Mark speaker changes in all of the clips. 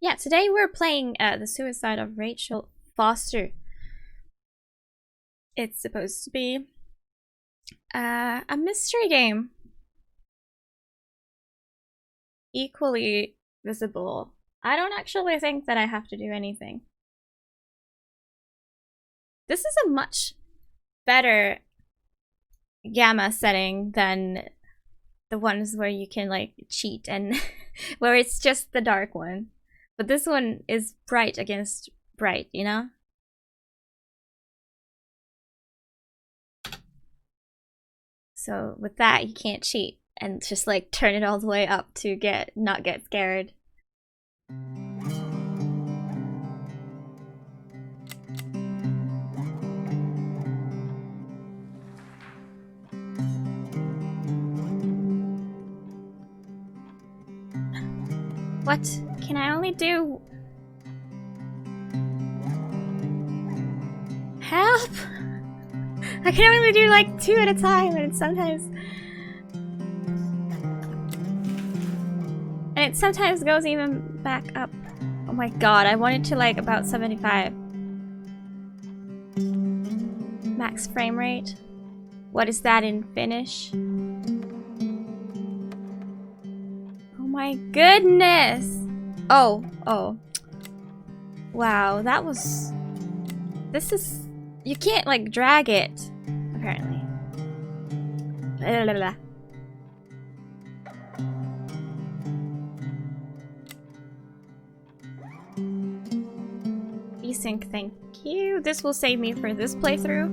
Speaker 1: Yeah, today we're playing The Suicide of Rachel Foster. It's supposed to be a mystery game. Equally visible. I don't actually think that I have to do anything. This is a much better gamma setting than the ones where you can like cheat and where it's just the dark one. But this one is bright against bright, you know? So with that, you can't cheat and just like turn it all the way up to not get scared. What can I only do? Help! I can only do like 2 at a time, and it sometimes goes even back up. Oh my god, I want it to like about 75. Max frame rate. What is that in Finnish? Oh my goodness! Oh. Wow, that was... This is... You can't like drag it, apparently. Blah, blah, blah. Desync, thank you. This will save me for this playthrough.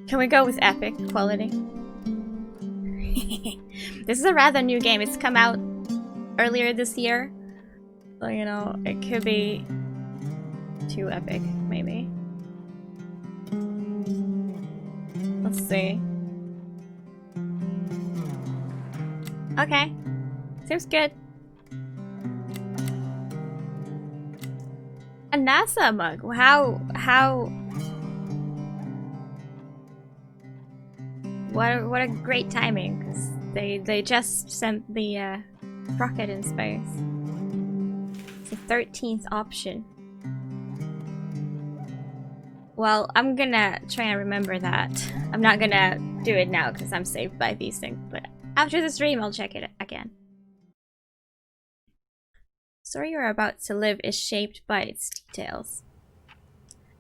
Speaker 1: Can we go with epic quality? This is a rather new game. It's come out earlier this year. So, you know, it could be too epic, maybe. Let's see. Okay. Seems good. A NASA mug. How what a great timing, because they just sent the rocket in space. It's the 13th option. Well, I'm gonna try and remember that. I'm not gonna do it now because I'm saved by these things, but after the stream I'll check it again. Story you're about to live is shaped by its details.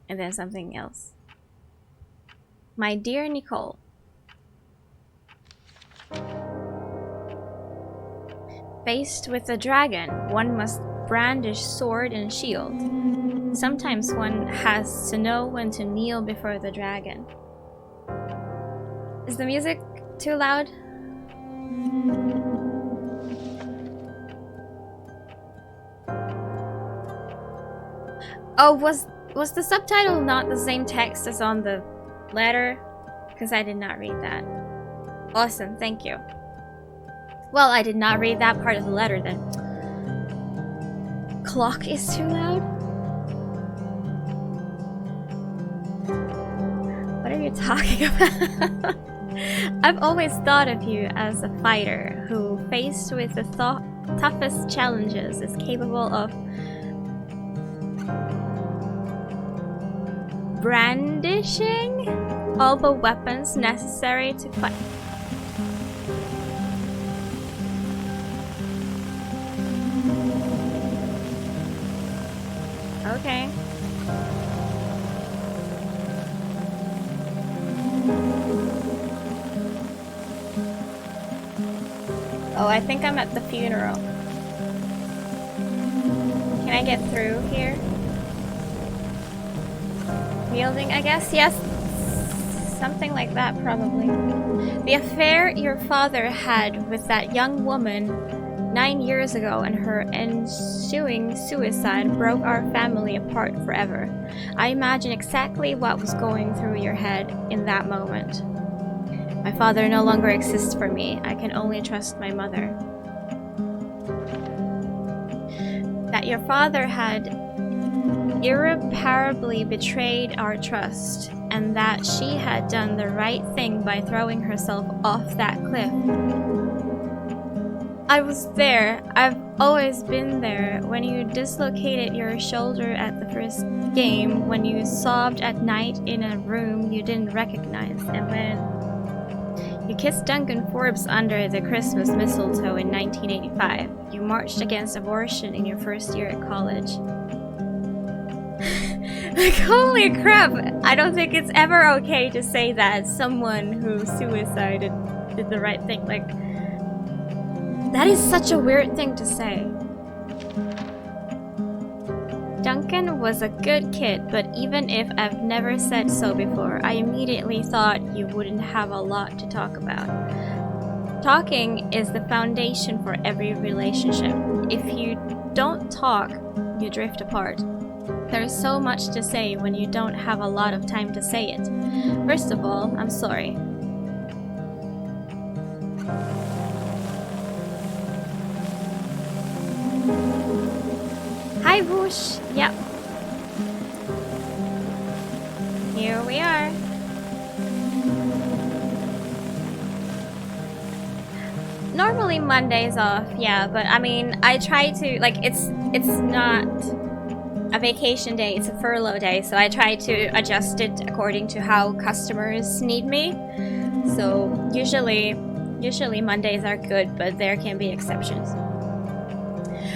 Speaker 1: And then something else. My dear Nicole. Faced with a dragon, one must brandish sword and shield. Sometimes one has to know when to kneel before the dragon. Is the music too loud? Oh, was the subtitle not the same text as on the letter? Because I did not read that. Awesome, thank you. Well, I did not read that part of the letter then. Clock is too loud? What are you talking about? I've always thought of you as a fighter who, faced with the toughest challenges, is capable of brandishing all the weapons necessary to fight. Okay. Oh, I think I'm at the funeral. Can I get through here? Wielding, I guess? Yes. Something like that, probably. The affair your father had with that young woman 9 years ago and her ensuing suicide broke our family apart forever. I imagine exactly what was going through your head in that moment. My father no longer exists for me. I can only trust my mother. That your father had irreparably betrayed our trust, and that she had done the right thing by throwing herself off that cliff. I was there. I've always been there. When you dislocated your shoulder at the first game, when you sobbed at night in a room you didn't recognize, and when you kissed Duncan Forbes under the Christmas mistletoe in 1985. You marched against abortion in your first year at college. Like, holy crap! I don't think it's ever okay to say that someone who suicided did the right thing. Like, that is such a weird thing to say. Duncan was a good kid, but even if I've never said so before, I immediately thought you wouldn't have a lot to talk about. Talking is the foundation for every relationship. If you don't talk, you drift apart. There's so much to say when you don't have a lot of time to say it. First of all, I'm sorry. Hi, Bush. Yep. Here we are. Normally Monday's off, yeah, but I mean, I try to, like, it's not a vacation day, it's a furlough day, so I try to adjust it according to how customers need me. So usually Mondays are good, but there can be exceptions.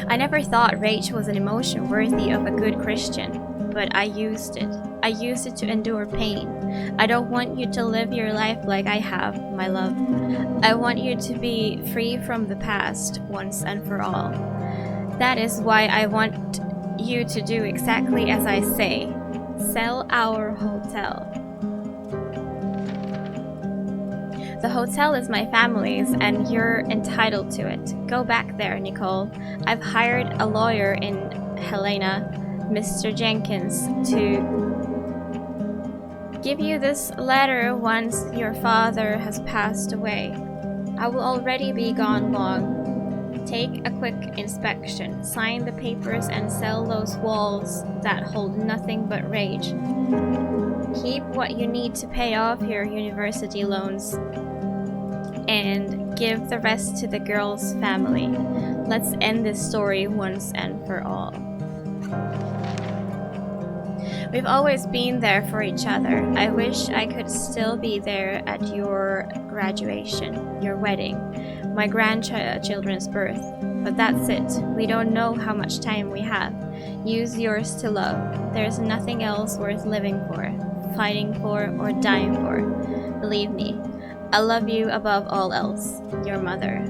Speaker 1: I never thought rage was an emotion worthy of a good Christian, but I used it. I used it to endure pain. I don't want you to live your life like I have, my love. I want you to be free from the past once and for all. That is why I want you to do exactly as I say. Sell our hotel. The hotel is my family's, and you're entitled to it. Go back there, Nicole. I've hired a lawyer in Helena, Mr. Jenkins, to give you this letter once your father has passed away. I will already be gone long. Take a quick inspection, sign the papers, and sell those walls that hold nothing but rage. Keep what you need to pay off your university loans, and give the rest to the girl's family. Let's end this story once and for all. We've always been there for each other. I wish I could still be there at your graduation, your wedding, my grandchildren's birth. But that's it. We don't know how much time we have. Use yours to love. There's nothing else worth living for, fighting for, or dying for. Believe me, I love you above all else. Your mother.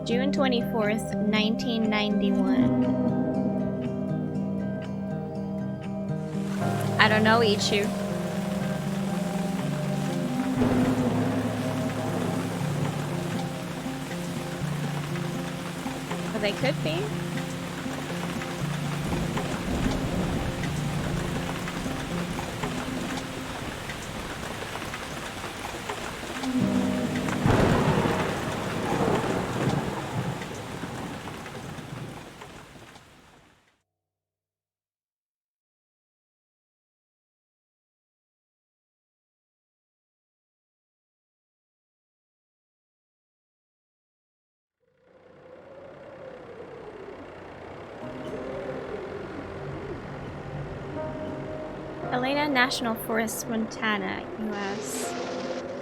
Speaker 1: June 24th, 1991. I don't know, Ichu. But they could be. Helena National Forest, Montana, U.S.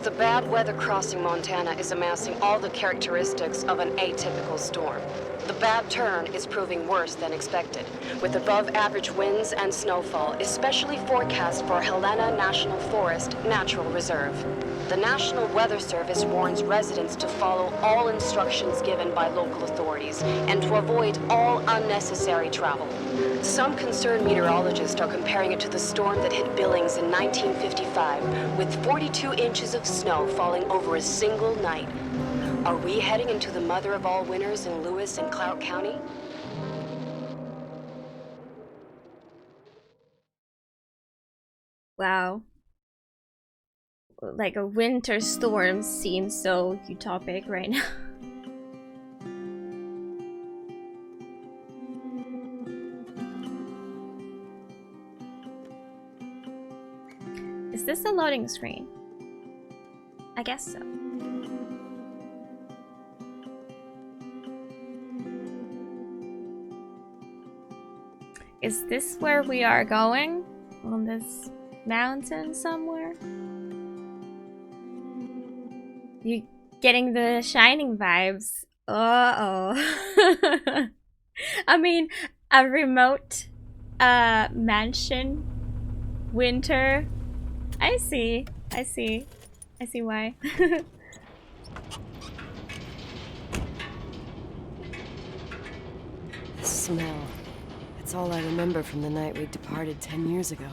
Speaker 2: The bad weather crossing Montana is amassing all the characteristics of an atypical storm. The bad turn is proving worse than expected, with above-average winds and snowfall, especially forecast for Helena National Forest Natural Reserve. The National Weather Service warns residents to follow all instructions given by local authorities and to avoid all unnecessary travel. Some concerned meteorologists are comparing it to the storm that hit Billings in 1955, with 42 inches of snow falling over a single night. Are we heading into the mother of all winters in Lewis and Clark County?
Speaker 1: Wow. Like a winter storm seems so utopic right now. Is this a loading screen? I guess so. Is this where we are going? On this mountain somewhere? You getting the Shining vibes. Uh-oh. I mean, a remote mansion, winter. I see why.
Speaker 3: The smell. It's all I remember from the night we departed 10 years ago.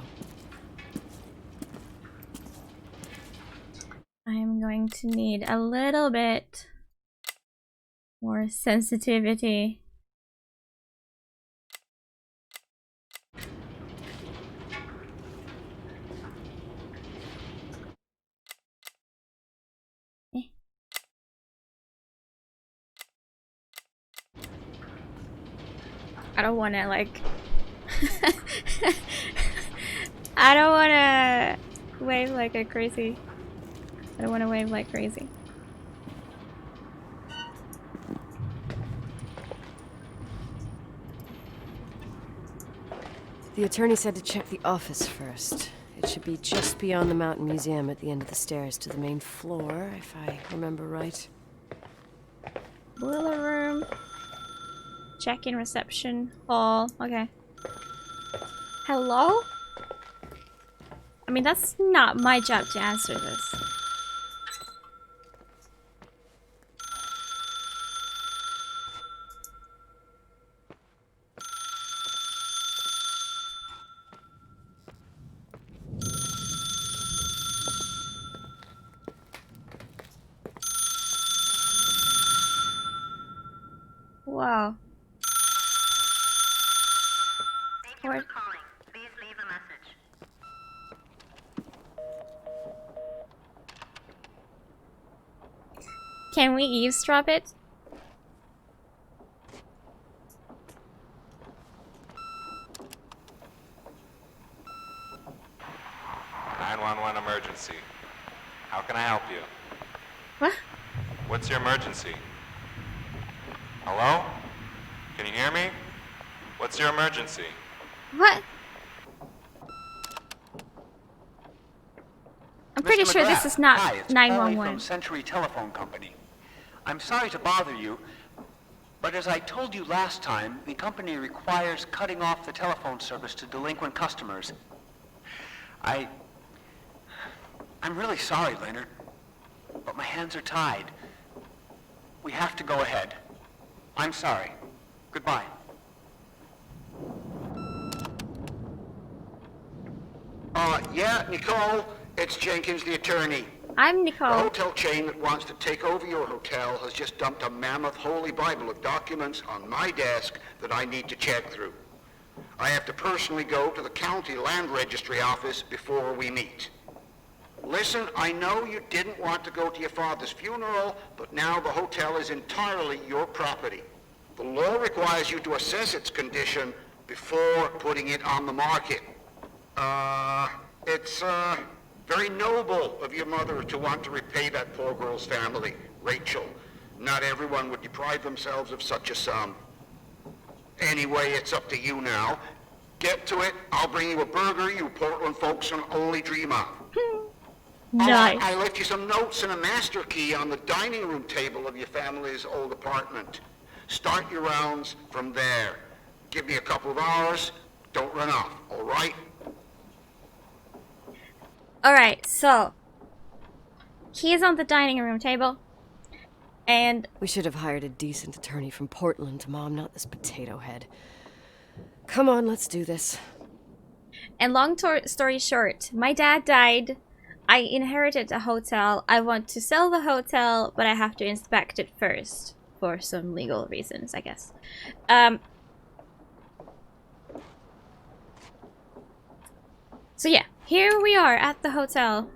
Speaker 1: I'm going to need a little bit more sensitivity. I don't want to like I don't want to wave like a crazy. I don't want to wave like crazy.
Speaker 3: The attorney said to check the office first. It should be just beyond the Mountain Museum at the end of the stairs to the main floor, if I remember right.
Speaker 1: Boiler room. Check-in reception hall. Okay. Hello? I mean, that's not my job to answer this. Wow.
Speaker 4: Thank you for calling. Please leave a message.
Speaker 1: Can we eavesdrop it?
Speaker 5: Emergency. How can I help you?
Speaker 1: What?
Speaker 5: What's your emergency? Hello? Can you hear me? What's your emergency?
Speaker 1: What? I'm pretty
Speaker 6: Mr.
Speaker 1: sure
Speaker 6: McGrath.
Speaker 1: this is not
Speaker 6: Hi, it's
Speaker 1: 911.
Speaker 6: Paulie from Century Telephone Company. I'm sorry to bother you, but as I told you last time, the company requires cutting off the telephone service to delinquent customers. I'm really sorry, Leonard, but my hands are tied. We have to go ahead. I'm sorry. Goodbye.
Speaker 7: Yeah, Nicole, it's Jenkins, the attorney.
Speaker 1: I'm
Speaker 7: The
Speaker 1: Nicole.
Speaker 7: hotel chain that wants to take over your hotel has just dumped a mammoth holy Bible of documents on my desk that I need to check through. I have to personally go to the county land registry office before we meet. Listen, I know you didn't want to go to your father's funeral, but now the hotel is entirely your property. The law requires you to assess its condition before putting it on the market. It's very noble of your mother to want to repay that poor girl's family, Rachel. Not everyone would deprive themselves of such a sum. Anyway, it's up to you now. Get to it. I'll bring you a burger you Portland folks can only dream of.
Speaker 1: Nice.
Speaker 7: I left you some notes and a master key on the dining room table of your family's old apartment. Start your rounds from there. Give me a couple of hours. Don't run off, all right?
Speaker 1: Alright, so keys on the dining room table. And
Speaker 3: We should have hired a decent attorney from Portland, Mom, not this potato head. Come on, let's do this.
Speaker 1: long story short, my dad died. I inherited a hotel. I want to sell the hotel, but I have to inspect it first for some legal reasons, I guess. So yeah, here we are at the hotel.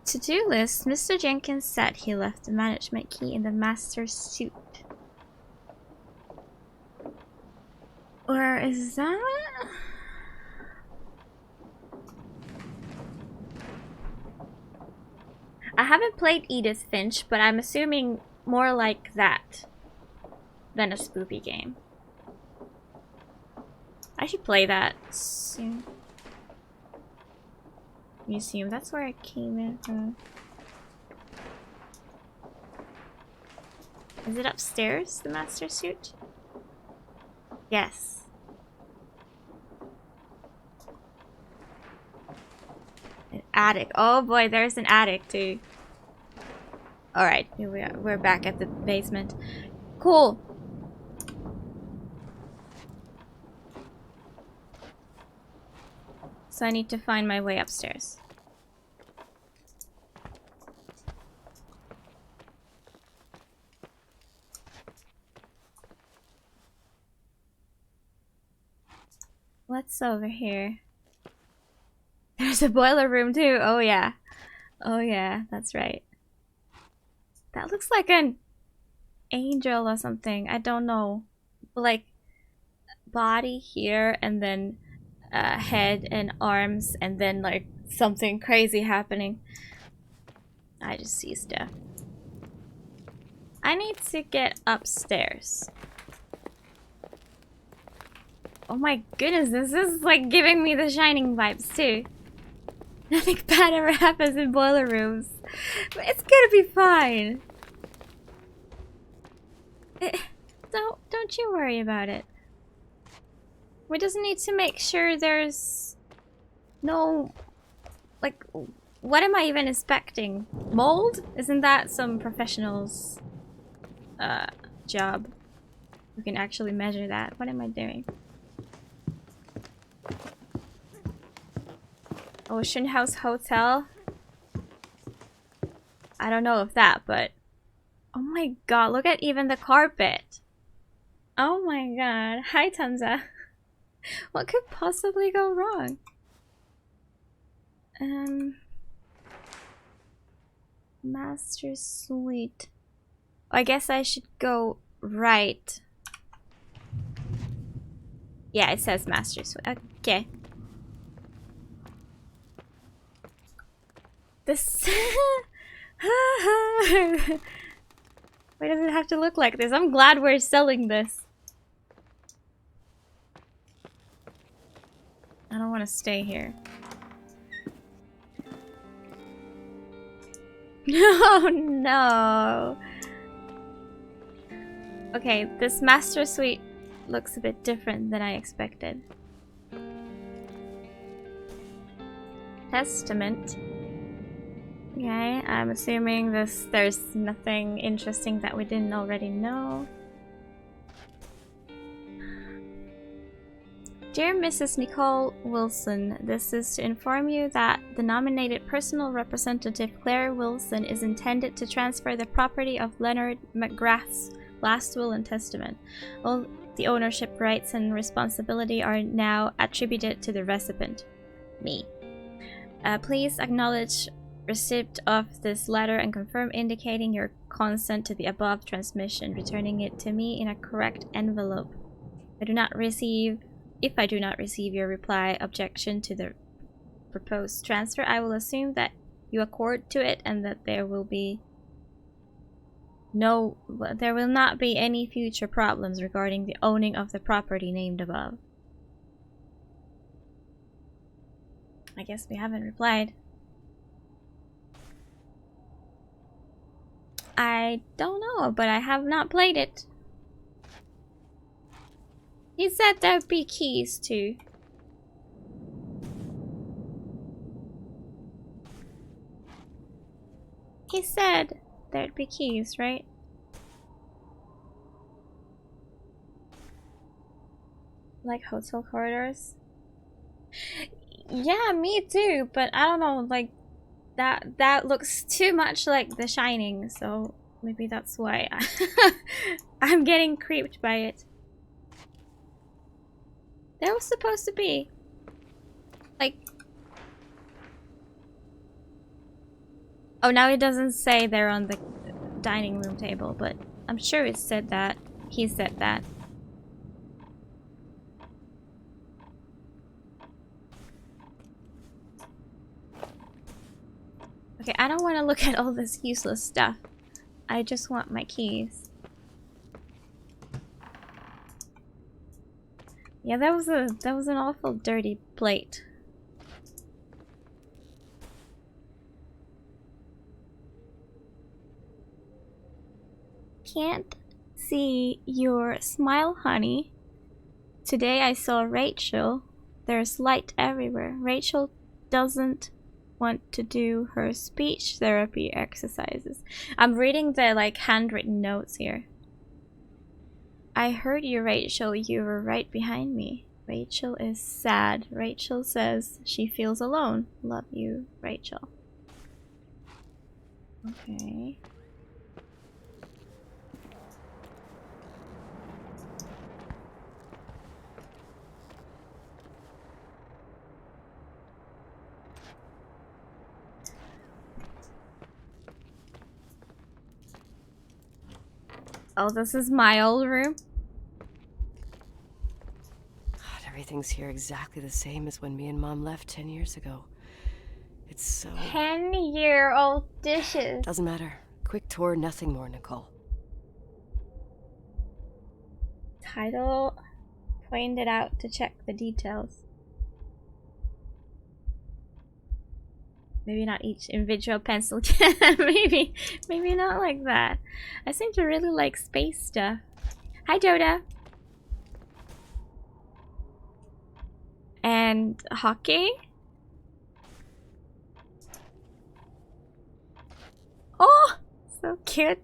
Speaker 1: To-do list. Mr. Jenkins said he left the management key in the master's suite. Where is that? I haven't played Edith Finch, but I'm assuming more like that than a spoopy game. I should play that soon. Museum, that's where I came in from. Is it upstairs, the master suit? Yes. An attic. Oh boy, there's an attic too. Alright, here we are. We're back at the basement. Cool. So I need to find my way upstairs. What's over here? There's a boiler room too. Oh yeah. Oh yeah, that's right. That looks like an angel or something. I don't know. Like body here and then head and arms and then like something crazy happening. I just see stuff. I need to get upstairs. Oh my goodness, this is like giving me the Shining vibes too. Nothing bad ever happens in boiler rooms. But it's gonna be fine. Don't you worry about it. We just need to make sure there's no, like, what am I even expecting? Mold? Isn't that some professional's job? We can actually measure that. What am I doing? Ocean House Hotel? I don't know if that, but oh my god, look at even the carpet. Oh my god. Hi, Tanza. What could possibly go wrong? Master Suite. I guess I should go right. Yeah, it says Master Suite. Okay. This. Why does it have to look like this? I'm glad we're selling this. I don't want to stay here. No, no. Okay, this master suite looks a bit different than I expected. Testament. Okay, I'm assuming there's nothing interesting that we didn't already know. Dear Mrs. Nicole Wilson, this is to inform you that the nominated personal representative Claire Wilson is intended to transfer the property of Leonard McGrath's last will and testament. All the ownership rights and responsibility are now attributed to the recipient, me. Please acknowledge receipt of this letter and confirm indicating your consent to the above transmission, returning it to me in a correct envelope. If I do not receive your reply objection to the proposed transfer, I will assume that you accord to it and that there will not be any future problems regarding the owning of the property named above. I guess we haven't replied. I don't know, but I have not played it. He said there'd be keys too. He said there'd be keys, right? Like hotel corridors? Yeah, me too, but I don't know, like that looks too much like The Shining, so maybe that's why I'm getting creeped by it. There was supposed to be like, oh, now it doesn't say they're on the dining room table, but I'm sure it said that. He said that. Okay, I don't want to look at all this useless stuff. I just want my keys. Yeah, that was an awful dirty plate. Can't see your smile, honey. Today I saw Rachel. There's light everywhere. Rachel doesn't want to do her speech therapy exercises. I'm reading the like handwritten notes here. I heard you, Rachel. You were right behind me. Rachel is sad. Rachel says she feels alone. Love you, Rachel. Okay. Oh, this is my old room.
Speaker 3: God, everything's here exactly the same as when me and Mom left 10 years ago. It's so...
Speaker 1: 10-year-old dishes.
Speaker 3: Doesn't matter. Quick tour, nothing more, Nicole.
Speaker 1: Title pointed out to check the details. Maybe not each individual pencil can. maybe not like that. I seem to really like space stuff. Hi, Doda. And hockey. Oh, so cute.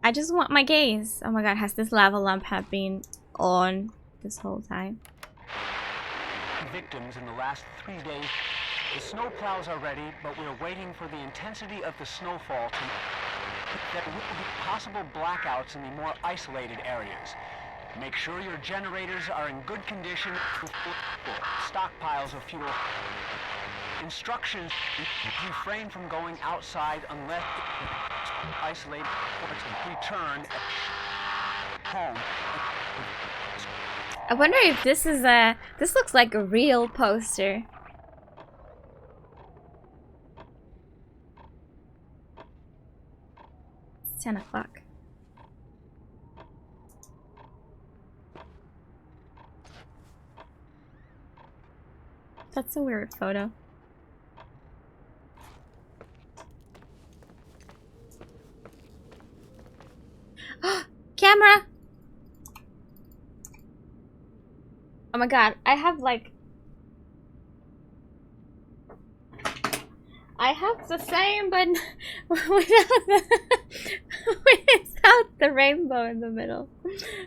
Speaker 1: I just want my gaze. Oh my god, has this lava lamp have been on this whole time?
Speaker 6: Victims in the last 3 days. The snow plows are ready, but we're waiting for the intensity of the snowfall to... There will be possible blackouts in the more isolated areas. Make sure your generators are in good condition with stockpiles of fuel. Instructions: refrain from going outside unless isolated or return home.
Speaker 1: I wonder if this is a... This looks like a real poster. It's 10 o'clock. That's a weird photo. Camera! Oh my god, I have like... I have the same, but without the rainbow in the middle.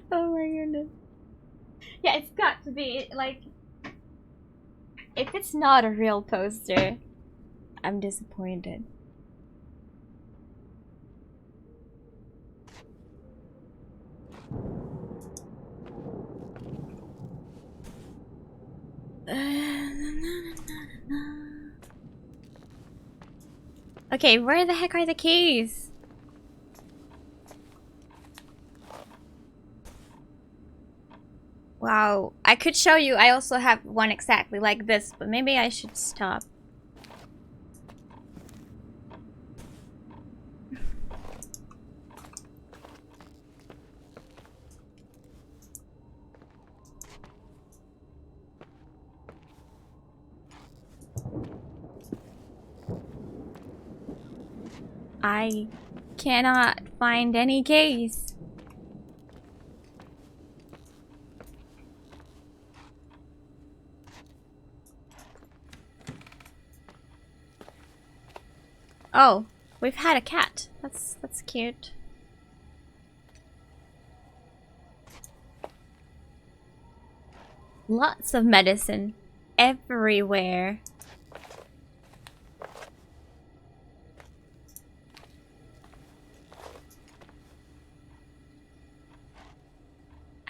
Speaker 1: Oh my goodness. Yeah, it's got to be, like... If it's not a real poster, I'm disappointed. Okay, where the heck are the keys? Wow, I could show you. I also have one exactly like this, but maybe I should stop. I cannot find any keys. Oh, we've had a cat. That's cute. Lots of medicine everywhere.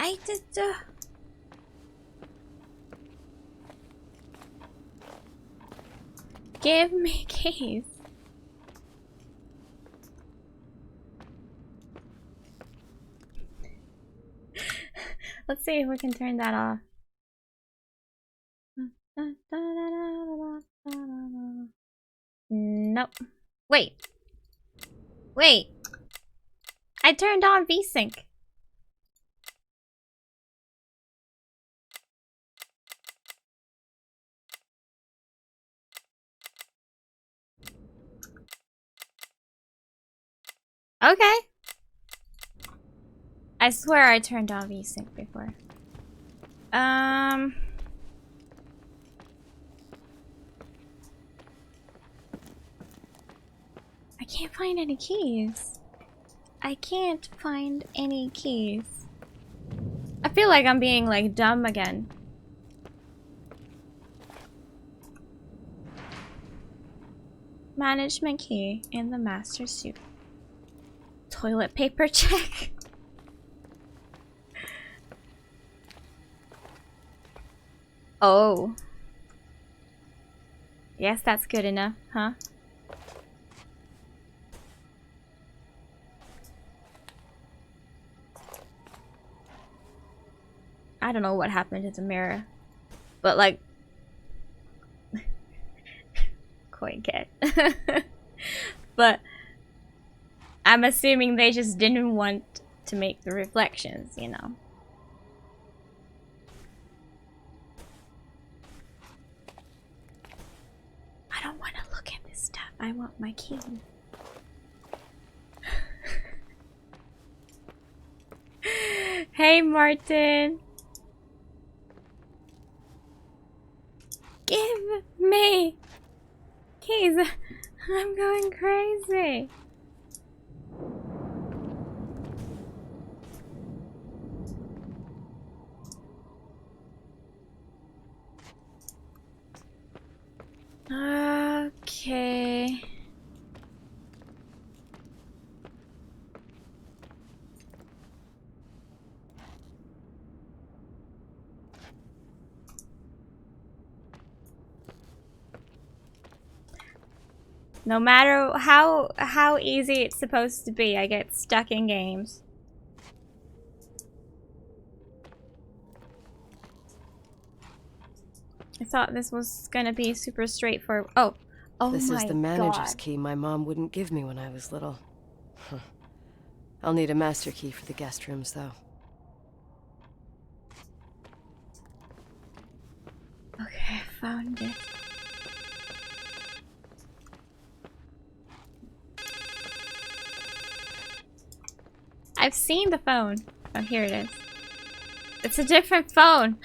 Speaker 1: I just give me keys. Let's see if we can turn that off. Nope. Wait. Wait. I turned on VSync. Okay. I swear I turned on VSync before. I can't find any keys. I can't find any keys. I feel like I'm being like dumb again. Management key in the master suit. Toilet paper check. Oh. Yes, that's good enough, huh? I don't know what happened to the mirror, but like, quite get. But I'm assuming they just didn't want to make the reflections, you know. I don't want to look at this stuff. I want my key. Hey, Martin. Give me keys. I'm going crazy. Okay. No matter how easy it's supposed to be, I get stuck in games. I thought this was gonna be super straightforward. Oh
Speaker 3: This
Speaker 1: my
Speaker 3: is the manager's
Speaker 1: God.
Speaker 3: key my mom wouldn't give me when I was little. Huh. I'll need a master key for the guest rooms, though.
Speaker 1: Okay, I found it. I've seen the phone. Oh, here it is. It's a different phone.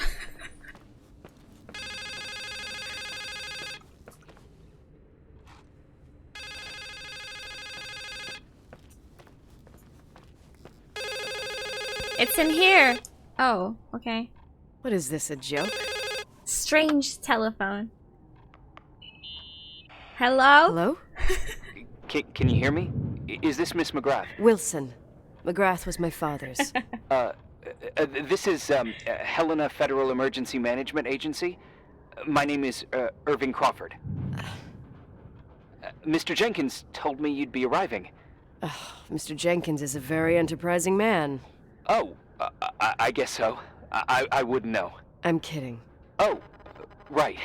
Speaker 1: It's in here. Oh, okay.
Speaker 3: What is this, a joke?
Speaker 1: Strange telephone. Hello?
Speaker 3: Hello?
Speaker 6: Can you hear me? Is this Miss McGrath?
Speaker 3: Wilson. McGrath was my father's.
Speaker 6: This is Helena Federal Emergency Management Agency. My name is Irving Crawford. Mr. Jenkins told me you'd be arriving.
Speaker 3: Mr. Jenkins is a very enterprising man.
Speaker 6: Oh, I guess so. I wouldn't know.
Speaker 3: I'm kidding.
Speaker 6: Oh, right.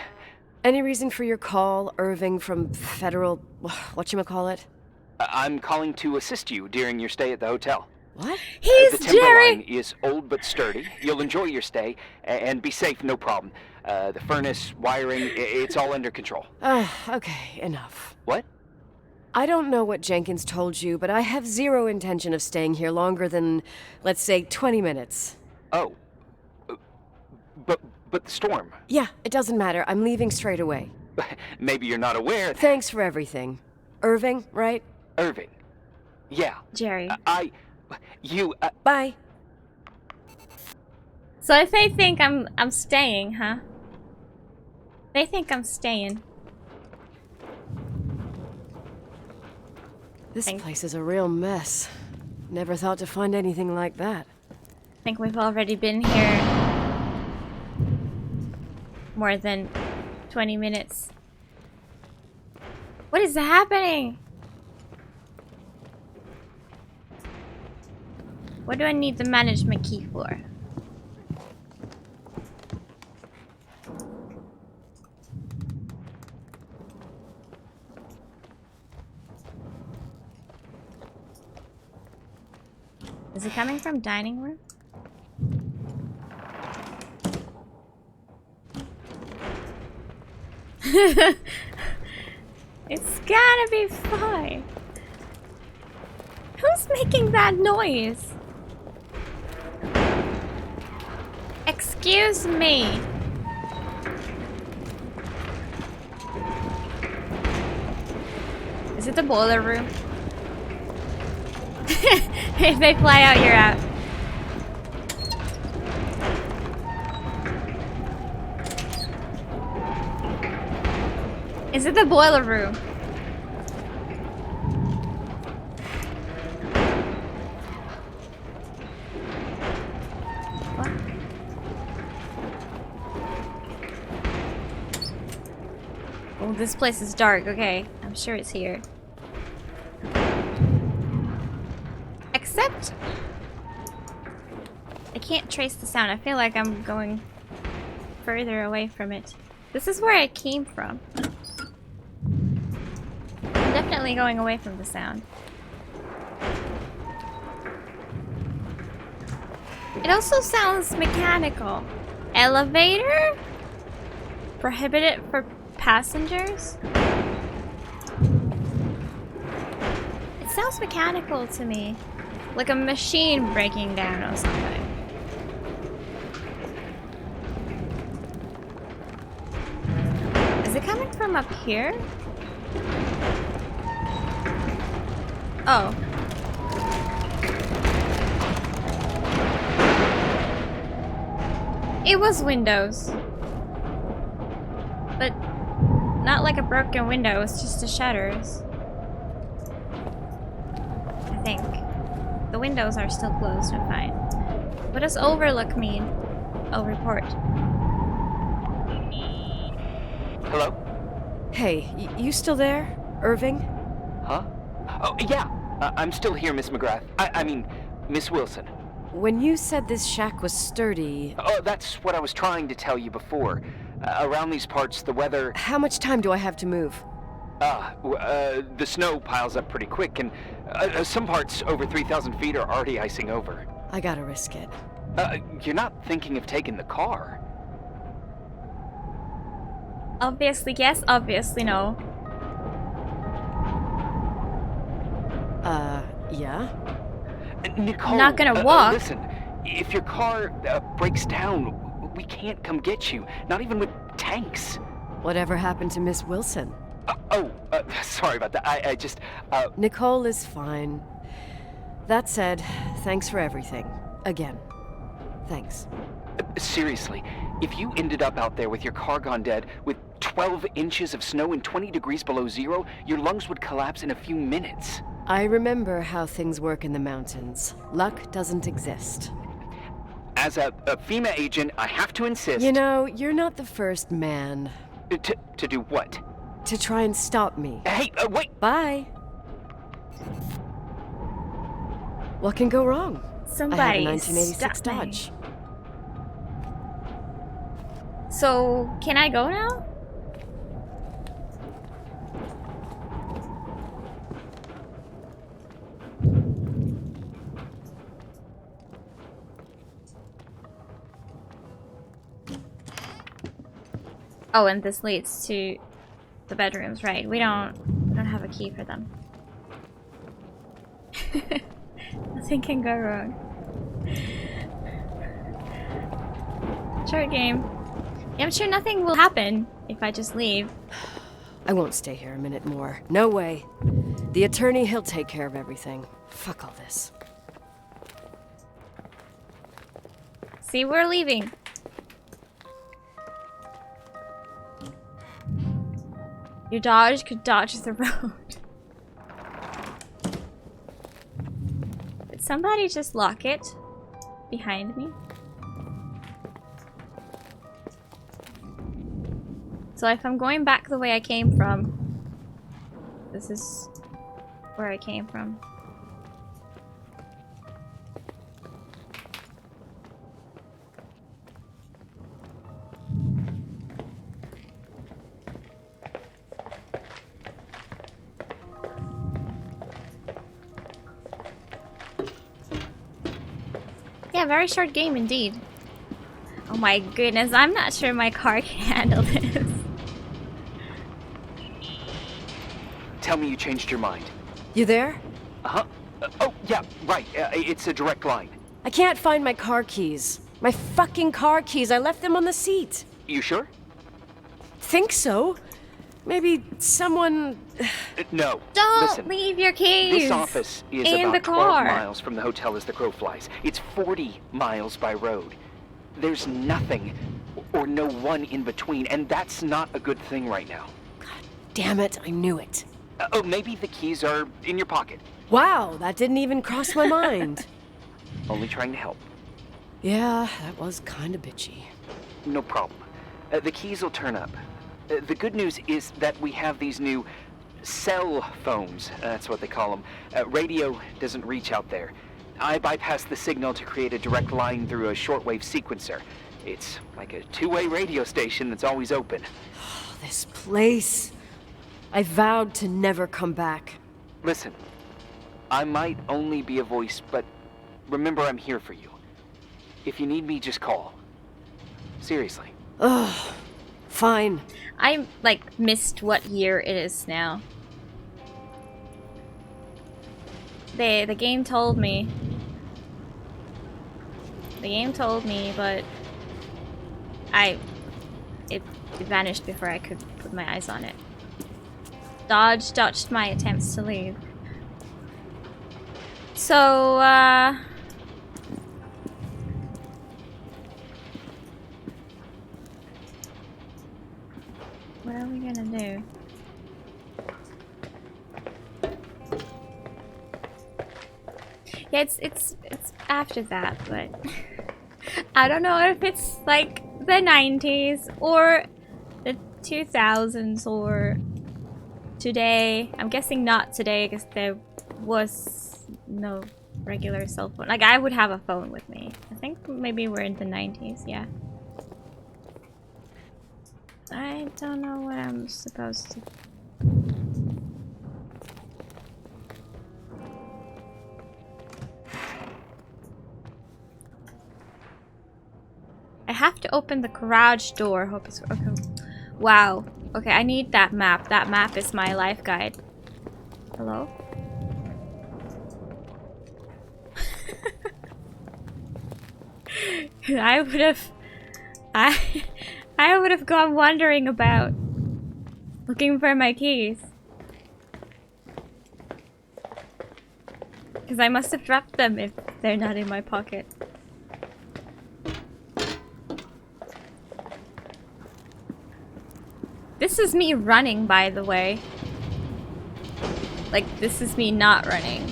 Speaker 3: Any reason for your call, Irving from Federal... whatchamacallit?
Speaker 6: I'm calling to assist you during your stay at the hotel.
Speaker 3: What?
Speaker 1: He's
Speaker 6: The Timberline
Speaker 1: Jerry.
Speaker 6: is old but sturdy. You'll enjoy your stay, and be safe, no problem. The furnace, wiring, it's all under control.
Speaker 3: Okay, enough.
Speaker 6: What?
Speaker 3: I don't know what Jenkins told you, but I have zero intention of staying here longer than, let's say, 20 minutes.
Speaker 6: Oh. But the storm.
Speaker 3: Yeah, it doesn't matter. I'm leaving straight away.
Speaker 6: Maybe you're not aware.
Speaker 3: Thanks for everything. Irving, right?
Speaker 6: Irving. Yeah.
Speaker 1: Jerry.
Speaker 6: You,
Speaker 3: Bye.
Speaker 1: So if they think I'm staying, huh? They think I'm staying.
Speaker 3: This place is a real mess. Never thought to find anything like that.
Speaker 1: I think we've already been here more than 20 minutes. What is happening? What do I need the management key for? Is it coming from dining room? It's gotta be fine. Who's making that noise? Excuse me. Is it the boiler room? If they fly out, you're out. Is it the boiler room? What? Oh, this place is dark. Okay, I'm sure it's here. Except I can't trace the sound. I feel like I'm going further away from it. This is where I came from. I'm definitely going away from the sound. It also sounds mechanical. Elevator? Prohibited for passengers? It sounds mechanical to me. Like a machine breaking down or something. Is it coming from up here? Oh. It was windows. But not like a broken window, it's just the shutters. I think. The windows are still closed and fine. What does overlook mean? I'll report.
Speaker 8: Hello?
Speaker 3: Hey, you still there, Irving?
Speaker 8: Huh? Oh, yeah. I'm still here, Miss McGrath. I mean, Miss Wilson.
Speaker 3: When you said this shack was sturdy...
Speaker 8: Oh, that's what I was trying to tell you before. Around these parts, the weather...
Speaker 3: How much time do I have to move?
Speaker 8: The snow piles up pretty quick, and some parts over 3,000 feet are already icing over.
Speaker 3: I gotta risk it.
Speaker 8: You're not thinking of taking the car?
Speaker 1: Obviously yes, obviously no.
Speaker 3: Yeah?
Speaker 8: Nicole...
Speaker 1: I'm not gonna walk.
Speaker 8: Listen, if your car breaks down, we can't come get you. Not even with tanks.
Speaker 3: Whatever happened to Miss Wilson?
Speaker 8: Sorry about that. I just,
Speaker 3: Nicole is fine. That said, thanks for everything. Again. Thanks.
Speaker 8: Seriously, if you ended up out there with your car gone dead, with 12 inches of snow and 20 degrees below zero, your lungs would collapse in a few minutes.
Speaker 3: I remember how things work in the mountains. Luck doesn't exist.
Speaker 8: As a FEMA agent, I have to insist...
Speaker 3: You know, you're not the first man.
Speaker 8: To do what?
Speaker 3: To try and stop me.
Speaker 8: Hey, wait!
Speaker 3: Bye! What can go wrong?
Speaker 1: Somebody
Speaker 3: I have a 1986
Speaker 1: stop me.
Speaker 3: Dodge.
Speaker 1: So, can I go now? Oh, and this leads to the bedrooms, right? We don't have a key for them. Nothing can go wrong. Short game. Yeah, I'm sure nothing will happen if I just leave.
Speaker 3: I won't stay here a minute more. No way. The attorney, he'll take care of everything. Fuck all this.
Speaker 1: See, we're leaving. Your Dodge could dodge the road. Did somebody just lock it behind me? So if I'm going back the way I came from, this is where I came from. Yeah, very short game indeed. Oh my goodness, I'm not sure my car can handle this.
Speaker 8: Tell me you changed your mind.
Speaker 3: You there?
Speaker 8: Uh-huh. Oh, yeah, right. It's a direct line.
Speaker 3: I can't find my car keys. My fucking car keys. I left them on the seat.
Speaker 8: You sure?
Speaker 3: Think so. Maybe someone...
Speaker 8: No.
Speaker 1: Don't
Speaker 8: Listen,
Speaker 1: leave your keys
Speaker 8: this office is
Speaker 1: in
Speaker 8: about
Speaker 1: the
Speaker 8: 12
Speaker 1: car.
Speaker 8: miles from the hotel as the crow flies. It's 40 miles by road. There's nothing or no one in between, and that's not a good thing right now.
Speaker 3: Damn it, I knew it.
Speaker 8: Oh, maybe the keys are in your pocket.
Speaker 3: Wow, that didn't even cross my mind.
Speaker 8: Only trying to help.
Speaker 3: Yeah, that was kind of bitchy.
Speaker 8: No problem. The keys will turn up. The good news is that we have these new cell phones. That's what they call them. Radio doesn't reach out there. I bypass the signal to create a direct line through a shortwave sequencer. It's like a two-way radio station that's always open.
Speaker 3: Oh, this place. I vowed to never come back.
Speaker 8: Listen, I might only be a voice, but remember I'm here for you. If you need me, just call. Seriously.
Speaker 3: Ugh. Fine.
Speaker 1: I, like, missed what year it is now. The game told me. The game told me, but it vanished before I could put my eyes on it. Dodged my attempts to leave. So, what are we gonna do? Yeah, it's after that, but I don't know if it's like the 90s or the 2000s or today. I'm guessing not today because there was no regular cell phone. Like, I would have a phone with me. I think maybe we're in the 90s, yeah. I don't know what I'm supposed to... I have to open the garage door. Hope it's okay. Wow. Okay, I need that map. That map is my life guide. Hello? I would have gone wandering about looking for my keys. Because I must have dropped them if they're not in my pocket. This is me running, by the way. Like, this is me not running.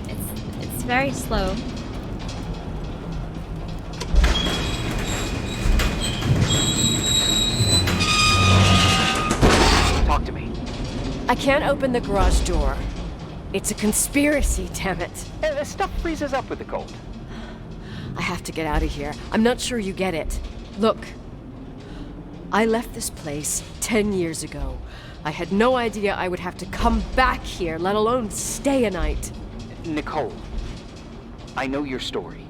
Speaker 1: It's very slow.
Speaker 8: Talk to me.
Speaker 3: I can't open the garage door. It's a conspiracy, damn it.
Speaker 8: Stuff freezes up with the cold.
Speaker 3: I have to get out of here. I'm not sure you get it. Look. I left this place 10 years ago. I had no idea I would have to come back here, let alone stay a night.
Speaker 8: Nicole, I know your story.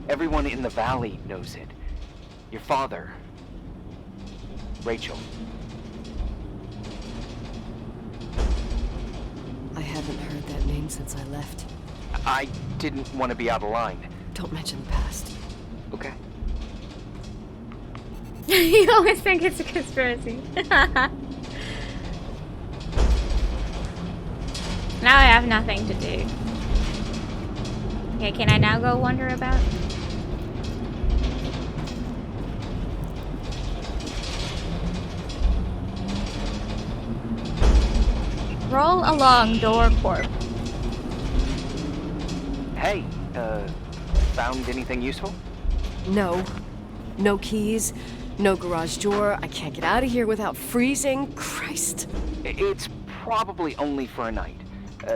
Speaker 8: Everyone in the valley knows it. Your father, Rachel.
Speaker 3: I haven't heard that name since I left.
Speaker 8: I didn't want to be out of line.
Speaker 3: Don't mention the past.
Speaker 8: Okay.
Speaker 1: You always think it's a conspiracy. Now I have nothing to do. Okay, can I now go wander about? Roll along, door corp.
Speaker 8: Hey, found anything useful?
Speaker 3: No. No keys. No garage door. I can't get out of here without freezing. Christ.
Speaker 8: It's probably only for a night.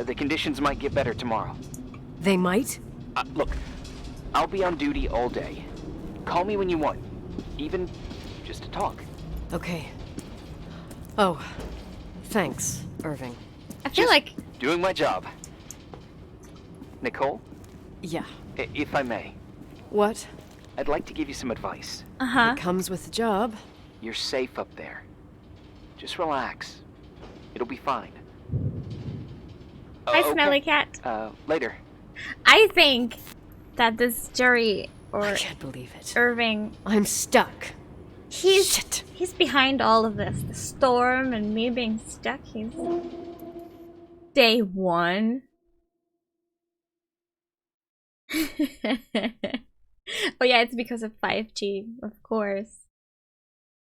Speaker 8: The conditions might get better tomorrow.
Speaker 3: They might?
Speaker 8: Look, I'll be on duty all day. Call me when you want. Even just to talk.
Speaker 3: Okay. Oh. Thanks, Irving.
Speaker 1: I feel
Speaker 8: Just
Speaker 1: like...
Speaker 8: doing my job. Nicole,
Speaker 3: Yeah.
Speaker 8: if I may,
Speaker 3: What?
Speaker 8: I'd like to give you some advice.
Speaker 1: Uh-huh.
Speaker 3: It comes with the job.
Speaker 8: You're safe up there. Just relax. It'll be fine.
Speaker 1: Hi,
Speaker 8: Okay.
Speaker 1: Smelly Cat.
Speaker 8: Later.
Speaker 1: I think that this Jerry
Speaker 3: I
Speaker 1: or
Speaker 3: can't believe it.
Speaker 1: Irving,
Speaker 3: I'm stuck.
Speaker 1: he's behind all of this. The storm and me being stuck. He's day one. Oh yeah, it's because of 5G, of course.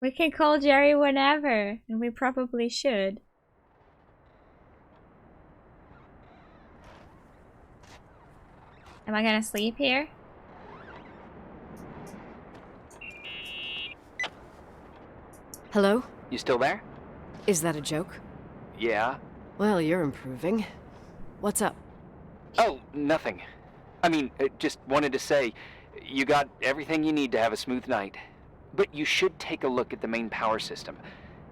Speaker 1: We can call Jerry whenever, and we probably should. Am I gonna sleep here?
Speaker 3: Hello?
Speaker 8: You still there?
Speaker 3: Is that a joke?
Speaker 8: Yeah.
Speaker 3: Well, you're improving. What's up?
Speaker 8: Oh, nothing. I mean, just wanted to say, you got everything you need to have a smooth night. But you should take a look at the main power system.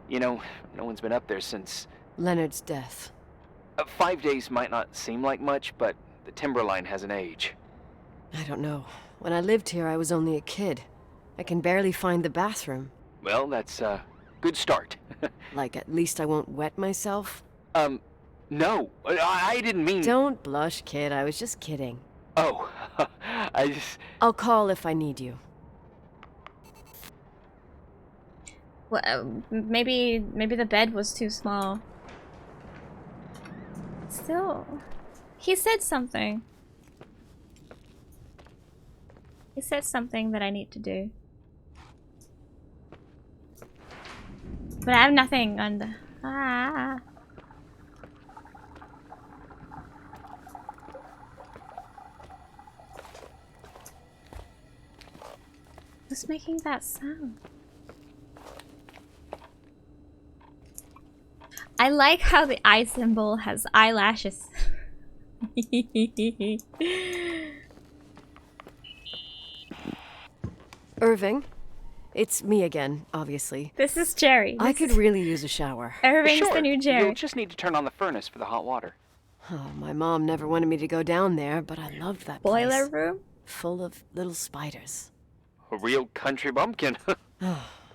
Speaker 8: You know, no one's been up there since...
Speaker 3: Leonard's death.
Speaker 8: 5 days might not seem like much, but the timberline has an age.
Speaker 3: I don't know. When I lived here, I was only a kid. I can barely find the bathroom.
Speaker 8: Well, that's a good start.
Speaker 3: Like, at least I won't wet myself?
Speaker 8: No, I didn't mean...
Speaker 3: Don't blush, kid. I was just kidding.
Speaker 8: Oh, I just...
Speaker 3: I'll call if I need you.
Speaker 1: Well, maybe the bed was too small. Still, he said something. He said something that I need to do. But I have nothing on the... Ah. Who's making that sound? I like how the eye symbol has eyelashes.
Speaker 3: Irving? It's me again, obviously.
Speaker 1: This is Jerry.
Speaker 3: I could really use a shower.
Speaker 1: Irving's
Speaker 8: Sure,
Speaker 1: the new Jerry.
Speaker 8: you'll just need to turn on the furnace for the hot water.
Speaker 3: Oh, my mom never wanted me to go down there, but I loved that
Speaker 1: Boiler
Speaker 3: place.
Speaker 1: room?
Speaker 3: Full of little spiders.
Speaker 8: A real country bumpkin.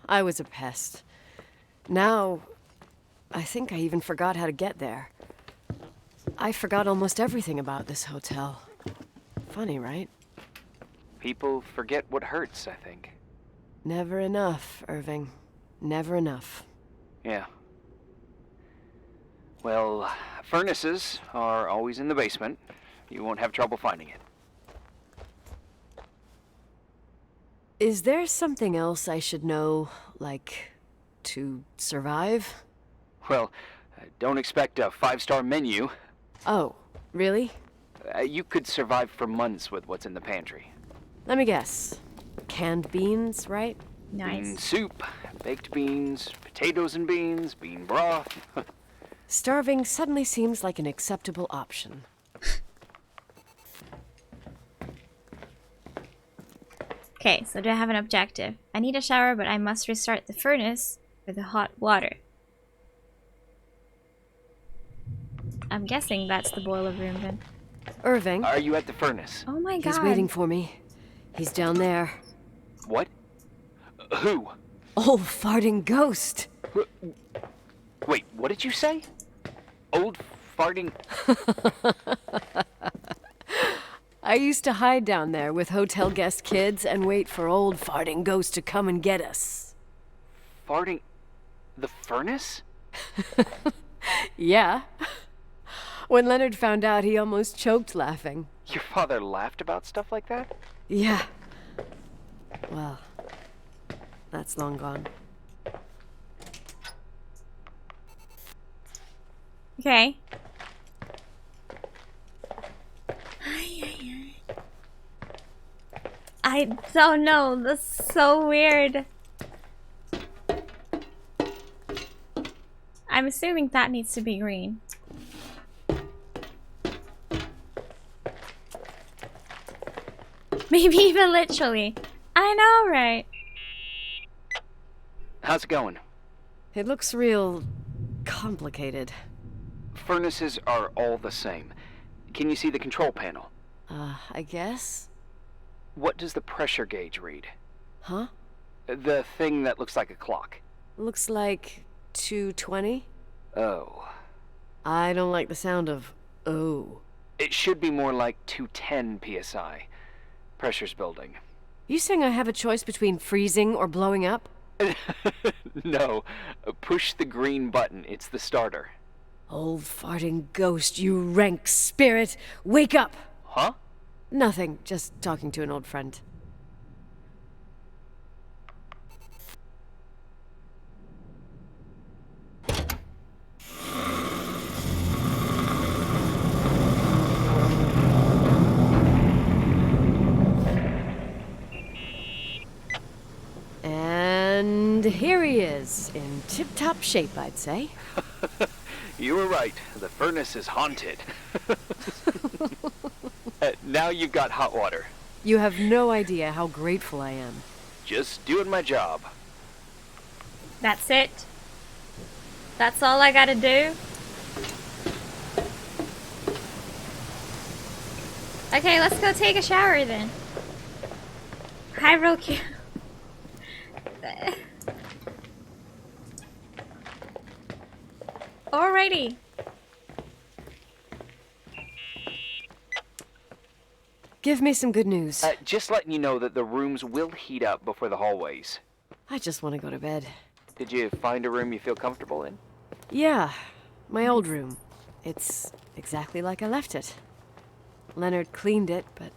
Speaker 3: I was a pest. Now, I think I even forgot how to get there. I forgot almost everything about this hotel. Funny, right?
Speaker 8: People forget what hurts, I think.
Speaker 3: Never enough, Irving. Never enough.
Speaker 8: Yeah. Well, furnaces are always in the basement. You won't have trouble finding it.
Speaker 3: Is there something else I should know, like, to survive?
Speaker 8: Well, don't expect a 5-star menu.
Speaker 3: Oh, really?
Speaker 8: You could survive for months with what's in the pantry.
Speaker 3: Let me guess. Canned beans, right?
Speaker 1: Nice.
Speaker 8: Bean soup, baked beans, potatoes and beans, bean broth.
Speaker 3: Starving suddenly seems like an acceptable option.
Speaker 1: Okay, so do I have an objective? I need a shower, but I must restart the furnace with the hot water. I'm guessing that's the boiler room then.
Speaker 3: Irving,
Speaker 8: Are you at the furnace?
Speaker 1: Oh my god.
Speaker 3: he's waiting for me. He's down there.
Speaker 8: What? Who?
Speaker 3: Old farting ghost.
Speaker 8: Wait, what did you say? Old farting...
Speaker 3: I used to hide down there with hotel guest kids and wait for old farting ghost to come and get us.
Speaker 8: Farting... the furnace?
Speaker 3: Yeah. When Leonard found out, he almost choked laughing.
Speaker 8: Your father laughed about stuff like that?
Speaker 3: Yeah. Well, that's long gone.
Speaker 1: Okay. I don't know. This is so weird. I'm assuming that needs to be green. Maybe even literally. I know, right?
Speaker 8: How's it going?
Speaker 3: It looks real complicated.
Speaker 8: Furnaces are all the same. Can you see the control panel?
Speaker 3: I guess.
Speaker 8: What does the pressure gauge read?
Speaker 3: Huh?
Speaker 8: The thing that looks like a clock.
Speaker 3: Looks like 220.
Speaker 8: Oh.
Speaker 3: I don't like the sound of oh.
Speaker 8: It should be more like 210 psi. Pressure's building.
Speaker 3: You saying I have a choice between freezing or blowing up?
Speaker 8: No. Push the green button. It's the starter.
Speaker 3: Old farting ghost, you rank spirit! Wake up!
Speaker 8: Huh?
Speaker 3: Nothing, just talking to an old friend. And here he is, in tip-top shape, I'd say.
Speaker 8: You were right. The furnace is haunted. Now you've got hot water.
Speaker 3: You have no idea how grateful I am.
Speaker 8: Just doing my job.
Speaker 1: That's it? That's all I gotta do? Okay, let's go take a shower then. Hi, real cute. Alrighty.
Speaker 3: Give me some good news.
Speaker 8: Just letting you know that the rooms will heat up before the hallways.
Speaker 3: I just want to go to bed.
Speaker 8: Did you find a room you feel comfortable in?
Speaker 3: Yeah, my old room. It's exactly like I left it. Leonard cleaned it, but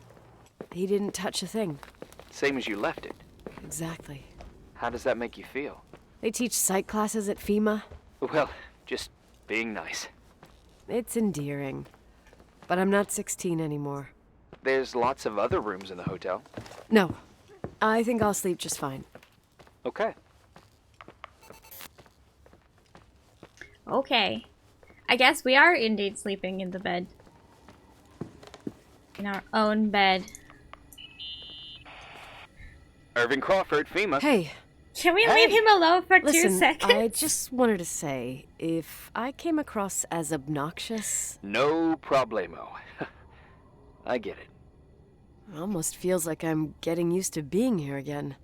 Speaker 3: he didn't touch a thing.
Speaker 8: Same as you left it.
Speaker 3: Exactly.
Speaker 8: How does that make you feel?
Speaker 3: They teach psych classes at FEMA.
Speaker 8: Well, just being nice.
Speaker 3: It's endearing. But I'm not 16 anymore.
Speaker 8: There's lots of other rooms in the hotel.
Speaker 3: No, I think I'll sleep just fine.
Speaker 8: Okay.
Speaker 1: Okay. I guess we are indeed sleeping in the bed. In our own bed.
Speaker 8: Irving Crawford, FEMA.
Speaker 3: Hey,
Speaker 1: Can we leave him alone for 2
Speaker 3: listen,
Speaker 1: seconds?
Speaker 3: I just wanted to say, if I came across as obnoxious,
Speaker 8: No problemo. I get it.
Speaker 3: it almost feels like I'm getting used to being here again.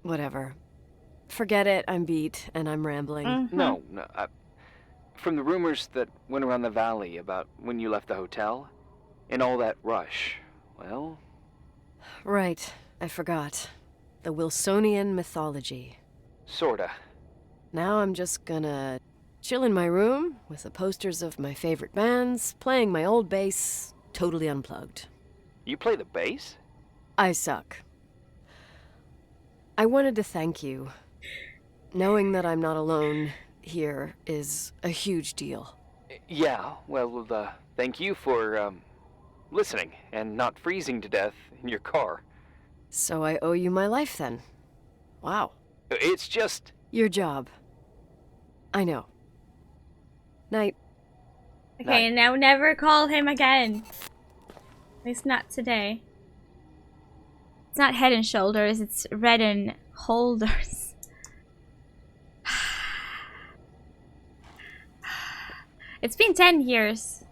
Speaker 3: Whatever. Forget it, I'm beat, and I'm rambling.
Speaker 8: No. From the rumors that went around the valley about when you left the hotel, and all that rush, well...
Speaker 3: Right, I forgot. The Wilsonian mythology.
Speaker 8: Sorta.
Speaker 3: Now I'm just gonna chill in my room with the posters of my favorite bands, playing my old bass, totally unplugged.
Speaker 8: You play the bass?
Speaker 3: I suck. I wanted to thank you. Knowing that I'm not alone here is a huge deal.
Speaker 8: Yeah, well, thank you for, listening and not freezing to death in your car.
Speaker 3: So I owe you my life then. Wow.
Speaker 8: It's just...
Speaker 3: Your job. I know. Night.
Speaker 1: Okay, now never call him again. At least not today. It's not Head and Shoulders, it's Red and Holders. It's been 10 years.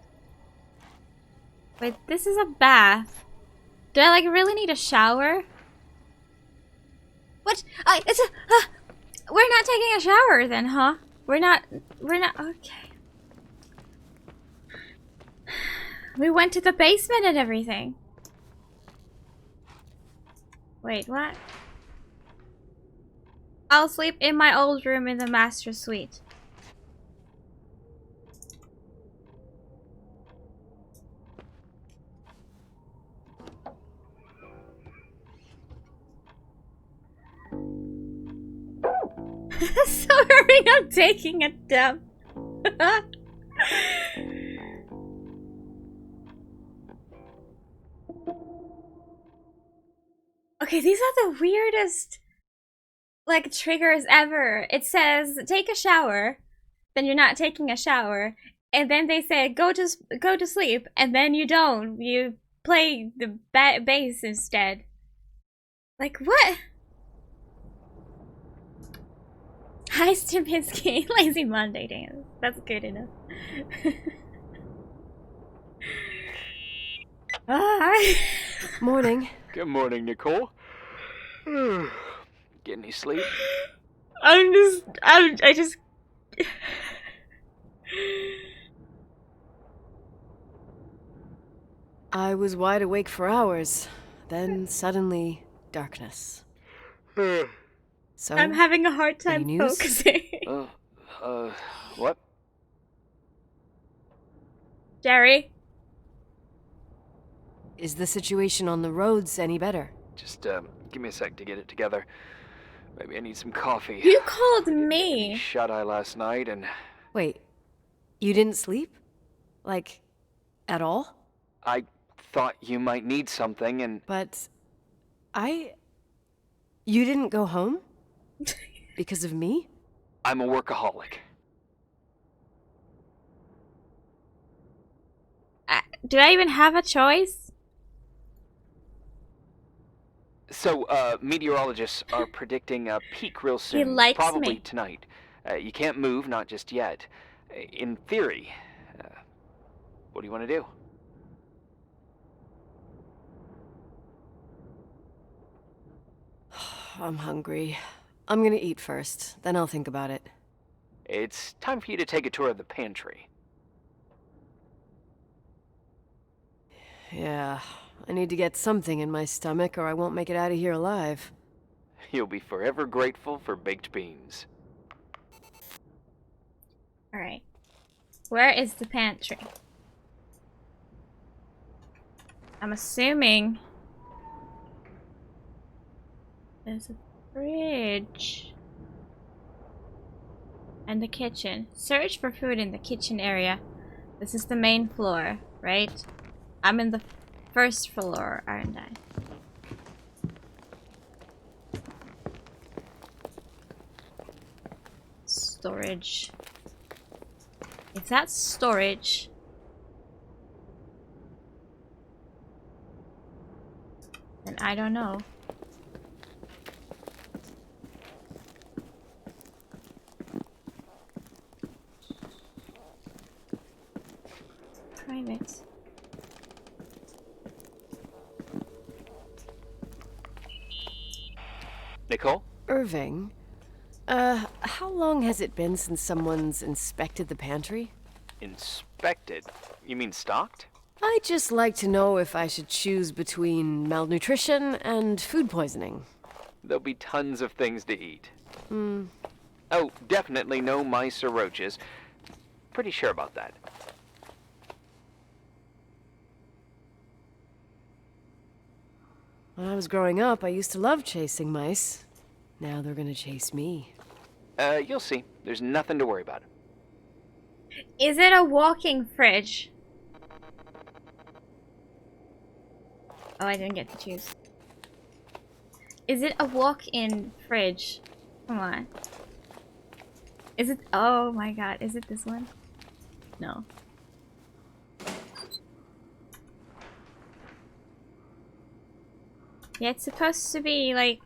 Speaker 1: Wait, this is a bath. Do I like really need a shower? What? We're not taking a shower then, huh? We're not, okay. We went to the basement and everything. Wait, what? I'll sleep in my old room in the master suite. Sorry, I'm taking a dump. Okay, these are the weirdest, like, triggers ever. It says, take a shower, then you're not taking a shower, and then they say, go to sleep, and then you don't. You play the bass instead. Like, what? Hi, Stimpinski. Lazy Monday dance. That's good enough. Ah.
Speaker 3: Morning.
Speaker 8: Good morning, Nicole. Get any sleep?
Speaker 1: I just.
Speaker 3: I was wide awake for hours. Then suddenly, darkness. So,
Speaker 1: I'm having a hard time
Speaker 3: any news?
Speaker 1: focusing.
Speaker 8: What?
Speaker 1: Jerry?
Speaker 3: is the situation on the roads any better?
Speaker 8: Just, give me a sec to get it together. Maybe I need some coffee.
Speaker 1: You called me.
Speaker 8: Shut-eye last night and...
Speaker 3: Wait, you didn't sleep? Like, at all?
Speaker 8: I thought you might need something and...
Speaker 3: But you didn't go home? Because of me?
Speaker 8: I'm a workaholic.
Speaker 1: Do I even have a choice?
Speaker 8: So, meteorologists are predicting a peak real soon.
Speaker 1: He likes
Speaker 8: probably
Speaker 1: me.
Speaker 8: tonight. You can't move, not just yet. In theory. What do you want to do?
Speaker 3: I'm hungry. I'm gonna eat first, then I'll think about it.
Speaker 8: It's time for you to take a tour of the pantry.
Speaker 3: Yeah, I need to get something in my stomach or I won't make it out of here alive.
Speaker 8: You'll be forever grateful for baked beans.
Speaker 1: Alright. Where is the pantry? I'm assuming there's a fridge and the kitchen. Search for food in the kitchen area. This is the main floor, right? I'm in the first floor, aren't I? Storage. If that's storage, then I don't know. Private.
Speaker 8: Nicole?
Speaker 3: Irving, how long has it been since someone's inspected the pantry?
Speaker 8: Inspected? You mean stocked?
Speaker 3: I'd just like to know if I should choose between malnutrition and food poisoning.
Speaker 8: There'll be tons of things to eat. Oh, definitely no mice or roaches. Pretty sure about that.
Speaker 3: When I was growing up, I used to love chasing mice. Now they're gonna chase me.
Speaker 8: You'll see. There's nothing to worry about.
Speaker 1: Is it a walking fridge? Oh, I didn't get to choose. Is it a walk-in fridge? Come on. Is it? Oh my god, is it this one? No. Yeah, it's supposed to be like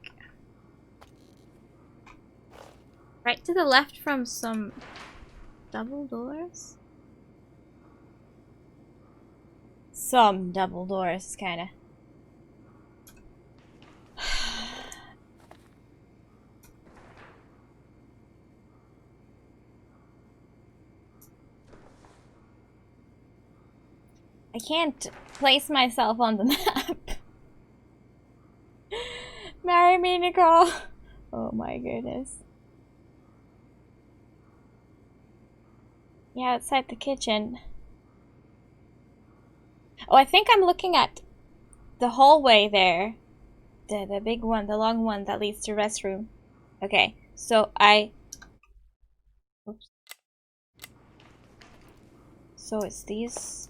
Speaker 1: right to the left from some double doors? Some double doors, kinda. I can't place myself on the map. Marry me, Nicole. Oh my goodness. Yeah, outside the kitchen. Oh, I think I'm looking at the hallway there. The big one, the long one that leads to restroom. Okay, so oops. So it's these.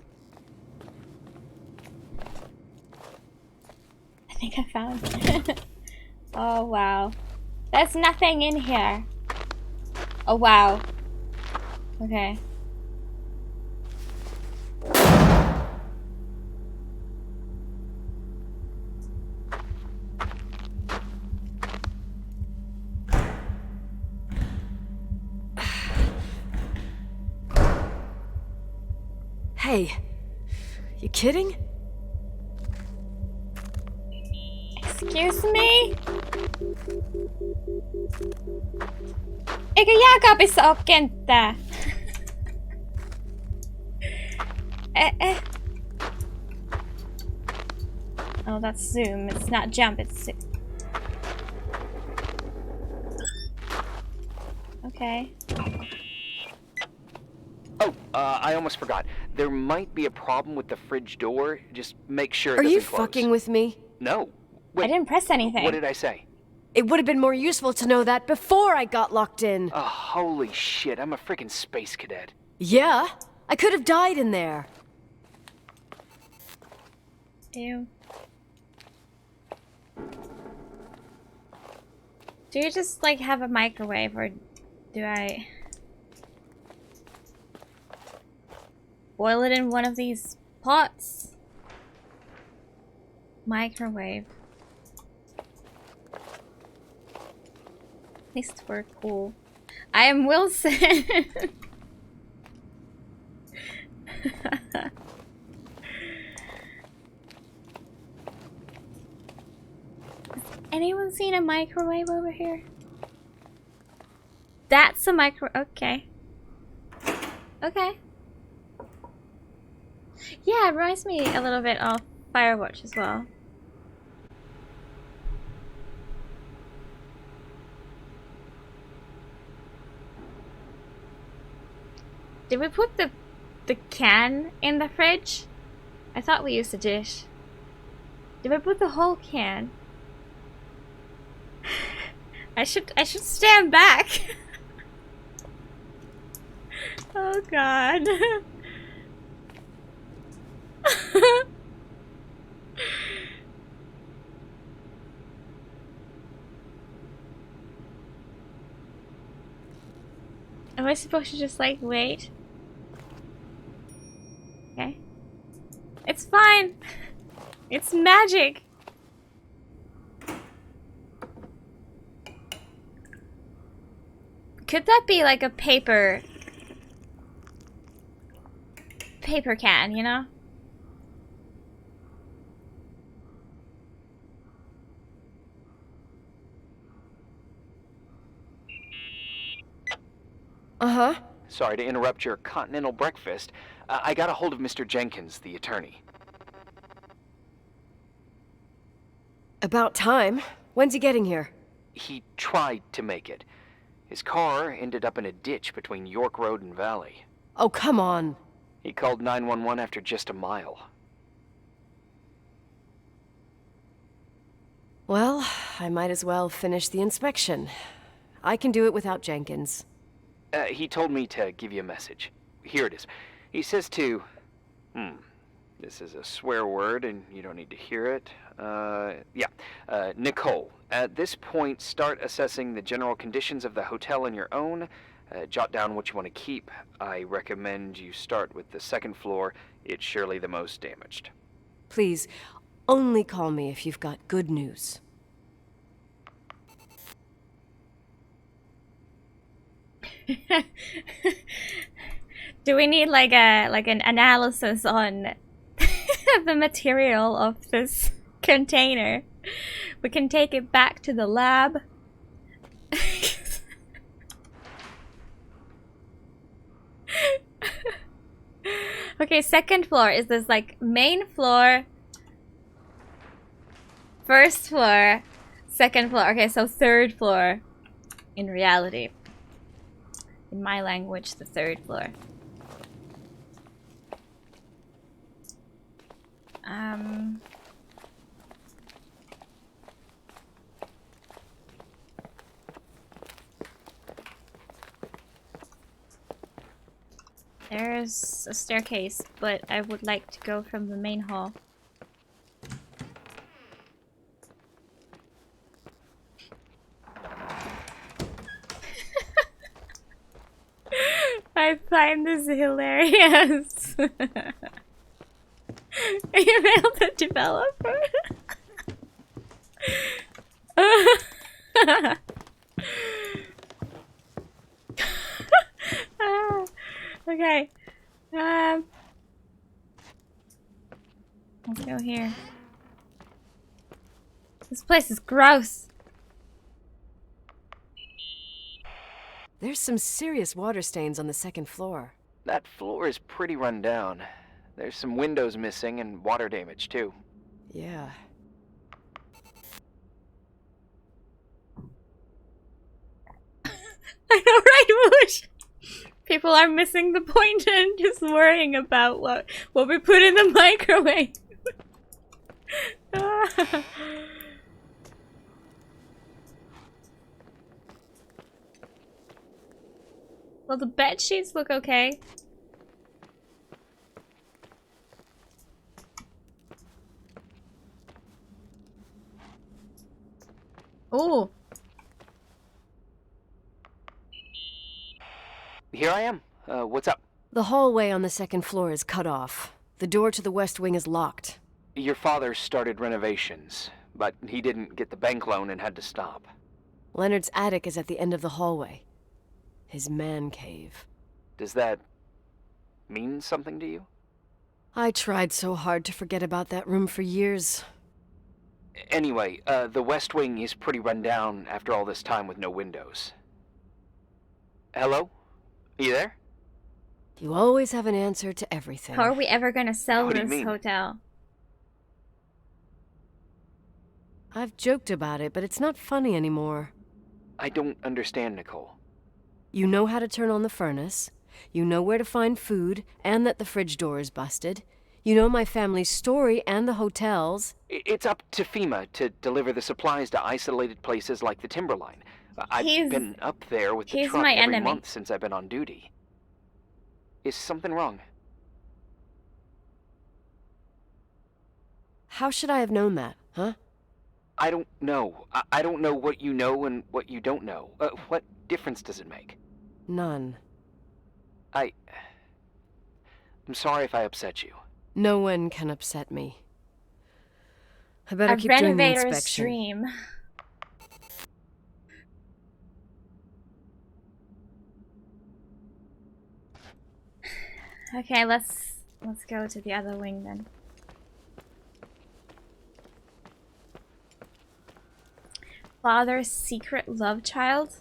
Speaker 1: I think I found it. Oh wow. There's nothing in here. Oh wow. Okay.
Speaker 3: Hey, you kidding?
Speaker 1: Excuse me? Eikö jääkaapissa oo kenttää? Oh, that's zoom. It's not jump, it's zoom. Okay.
Speaker 8: Oh, I almost forgot. There might be a problem with the fridge door. Just make sure it
Speaker 3: Are
Speaker 8: doesn't
Speaker 3: you
Speaker 8: close.
Speaker 3: fucking with me?
Speaker 8: No.
Speaker 1: I
Speaker 8: Wait,
Speaker 1: didn't press anything.
Speaker 8: what did I say?
Speaker 3: It would have been more useful to know that before I got locked in.
Speaker 8: Oh, holy shit, I'm a freaking space cadet.
Speaker 3: Yeah, I could have died in there.
Speaker 1: Ew. Do you just like have a microwave, or do I boil it in one of these pots? Microwave. At least we're cool. I am Wilson. Anyone seen a microwave over here? That's a micro. Okay. Okay. Yeah, it reminds me a little bit of Firewatch as well. Did we put the can in the fridge? I thought we used a dish. Did we put the whole can? I should stand back. Oh god. Am I supposed to just like wait? Okay. It's fine. It's magic. Could that be like a paper can, you know?
Speaker 3: Uh-huh.
Speaker 8: Sorry to interrupt your continental breakfast. I got a hold of Mr. Jenkins, the attorney.
Speaker 3: About time. When's he getting here?
Speaker 8: He tried to make it. His car ended up in a ditch between York Road and Valley.
Speaker 3: Oh, come on.
Speaker 8: He called 911 after just a mile.
Speaker 3: Well, I might as well finish the inspection. I can do it without Jenkins.
Speaker 8: He told me to give you a message. Here it is. He says to... This is a swear word, and you don't need to hear it. Nicole, at this point, start assessing the general conditions of the hotel on your own. Jot down what you want to keep. I recommend you start with the second floor. It's surely the most damaged.
Speaker 3: Please, only call me if you've got good news.
Speaker 1: Do we need like an analysis on the material of this container? We can take it back to the lab. Okay, second floor. Is this like main floor, first floor, second floor? Okay, so third floor in reality. In my language, the third floor. There's a staircase, but I would like to go from the main hall. I find this hilarious. Email the developer. Okay. Let's go here. This place is gross.
Speaker 3: There's some serious water stains on the second floor.
Speaker 8: That floor is pretty run down. There's some windows missing and water damage, too.
Speaker 3: Yeah.
Speaker 1: I know, right, Whoosh? People are missing the point and just worrying about what we put in the microwave. Well, the bed sheets look okay. Ooh.
Speaker 8: Here I am. What's up?
Speaker 3: The hallway on the second floor is cut off. The door to the west wing is locked.
Speaker 8: Your father started renovations, but he didn't get the bank loan and had to stop.
Speaker 3: Leonard's attic is at the end of the hallway. His man cave.
Speaker 8: Does that mean something to you?
Speaker 3: I tried so hard to forget about that room for years.
Speaker 8: Anyway, the west wing is pretty run down after all this time with no windows. Hello? You there?
Speaker 3: You always have an answer to everything.
Speaker 1: How are we ever gonna sell
Speaker 8: What do you
Speaker 1: this
Speaker 8: mean?
Speaker 1: hotel?
Speaker 3: I've joked about it, but it's not funny anymore.
Speaker 8: I don't understand, Nicole.
Speaker 3: You know how to turn on the furnace. You know where to find food, and that the fridge door is busted. You know my family's story and the hotel's.
Speaker 8: It's up to FEMA to deliver the supplies to isolated places like the Timberline. I've
Speaker 1: He's-
Speaker 8: been up there with the
Speaker 1: he's
Speaker 8: truck
Speaker 1: my
Speaker 8: every
Speaker 1: enemy.
Speaker 8: month since I've been on duty. Is something wrong?
Speaker 3: How should I have known that, huh?
Speaker 8: I don't know. I don't know what you know and what you don't know. What difference does it make?
Speaker 3: None.
Speaker 8: I'm sorry if I upset you.
Speaker 3: No one can upset me. I better
Speaker 1: A
Speaker 3: keep doing the
Speaker 1: renovator's
Speaker 3: inspection.
Speaker 1: dream. Okay, let's go to the other wing then. Father's secret love child?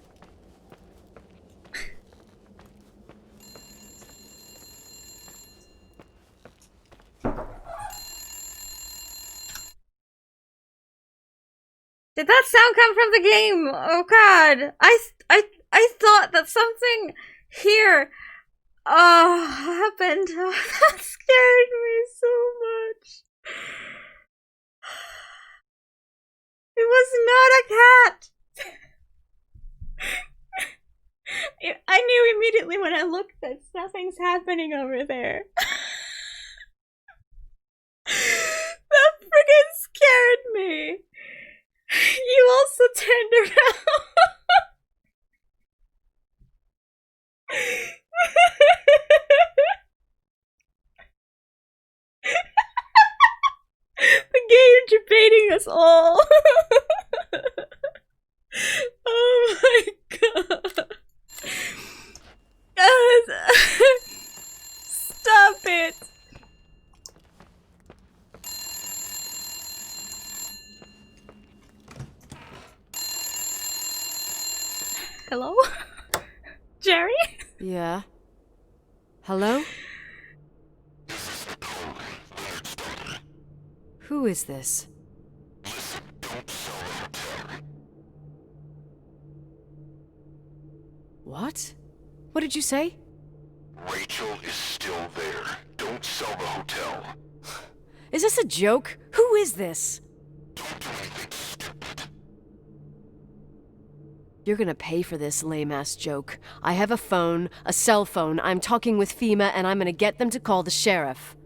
Speaker 1: Did that sound come from the game? Oh god. I thought that something here happened. Oh, that scared me so much. It was not a cat. I knew immediately when I looked that nothing's happening over there. That friggin' scared me. You also turned around. The game's debating us all. Oh my god. Stop it. Hello? Jerry?
Speaker 3: Yeah. Hello? Who is this? What? What did you say?
Speaker 7: Rachel is still there. Don't sell the hotel.
Speaker 3: Is this a joke? Who is this?
Speaker 7: Don't do anything stupid.
Speaker 3: You're gonna pay for this lame-ass joke. I have a phone, a cell phone. I'm talking with FEMA, and I'm gonna get them to call the sheriff.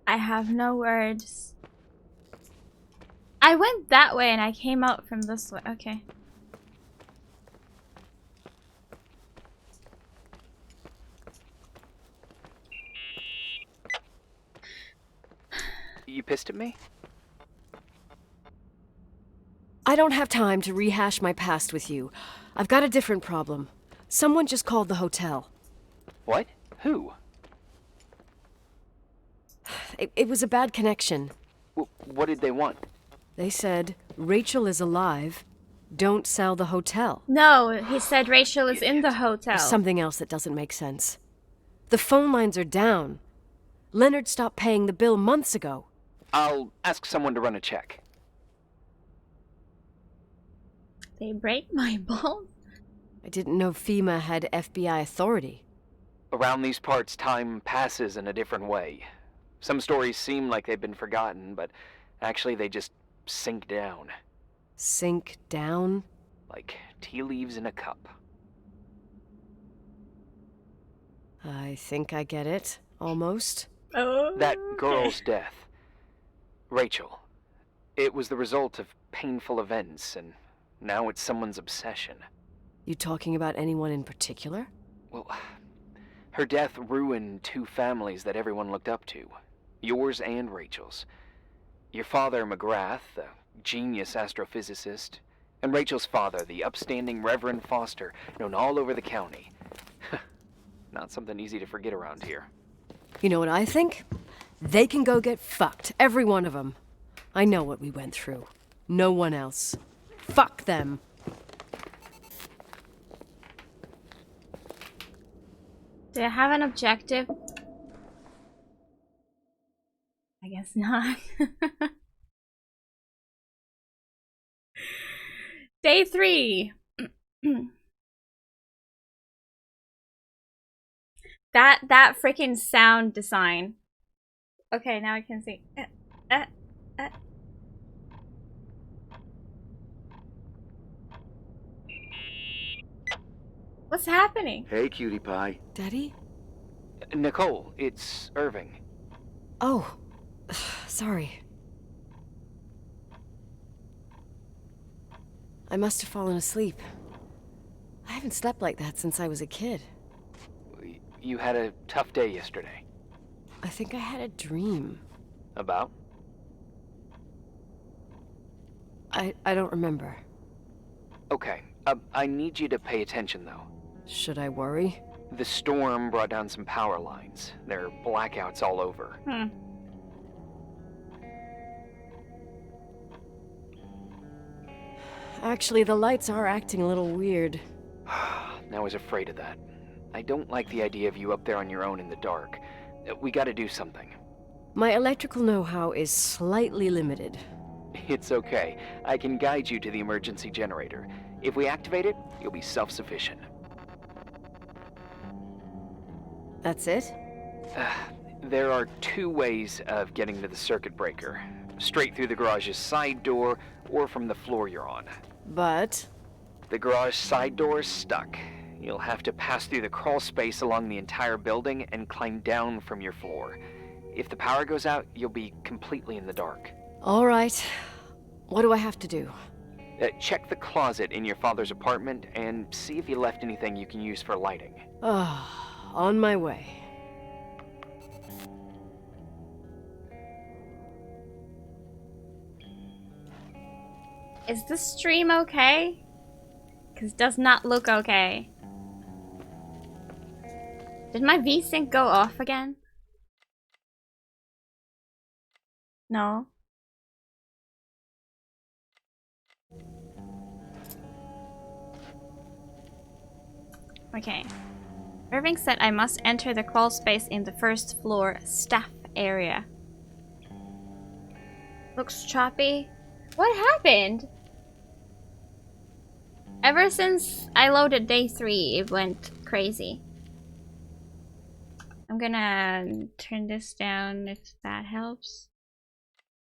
Speaker 1: I have no words. I went that way and I came out from this way. Okay.
Speaker 8: You pissed at me?
Speaker 3: I don't have time to rehash my past with you. I've got a different problem. Someone just called the hotel.
Speaker 8: What? Who?
Speaker 3: It was a bad connection.
Speaker 8: What did they want?
Speaker 3: They said, Rachel is alive. Don't sell the hotel.
Speaker 1: No, he said Rachel is in the hotel.
Speaker 3: Something else that doesn't make sense. The phone lines are down. Leonard stopped paying the bill months ago.
Speaker 8: I'll ask someone to run a check.
Speaker 1: They break my bones?
Speaker 3: I didn't know FEMA had FBI authority.
Speaker 8: Around these parts, time passes in a different way. Some stories seem like they've been forgotten, but actually they just sink down.
Speaker 3: Sink down?
Speaker 8: Like tea leaves in a cup.
Speaker 3: I think I get it. Almost.
Speaker 1: Oh.
Speaker 8: That girl's death. Rachel. It was the result of painful events, and now it's someone's obsession.
Speaker 3: You talking about anyone in particular?
Speaker 8: Well, her death ruined two families that everyone looked up to. Yours and Rachel's. Your father, McGrath, the genius astrophysicist, and Rachel's father, the upstanding Reverend Foster, known all over the county. Not something easy to forget around here.
Speaker 3: You know what I think? They can go get fucked, every one of them. I know what we went through. No one else. Fuck them.
Speaker 1: Do I have an objective? I guess not. Day 3. That freaking sound design. Okay, now I can see. What's happening?
Speaker 7: Hey, cutie pie.
Speaker 3: Daddy?
Speaker 8: Nicole, it's Irving.
Speaker 3: Oh, sorry. I must have fallen asleep. I haven't slept like that since I was a kid.
Speaker 8: You had a tough day yesterday.
Speaker 3: I think I had a dream.
Speaker 8: About?
Speaker 3: I don't remember.
Speaker 8: Okay, I need you to pay attention though.
Speaker 3: Should I worry?
Speaker 8: The storm brought down some power lines. There are blackouts all over.
Speaker 3: Actually, the lights are acting a little weird.
Speaker 8: I was afraid of that. I don't like the idea of you up there on your own in the dark. We gotta do something.
Speaker 3: My electrical know-how is slightly limited.
Speaker 8: It's okay. I can guide you to the emergency generator. If we activate it, you'll be self-sufficient.
Speaker 3: That's it?
Speaker 8: There are two ways of getting to the circuit breaker. Straight through the garage's side door, or from the floor you're on.
Speaker 3: But...
Speaker 8: The garage side door is stuck. You'll have to pass through the crawl space along the entire building and climb down from your floor. If the power goes out, you'll be completely in the dark.
Speaker 3: all right. What do I have to do?
Speaker 8: Check the closet in your father's apartment and see if he left anything you can use for lighting.
Speaker 3: On my way.
Speaker 1: Is the stream okay? Because it does not look okay. Did my VSync go off again? No. Okay. Irving said I must enter the crawl space in the first floor staff area. Looks choppy. What happened? Ever since I loaded day 3, it went crazy. I'm gonna turn this down if that helps.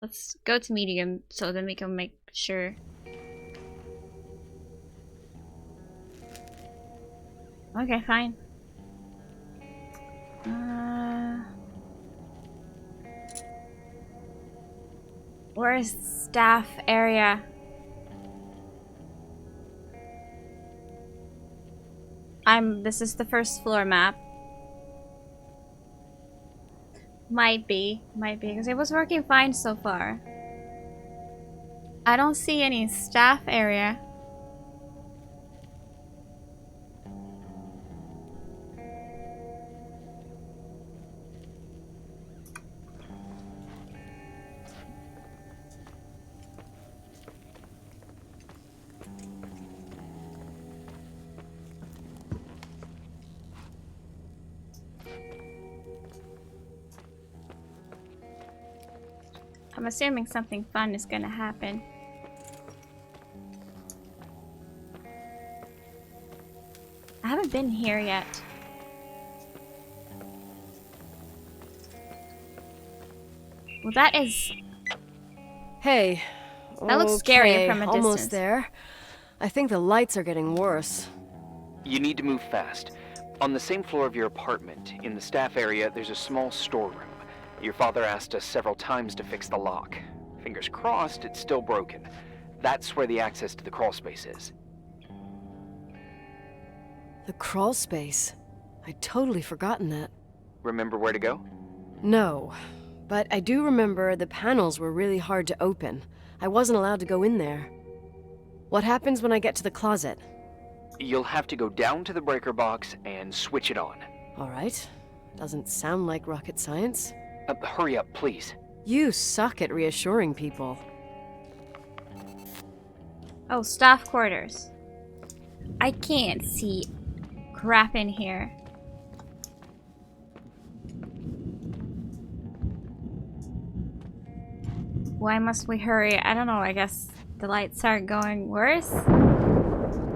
Speaker 1: Let's go to medium so then we can make sure. Okay, fine. Where's staff area? This is the first floor map. Might be, because it was working fine so far. I don't see any staff area. I'm assuming something fun is gonna happen. I haven't been here yet. Well, that is...
Speaker 3: Hey.
Speaker 1: That looks scary from a distance.
Speaker 3: Almost there. I think the lights are getting worse.
Speaker 8: You need to move fast. On the same floor of your apartment, in the staff area, there's a small storeroom. Your father asked us several times to fix the lock. Fingers crossed, it's still broken. That's where the access to the crawl space is.
Speaker 3: The crawl space? I'd totally forgotten that.
Speaker 8: Remember where to go?
Speaker 3: No, but I do remember the panels were really hard to open. I wasn't allowed to go in there. What happens when I get to the closet?
Speaker 8: You'll have to go down to the breaker box and switch it on.
Speaker 3: All right. Doesn't sound like rocket science.
Speaker 8: Hurry up, please.
Speaker 3: You suck at reassuring people.
Speaker 1: Oh, staff quarters. I can't see crap in here. Why must we hurry? I don't know, I guess the lights are going worse?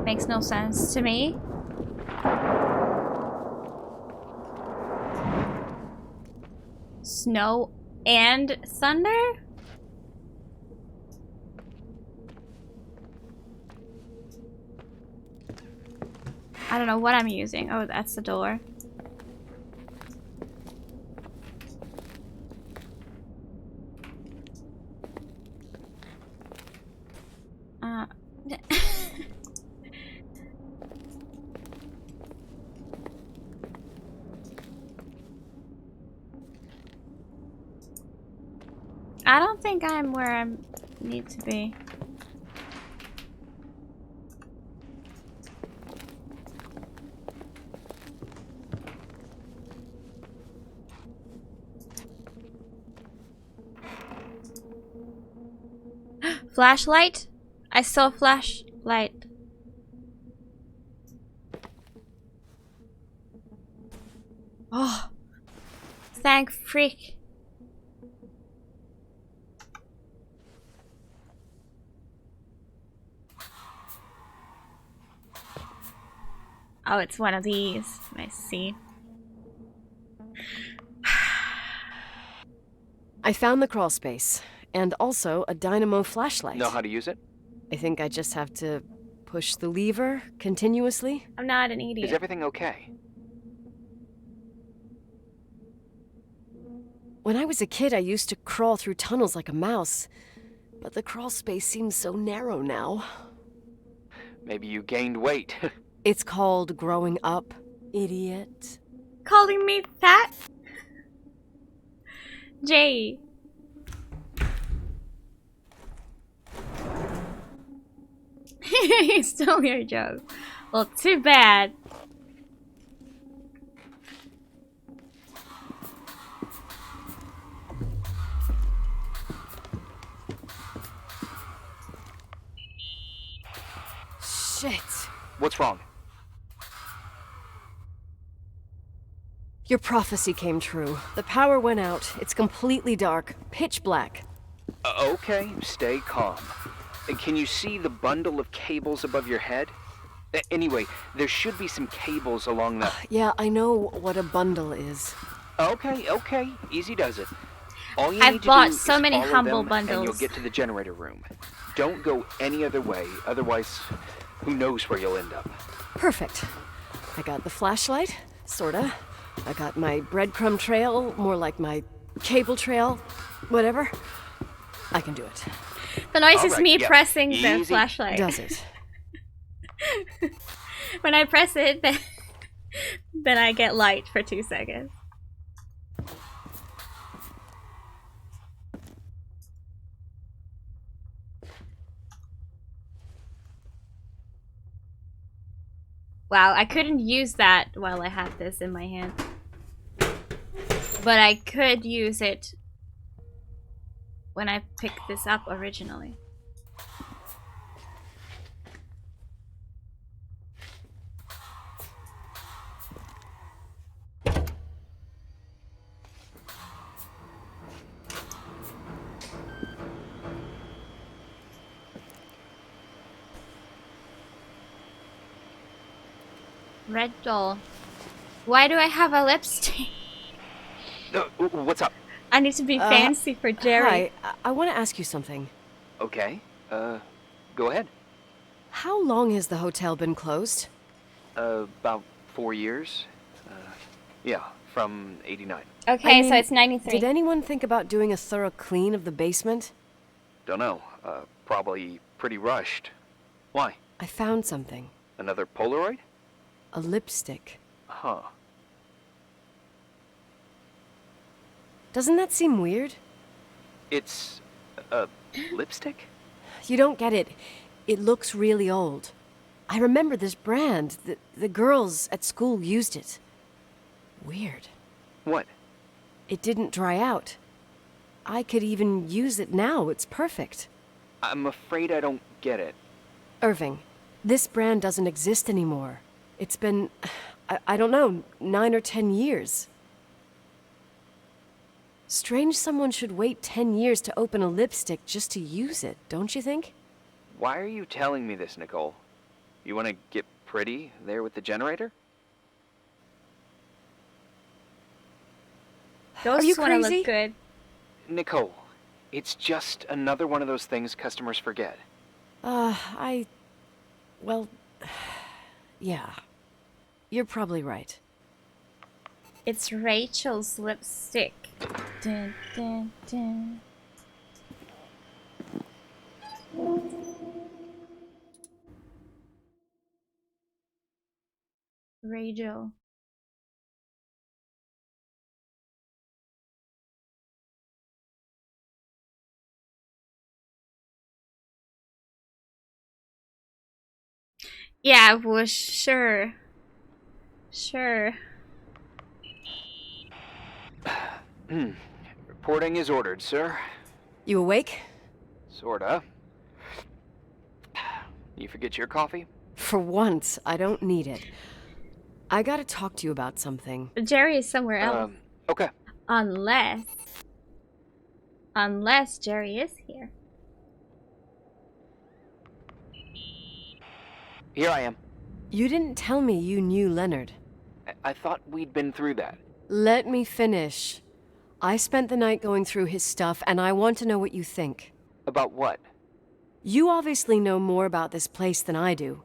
Speaker 1: Makes no sense to me. Snow and thunder? I don't know what I'm using. Oh, that's the door. I don't think I'm where I need to be. Flashlight? I saw a flashlight. Oh, thank freak. Oh, it's one of these. I see.
Speaker 3: I found the crawl space, and also a dynamo flashlight.
Speaker 8: Know how to use it?
Speaker 3: I think I just have to push the lever continuously.
Speaker 1: I'm not an idiot.
Speaker 8: Is everything okay?
Speaker 3: When I was a kid, I used to crawl through tunnels like a mouse, but the crawl space seems so narrow now.
Speaker 8: Maybe you gained weight.
Speaker 3: It's called growing up, idiot.
Speaker 1: Calling me fat? Jay. He stole your joke. Well, too bad.
Speaker 3: Shit.
Speaker 8: What's wrong?
Speaker 3: Your prophecy came true. The power went out. It's completely dark, pitch black.
Speaker 8: Okay, stay calm. Can you see the bundle of cables above your head? Anyway, there should be some cables along the...
Speaker 3: Yeah, I know what a bundle is.
Speaker 8: Okay, easy does it. All you
Speaker 1: I've
Speaker 8: need to
Speaker 1: bought
Speaker 8: do
Speaker 1: so
Speaker 8: is
Speaker 1: many
Speaker 8: follow
Speaker 1: humble
Speaker 8: them,
Speaker 1: bundles.
Speaker 8: and you'll get to the generator room. Don't go any other way, otherwise, who knows where you'll end up.
Speaker 3: Perfect. I got the flashlight, sorta. I got my breadcrumb trail, more like my cable trail, whatever. I can do it.
Speaker 1: The noise is
Speaker 8: Alright,
Speaker 1: me
Speaker 8: yeah,
Speaker 1: pressing the
Speaker 8: easy.
Speaker 1: flashlight.
Speaker 3: Does it?
Speaker 1: When I press it, then I get light for 2 seconds. Wow, I couldn't use that while I had this in my hand. But I could use it when I picked this up originally. Red doll. Why do I have a lipstick?
Speaker 8: What's up?
Speaker 1: I need to be fancy for Jerry.
Speaker 3: Hi, I want to ask you something.
Speaker 8: Okay. Go ahead.
Speaker 3: How long has the hotel been closed?
Speaker 8: About 4 years. Yeah, from 89.
Speaker 1: Okay,
Speaker 3: I
Speaker 1: so
Speaker 3: mean,
Speaker 1: it's 93.
Speaker 3: Did anyone think about doing a thorough clean of the basement?
Speaker 8: Don't know. Probably pretty rushed. Why?
Speaker 3: I found something.
Speaker 8: Another Polaroid?
Speaker 3: A lipstick.
Speaker 8: Huh.
Speaker 3: Doesn't that seem weird?
Speaker 8: It's a lipstick?
Speaker 3: You don't get it. It looks really old. I remember this brand. The girls at school used it. Weird.
Speaker 8: What?
Speaker 3: It didn't dry out. I could even use it now. It's perfect.
Speaker 8: I'm afraid I don't get it.
Speaker 3: Irving, this brand doesn't exist anymore. It's been, I don't know, 9 or 10 years. Strange someone should wait 10 years to open a lipstick just to use it, don't you think?
Speaker 8: Why are you telling me this, Nicole? You want to get pretty there with the generator?
Speaker 1: Those
Speaker 3: Are you
Speaker 1: want to
Speaker 3: crazy?
Speaker 1: look good.
Speaker 8: Nicole, it's just another one of those things customers forget.
Speaker 3: Well, yeah. You're probably right.
Speaker 1: It's Rachel's lipstick. Dun, dun, dun. Rachel. Yeah, well, sure. Sure.
Speaker 8: Reporting is ordered, sir.
Speaker 3: You awake?
Speaker 8: Sorta. You forget your coffee?
Speaker 3: For once, I don't need it. I gotta talk to you about something.
Speaker 1: Jerry is somewhere else.
Speaker 8: Okay.
Speaker 1: Unless Jerry is here.
Speaker 8: Here I am.
Speaker 3: You didn't tell me you knew Leonard.
Speaker 8: I thought we'd been through that.
Speaker 3: Let me finish. I spent the night going through his stuff, and I want to know what you think.
Speaker 8: About what?
Speaker 3: You obviously know more about this place than I do.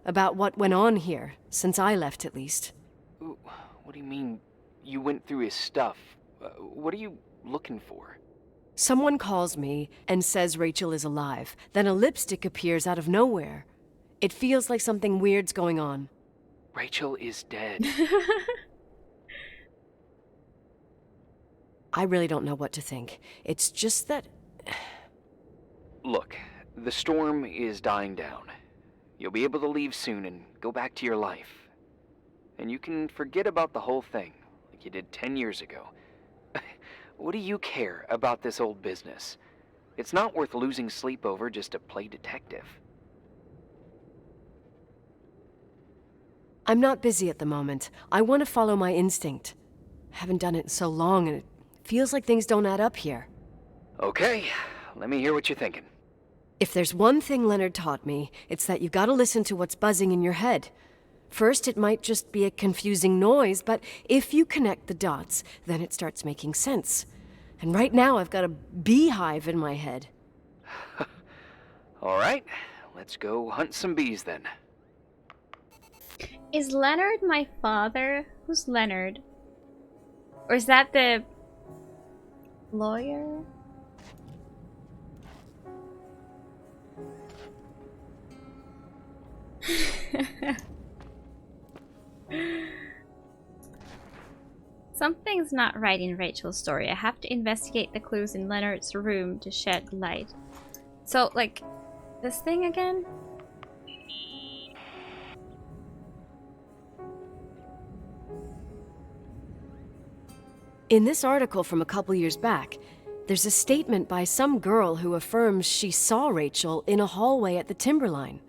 Speaker 3: About what went on here, since I left at least.
Speaker 8: What do you mean, you went through his stuff? What are you looking for?
Speaker 3: Someone calls me and says Rachel is alive. Then a lipstick appears out of nowhere. It feels like something weird's going on.
Speaker 8: Rachel is dead.
Speaker 3: I really don't know what to think. It's just that...
Speaker 8: Look, the storm is dying down. You'll be able to leave soon and go back to your life. And you can forget about the whole thing, like you did 10 years ago. What do you care about this old business? It's not worth losing sleep over just to play detective.
Speaker 3: I'm not busy at the moment. I want to follow my instinct. Haven't done it in so long, and it feels like things don't add up here.
Speaker 8: Okay, let me hear what you're thinking.
Speaker 3: If there's one thing Leonard taught me, it's that you gotta listen to what's buzzing in your head. First, it might just be a confusing noise, but if you connect the dots, then it starts making sense. And right now, I've got a beehive in my head.
Speaker 8: All right, let's go hunt some bees then.
Speaker 1: Is Leonard my father? Who's Leonard? Or is that the lawyer? Something's not right in Rachel's story. I have to investigate the clues in Leonard's room to shed light. So, like, this thing again?
Speaker 3: In this article from a couple years back, there's a statement by some girl who affirms she saw Rachel in a hallway at the Timberline.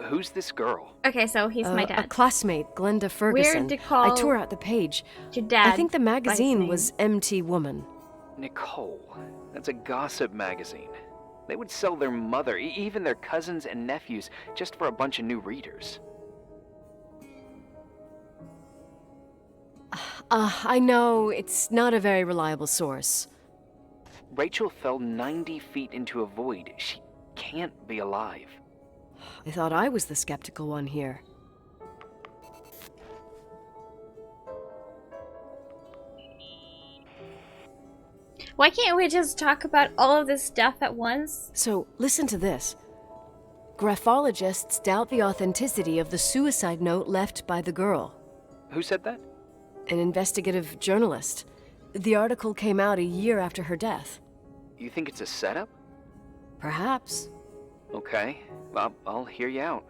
Speaker 8: Who's this girl?
Speaker 1: Okay, so he's my
Speaker 3: A
Speaker 1: dad.
Speaker 3: classmate, Glenda Ferguson.
Speaker 1: to call
Speaker 3: I tore out the page.
Speaker 1: Your dad.
Speaker 3: I think the
Speaker 1: by his
Speaker 3: magazine
Speaker 1: name.
Speaker 3: was MT Woman.
Speaker 8: Nicole. That's a gossip magazine. They would sell their mother, even their cousins and nephews, just for a bunch of new readers.
Speaker 3: I know, it's not a very reliable source.
Speaker 8: Rachel fell 90 feet into a void. She can't be alive.
Speaker 3: I thought I was the skeptical one here.
Speaker 1: Why can't we just talk about all of this stuff at once?
Speaker 3: So, listen to this. Graphologists doubt the authenticity of the suicide note left by the girl.
Speaker 8: Who said that?
Speaker 3: An investigative journalist. The article came out a year after her death.
Speaker 8: You think it's a setup?
Speaker 3: Perhaps.
Speaker 8: Okay, well, I'll hear you out.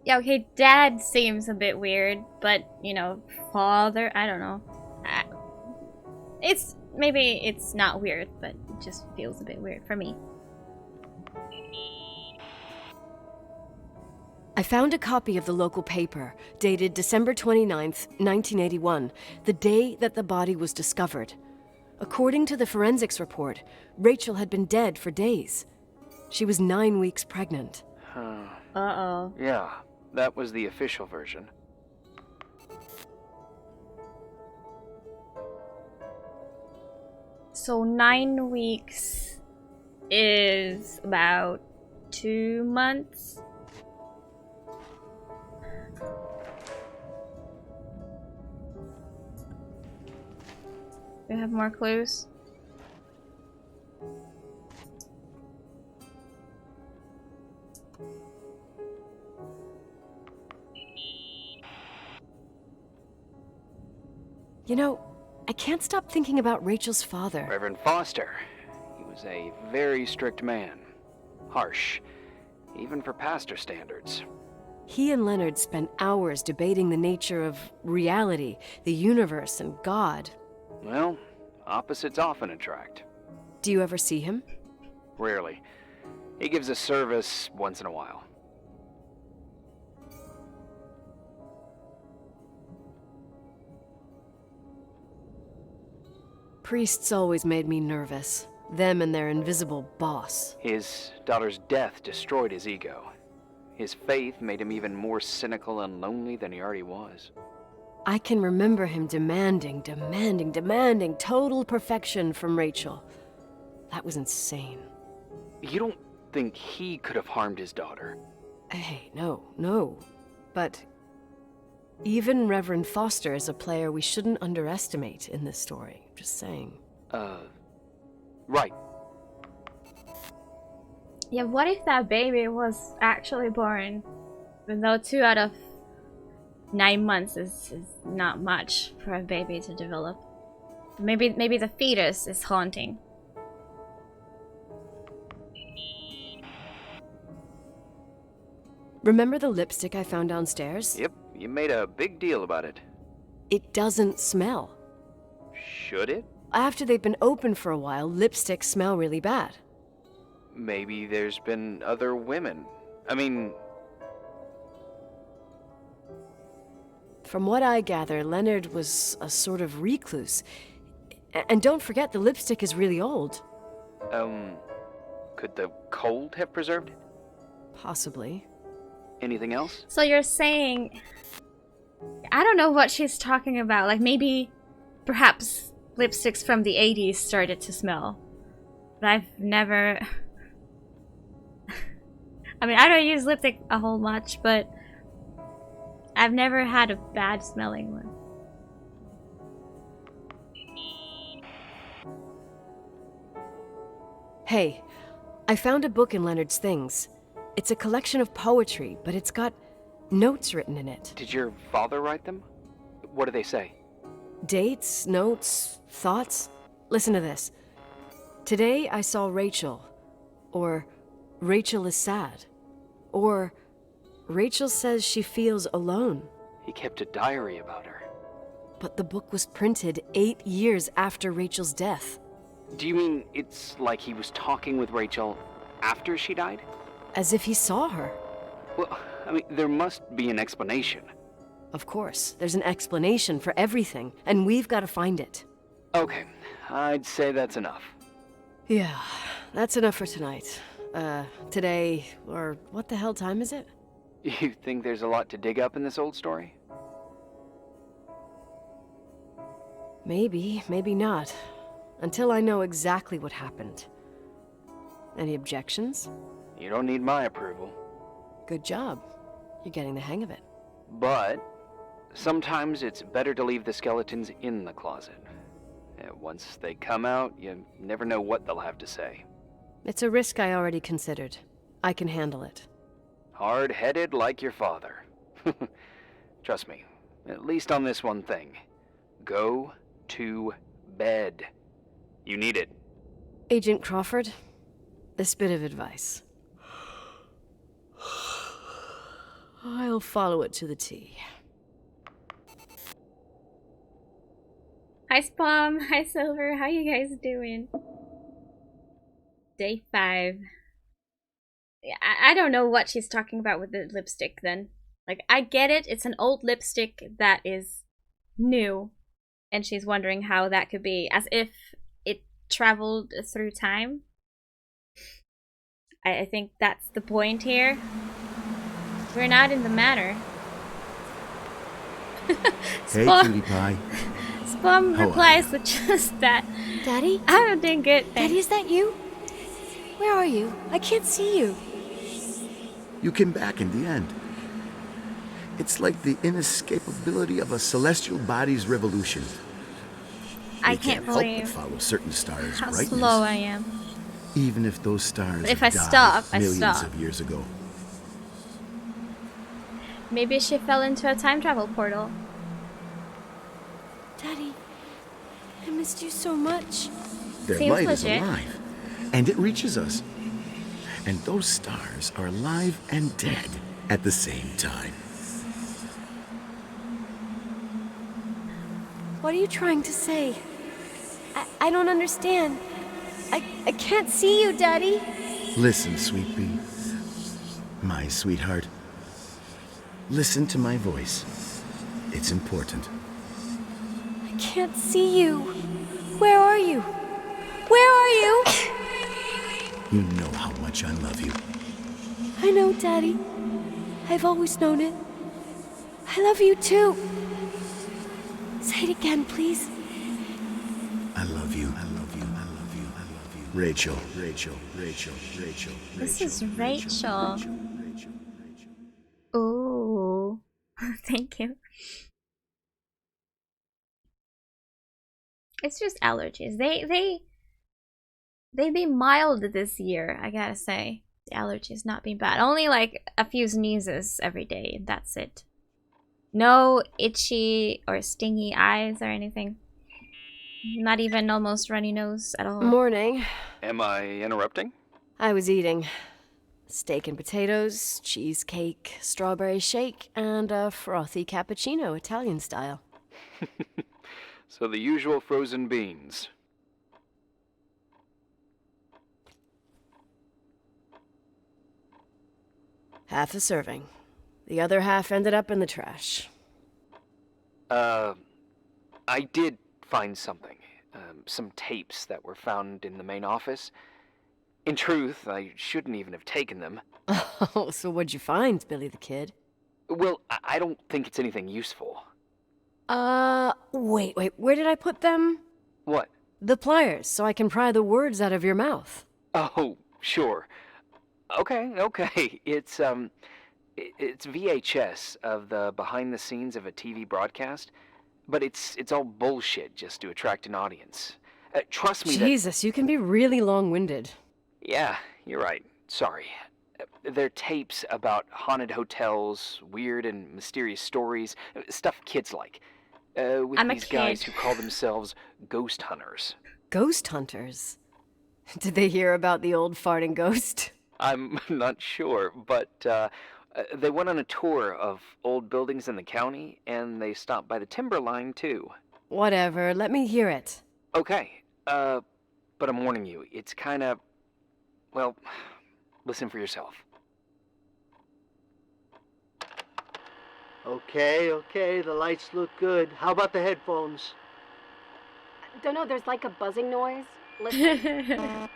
Speaker 1: Yeah, okay, dad seems a bit weird, but, you know, father, I don't know. Maybe it's not weird, but it just feels a bit weird for me.
Speaker 3: I found a copy of the local paper, dated December 29th, 1981, the day that the body was discovered. According to the forensics report, Rachel had been dead for days. She was 9 weeks pregnant.
Speaker 1: Uh-oh.
Speaker 8: Yeah, that was the official version.
Speaker 1: So 9 weeks is about 2 months. Do we have more clues?
Speaker 3: You know, I can't stop thinking about Rachel's father.
Speaker 8: Reverend Foster. He was a very strict man. Harsh, even for pastor standards.
Speaker 3: He and Leonard spent hours debating the nature of reality, the universe, and God.
Speaker 8: Well, opposites often attract.
Speaker 3: Do you ever see him?
Speaker 8: Rarely. He gives a service once in a while.
Speaker 3: Priests always made me nervous. Them and their invisible boss.
Speaker 8: His daughter's death destroyed his ego. His faith made him even more cynical and lonely than he already was.
Speaker 3: I can remember him demanding total perfection from Rachel. That was insane.
Speaker 8: You don't think he could have harmed his daughter?
Speaker 3: Hey, no. But even Reverend Foster is a player we shouldn't underestimate in this story. Just saying.
Speaker 8: Right.
Speaker 1: Yeah, what if that baby was actually born? Even though 2 out of 9 months is not much for a baby to develop. Maybe the fetus is haunting.
Speaker 3: Remember the lipstick I found downstairs?
Speaker 8: Yep, you made a big deal about it.
Speaker 3: It doesn't smell.
Speaker 8: Should it?
Speaker 3: After they've been open for a while, lipsticks smell really bad.
Speaker 8: Maybe there's been other women. I mean...
Speaker 3: From what I gather, Leonard was a sort of recluse. And don't forget, the lipstick is really old.
Speaker 8: Could the cold have preserved it?
Speaker 3: Possibly.
Speaker 8: Anything else?
Speaker 1: So you're saying... I don't know what she's talking about. Like maybe, perhaps lipsticks from the 80s started to smell. But I've never... I mean, I don't use lipstick a whole much, but I've never had a bad smelling one.
Speaker 3: Hey, I found a book in Leonard's things. It's a collection of poetry, but it's got notes written in it.
Speaker 8: Did your father write them? What do they say?
Speaker 3: Dates, notes, thoughts. Listen to this. Today I saw Rachel. Or Rachel is sad. Or Rachel says she feels alone.
Speaker 8: He kept a diary about her.
Speaker 3: but the book was printed 8 years after Rachel's death.
Speaker 8: Do you mean it's like he was talking with Rachel after she died?
Speaker 3: As if he saw her.
Speaker 8: Well, I mean, there must be an explanation.
Speaker 3: Of course, there's an explanation for everything, and we've got to find it.
Speaker 8: Okay, I'd say that's enough.
Speaker 3: Yeah, that's enough for tonight. Today, or what the hell time is it?
Speaker 8: You think there's a lot to dig up in this old story?
Speaker 3: Maybe, maybe not. Until I know exactly what happened. Any objections?
Speaker 8: You don't need my approval.
Speaker 3: Good job. You're getting the hang of it.
Speaker 8: But sometimes it's better to leave the skeletons in the closet. Once they come out, you never know what they'll have to say.
Speaker 3: It's a risk I already considered. I can handle it.
Speaker 8: Hard-headed like your father. Trust me, at least on this one thing. Go to bed. You need it.
Speaker 3: Agent Crawford, this bit of advice. I'll follow it to the T.
Speaker 1: Hi Spom, hi Silver, how you guys doing? Day 5. Yeah, I don't know what she's talking about with the lipstick then. Like, I get it, it's an old lipstick that is new. And she's wondering how that could be. As if it traveled through time. I think that's the point here. We're not in the Manor.
Speaker 9: Hey, cutie pie.
Speaker 1: Spum replies with just that.
Speaker 10: Daddy?
Speaker 1: I'm doing good, thanks.
Speaker 10: Daddy, is that you? Where are you? I can't see you.
Speaker 9: You came back in the end. It's like the inescapability of a celestial body's revolution.
Speaker 1: I
Speaker 9: They
Speaker 1: can't
Speaker 9: help
Speaker 1: believe
Speaker 9: but follow certain stars'
Speaker 1: how
Speaker 9: brightness,
Speaker 1: slow I am.
Speaker 9: even if those stars
Speaker 1: But if
Speaker 9: have
Speaker 1: I
Speaker 9: died
Speaker 1: stop, I
Speaker 9: millions
Speaker 1: stop.
Speaker 9: of years ago.
Speaker 1: Maybe she fell into a time travel portal.
Speaker 10: Daddy, I missed you so much.
Speaker 9: Their
Speaker 1: Seems
Speaker 9: light is
Speaker 1: legit.
Speaker 9: alive, and it reaches us. And those stars are alive and dead at the same time.
Speaker 10: What are you trying to say? I don't understand. I can't see you, Daddy.
Speaker 9: Listen, sweet pea. My sweetheart. Listen to my voice. It's important.
Speaker 10: I can't see you. Where are you? Where are you?
Speaker 9: You know how much I love you.
Speaker 10: I know, Daddy. I've always known it. I love you too. Say it again, please.
Speaker 9: I love you. I love you. I love you. I love you. Rachel. Rachel. Rachel. Rachel.
Speaker 1: This
Speaker 9: Rachel,
Speaker 1: is Rachel.
Speaker 9: Rachel, Rachel.
Speaker 1: Ooh. Thank you. It's just allergies. They be mild this year, I gotta say. The allergies not being bad. Only like a few sneezes every day, and that's it. No itchy or stingy eyes or anything. Not even almost runny nose at all.
Speaker 3: Morning.
Speaker 8: Am I interrupting?
Speaker 3: I was eating steak and potatoes, cheesecake, strawberry shake, and a frothy cappuccino, Italian style.
Speaker 8: So the usual frozen beans.
Speaker 3: Half a serving. The other half ended up in the trash.
Speaker 8: I did find something. Some tapes that were found in the main office. In truth, I shouldn't even have taken them.
Speaker 3: Oh, so what'd you find, Billy the Kid?
Speaker 8: Well, I don't think it's anything useful.
Speaker 3: Wait, where did I put them?
Speaker 8: What?
Speaker 3: The pliers, so I can pry the words out of your mouth.
Speaker 8: Oh, sure. Okay. It's VHS of the behind the scenes of a TV broadcast, but it's all bullshit just to attract an audience. Trust me.
Speaker 3: Jesus, you can be really long-winded.
Speaker 8: Yeah, you're right. Sorry. They're tapes about haunted hotels, weird and mysterious stories, stuff kids like. With
Speaker 1: I'm a
Speaker 8: these guys
Speaker 1: kid.
Speaker 8: who call themselves ghost hunters.
Speaker 3: Ghost hunters? Did they hear about the old farting ghost?
Speaker 8: I'm not sure, but They went on a tour of old buildings in the county, and they stopped by the timber line, too.
Speaker 3: Whatever, let me hear it.
Speaker 8: Okay, but I'm warning you, it's kinda... Well, listen for yourself.
Speaker 11: Okay, the lights look good. How about the headphones?
Speaker 2: Don't know, there's like a buzzing noise. Listen.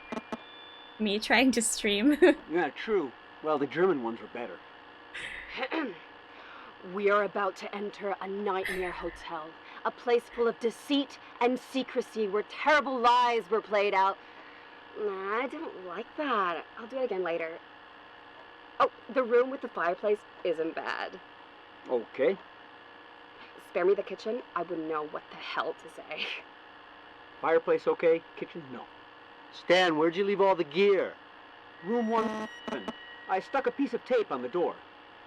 Speaker 1: Me trying to stream.
Speaker 6: Yeah, true. Well, the German ones were better.
Speaker 2: We are about to enter a nightmare hotel. A place full of deceit and secrecy where terrible lies were played out. Nah, I don't like that. I'll do it again later. Oh, the room with the fireplace isn't bad.
Speaker 6: Okay.
Speaker 2: Spare me the kitchen. I wouldn't know what the hell to say.
Speaker 6: Fireplace okay, kitchen no.
Speaker 11: Stan, where'd you leave all the gear?
Speaker 6: Room 1. I stuck a piece of tape on the door.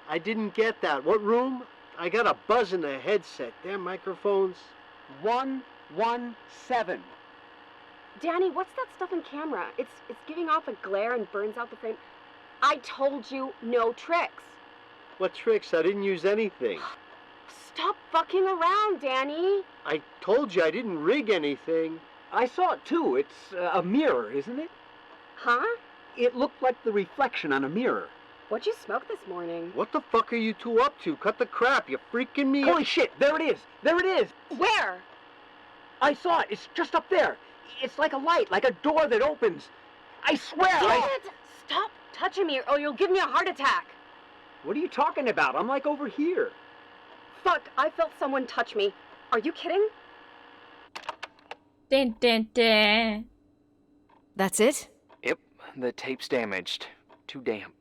Speaker 11: I didn't get that. What room? I got a buzz in the headset. Damn microphones.
Speaker 6: 117.
Speaker 2: Danny, what's that stuff in camera? It's giving off a glare and burns out the frame. I told you no tricks.
Speaker 11: What tricks? I didn't use anything.
Speaker 2: Stop fucking around, Danny.
Speaker 11: I told you I didn't rig anything.
Speaker 6: I saw it too. It's a mirror, isn't it?
Speaker 2: Huh?
Speaker 6: It looked like the reflection on a mirror.
Speaker 2: What'd you smoke this morning?
Speaker 11: What the fuck are you two up to? Cut the crap. You're freaking me
Speaker 6: Holy shit, there it is. There it is.
Speaker 2: Where?
Speaker 6: I saw it. It's just up there. It's like a light, like a door that opens. I swear.
Speaker 2: Damn it! Stop touching me or you'll give me a heart attack.
Speaker 6: What are you talking about? I'm like over here.
Speaker 2: Fuck, I felt someone touch me. Are you kidding?
Speaker 1: Dun, dun, dun.
Speaker 3: That's it?
Speaker 8: Yep, the tape's damaged. Too damp.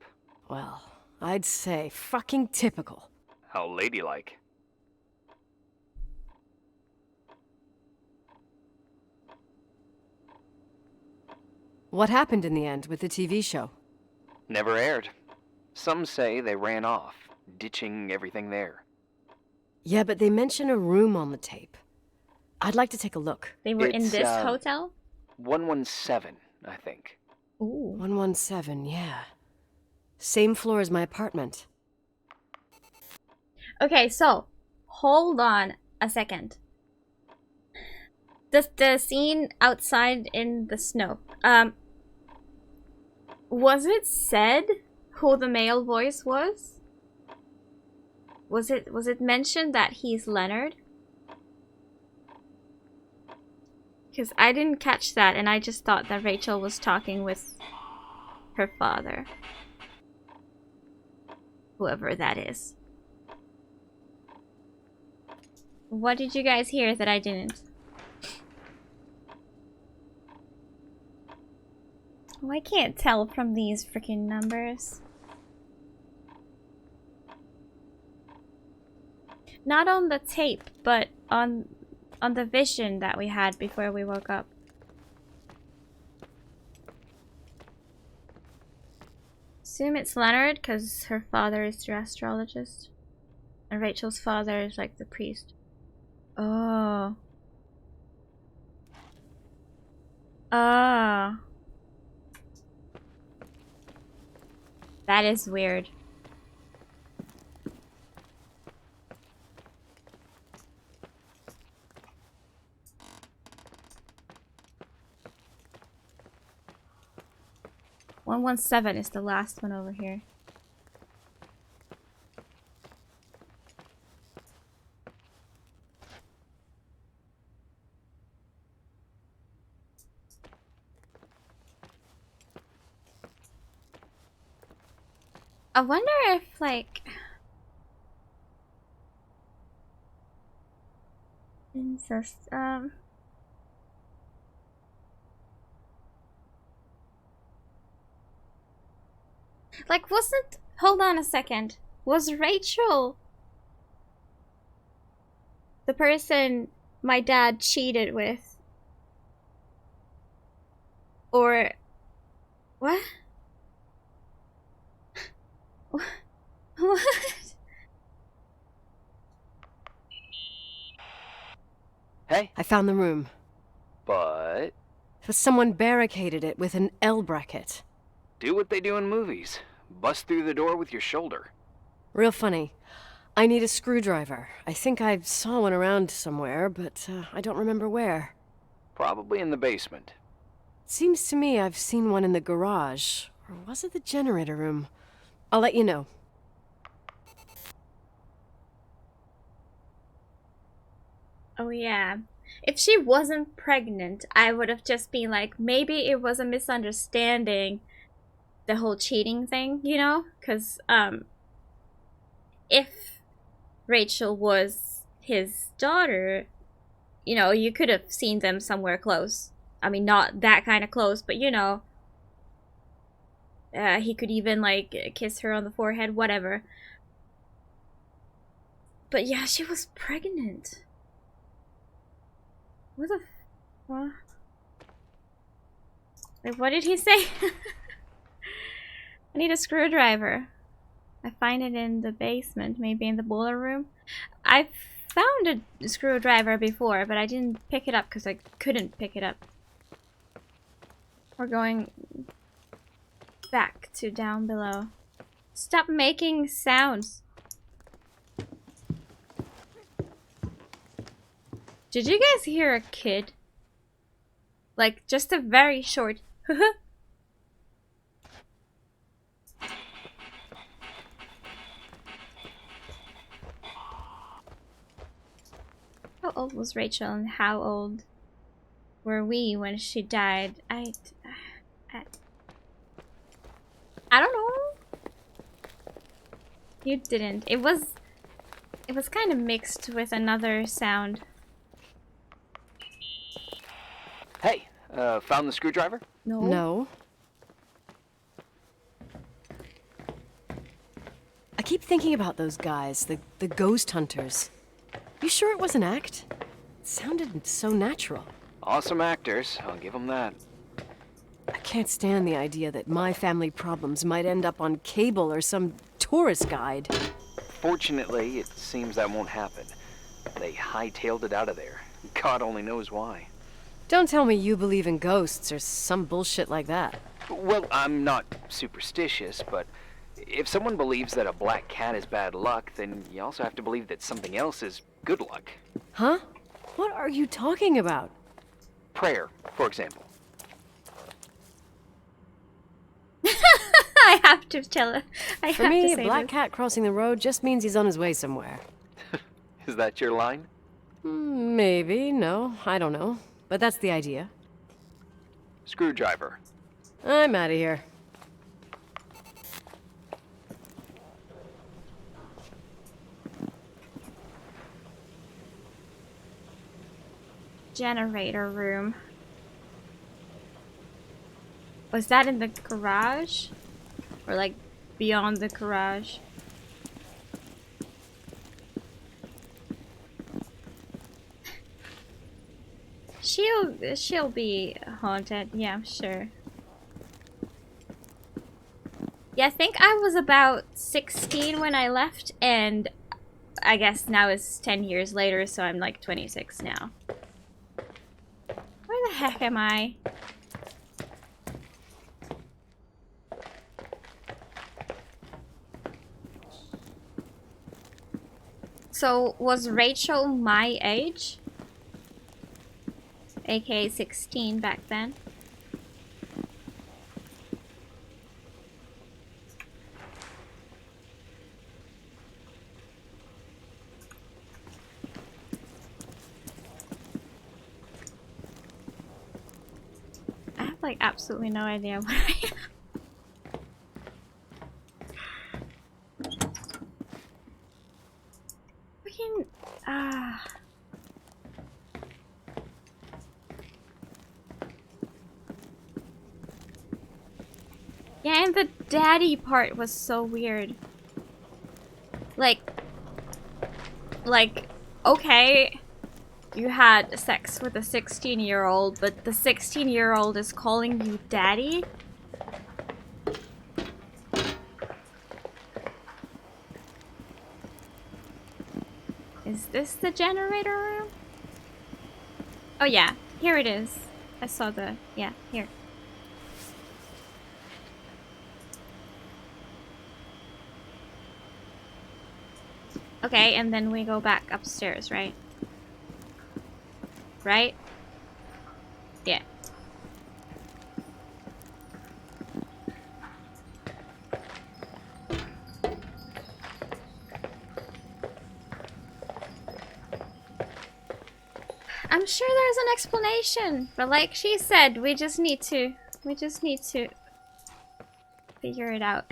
Speaker 3: Well, I'd say fucking typical.
Speaker 8: How ladylike.
Speaker 3: What happened in the end with the TV show?
Speaker 8: Never aired. Some say they ran off, ditching everything there.
Speaker 3: Yeah, but they mention a room on the tape. I'd like to take a look.
Speaker 1: They were in
Speaker 8: It's,
Speaker 1: this hotel?
Speaker 8: 117, I think.
Speaker 1: Ooh.
Speaker 3: 117, yeah. Same floor as my apartment.
Speaker 1: Okay, so hold on a second. The scene outside in the snow. Was it said who the male voice was? Was it mentioned that he's Leonard? Because I didn't catch that, and I just thought that Rachel was talking with her father. Whoever that is. What did you guys hear that I didn't? Oh, I can't tell from these freaking numbers. Not on the tape, but on the vision that we had before we woke up. Assume it's Leonard, because her father is the astrologist. And Rachel's father is like the priest. Oh. Ah. That is weird. "117" is the last one over here. I wonder if, like... incest, like, wasn't... Hold on a second. Was Rachel the person my dad cheated with? Or... What? What?
Speaker 8: Hey?
Speaker 3: I found the room.
Speaker 8: But...
Speaker 3: But someone barricaded it with an L bracket.
Speaker 8: do what they do in movies. Bust through the door with your shoulder.
Speaker 3: Real funny. I need a screwdriver. I think I saw one around somewhere, but I don't remember where.
Speaker 8: Probably in the basement.
Speaker 3: Seems to me I've seen one in the garage. Or was it the generator room? I'll let you know.
Speaker 1: Oh yeah. If she wasn't pregnant, I would have just been like, maybe it was a misunderstanding, the whole cheating thing, you know? Because, if Rachel was his daughter, you know, you could have seen them somewhere close. I mean, not that kind of close, but you know. He could even, like, kiss her on the forehead, whatever. But yeah, she was pregnant. What the what? Like, what did he say? I need a screwdriver. I find it in the basement, maybe in the boiler room. I found a screwdriver before, but I didn't pick it up because I couldn't pick it up. We're going back to down below. Stop making sounds. Did you guys hear a kid? Like, just a very short How old was Rachel and how old were we when she died? I don't know. You didn't. It was kind of mixed with another sound.
Speaker 8: Hey, found the screwdriver?
Speaker 1: No.
Speaker 3: No. I keep thinking about those guys, the ghost hunters. You sure it was an act? It sounded so natural.
Speaker 8: Awesome actors, I'll give them that.
Speaker 3: I can't stand the idea that my family problems might end up on cable or some tourist guide.
Speaker 8: Fortunately, it seems that won't happen. They hightailed it out of there. God only knows why.
Speaker 3: Don't tell me you believe in ghosts or some bullshit like that.
Speaker 8: Well, I'm not superstitious, but if someone believes that a black cat is bad luck, then you also have to believe that something else is good luck.
Speaker 3: Huh? What are you talking about?
Speaker 8: Prayer, for example.
Speaker 1: I have to tell it.
Speaker 3: For me, a black cat crossing the road just means he's on his way somewhere.
Speaker 8: Is that your line?
Speaker 3: Maybe, no, I don't know. But that's the idea.
Speaker 8: Screwdriver.
Speaker 3: I'm out of here.
Speaker 1: Generator room. Was that in the garage? Or like beyond the garage? She'll be haunted, yeah, I'm sure. Yeah, I think I was about 16 when I left, and I guess now it's 10 years later, so I'm like 26 now. Where the heck am I? So, was Rachel my age? AKA 16 back then. I have like absolutely no idea where I am. Freaking yeah, and the daddy part was so weird. Like, okay, you had sex with a 16-year-old, but the 16-year-old is calling you daddy? Is this the generator room? Oh yeah, here it is. I saw the, yeah, here. Okay, and then we go back upstairs, right? Right? Yeah. I'm sure there's an explanation, but like she said, we just need to figure it out.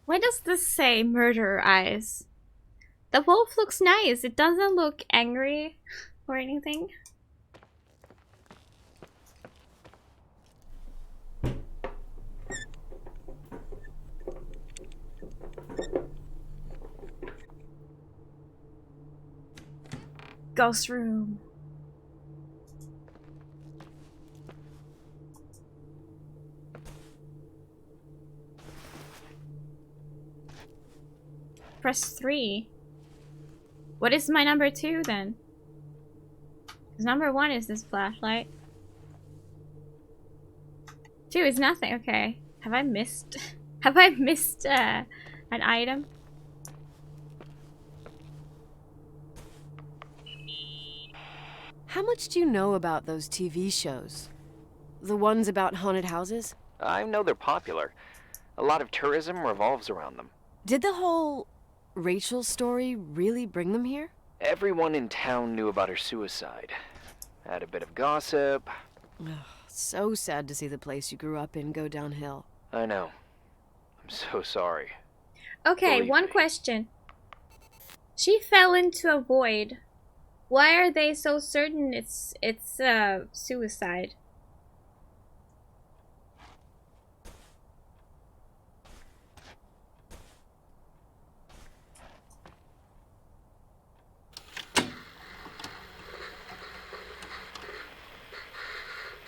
Speaker 1: Why does this say murder eyes? The wolf looks nice. It doesn't look angry or anything. Ghost room. Press 3. What is my number 2 then? Because number 1 is this flashlight. 2 is nothing. Okay. Have I missed? Have I missed an item?
Speaker 3: How much do you know about those TV shows? The ones about haunted houses?
Speaker 8: I know they're popular. A lot of tourism revolves around them.
Speaker 3: Did the whole Rachel story really bring them here?
Speaker 8: Everyone in town knew about her suicide. Had a bit of gossip.
Speaker 3: So sad to see the place you grew up in go downhill.
Speaker 8: I know. I'm so sorry.
Speaker 1: Okay,
Speaker 8: Believe
Speaker 1: one
Speaker 8: me.
Speaker 1: question. She fell into a void. Why are they so certain it's suicide?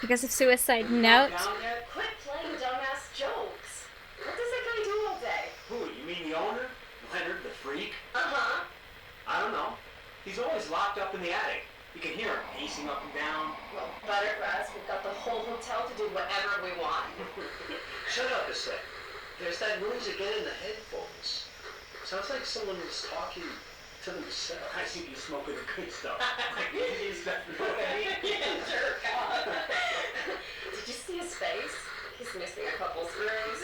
Speaker 1: Because of suicide note.
Speaker 2: Quit playing dumbass jokes. What does that guy do all day?
Speaker 6: Who, you mean the owner? Leonard the freak?
Speaker 2: Uh-huh.
Speaker 6: I don't know. He's always locked up in the attic. You can hear him pacing up and down.
Speaker 2: Well, better for us. We've got the whole hotel to do whatever we want.
Speaker 11: Shut up a sec. There's that noise again in the headphones. Sounds like someone was talking to themselves.
Speaker 6: I think you're smoking the good stuff. Like the Indian stuff, you know what I mean?
Speaker 2: Yeah, jerk off. Did you see his face? He's missing a couple screws.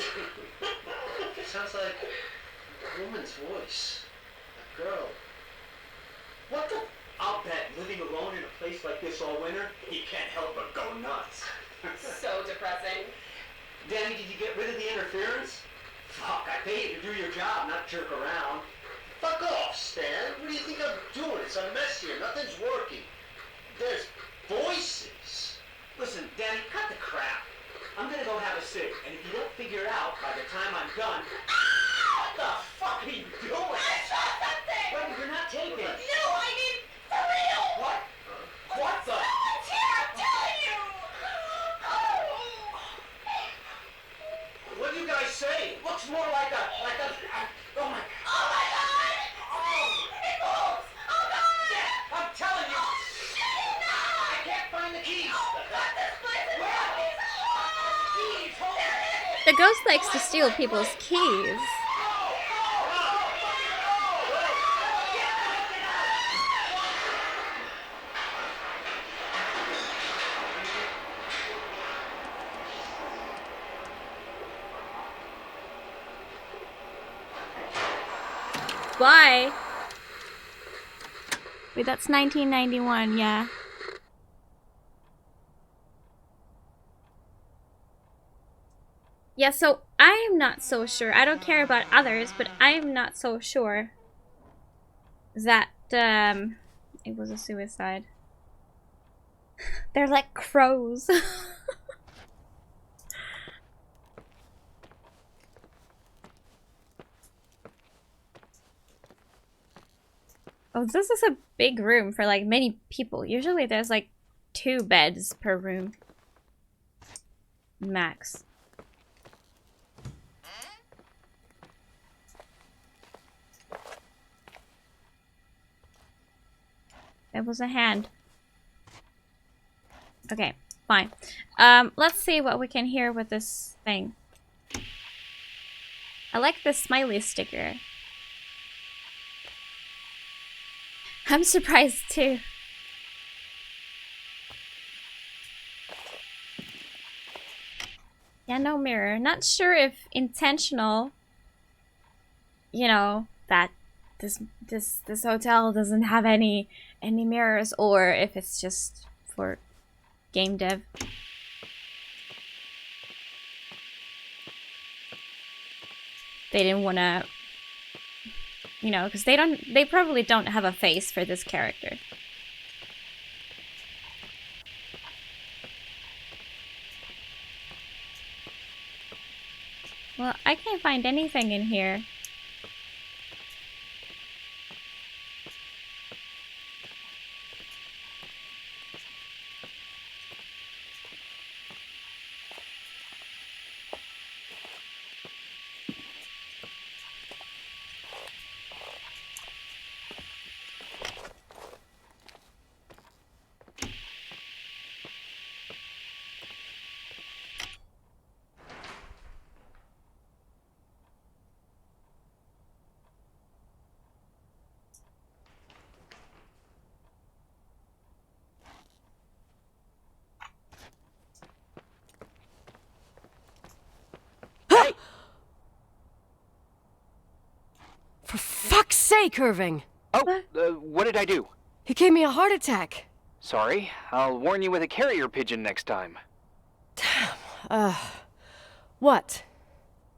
Speaker 11: Sounds like a woman's voice. A girl.
Speaker 6: What the? I'll bet living alone in a place like this all winter, he can't help but go nuts.
Speaker 2: So depressing.
Speaker 6: Danny, did you get rid of the interference? Fuck, I pay you to do your job, not jerk around.
Speaker 11: Fuck off, Stan. What do you think I'm doing? It's a mess here. Nothing's working. There's voices.
Speaker 6: Listen, Danny, cut the crap. I'm gonna go have a cig, and if you don't figure it out by the time I'm done... What the fuck are you doing?
Speaker 2: I saw something!
Speaker 6: Wait, you're not taking it.
Speaker 2: No, I mean, for real!
Speaker 6: What? What the?
Speaker 2: Someone's here, I'm telling you!
Speaker 6: What do you guys say? It looks more like a... oh my...
Speaker 2: Oh my god! It moves! Oh god!
Speaker 6: Yeah, I'm telling you!
Speaker 2: Oh shit, no!
Speaker 6: I can't find the keys!
Speaker 2: Oh god, this place is zombies!
Speaker 6: Keys, hold on!
Speaker 1: The ghost likes to steal people's keys. Why? Wait, that's 1991, yeah. Yeah, so I am not so sure. I don't care about others, but I am not so sure that it was a suicide. They're like crows. Oh, this is a big room for like many people. Usually there's like 2 beds per room. Max. There was a hand. Okay, fine. Let's see what we can hear with this thing. I like the smiley sticker. I'm surprised too. Yeah, no mirror. Not sure if intentional, you know, that this hotel doesn't have any mirrors, or if it's just for game dev. They didn't want to, you know, because they probably don't have a face for this character. Well, I can't find anything in here.
Speaker 3: For fuck's sake, Irving!
Speaker 8: Oh, what did I do?
Speaker 3: He gave me a heart attack.
Speaker 8: Sorry, I'll warn you with a carrier pigeon next time.
Speaker 3: What?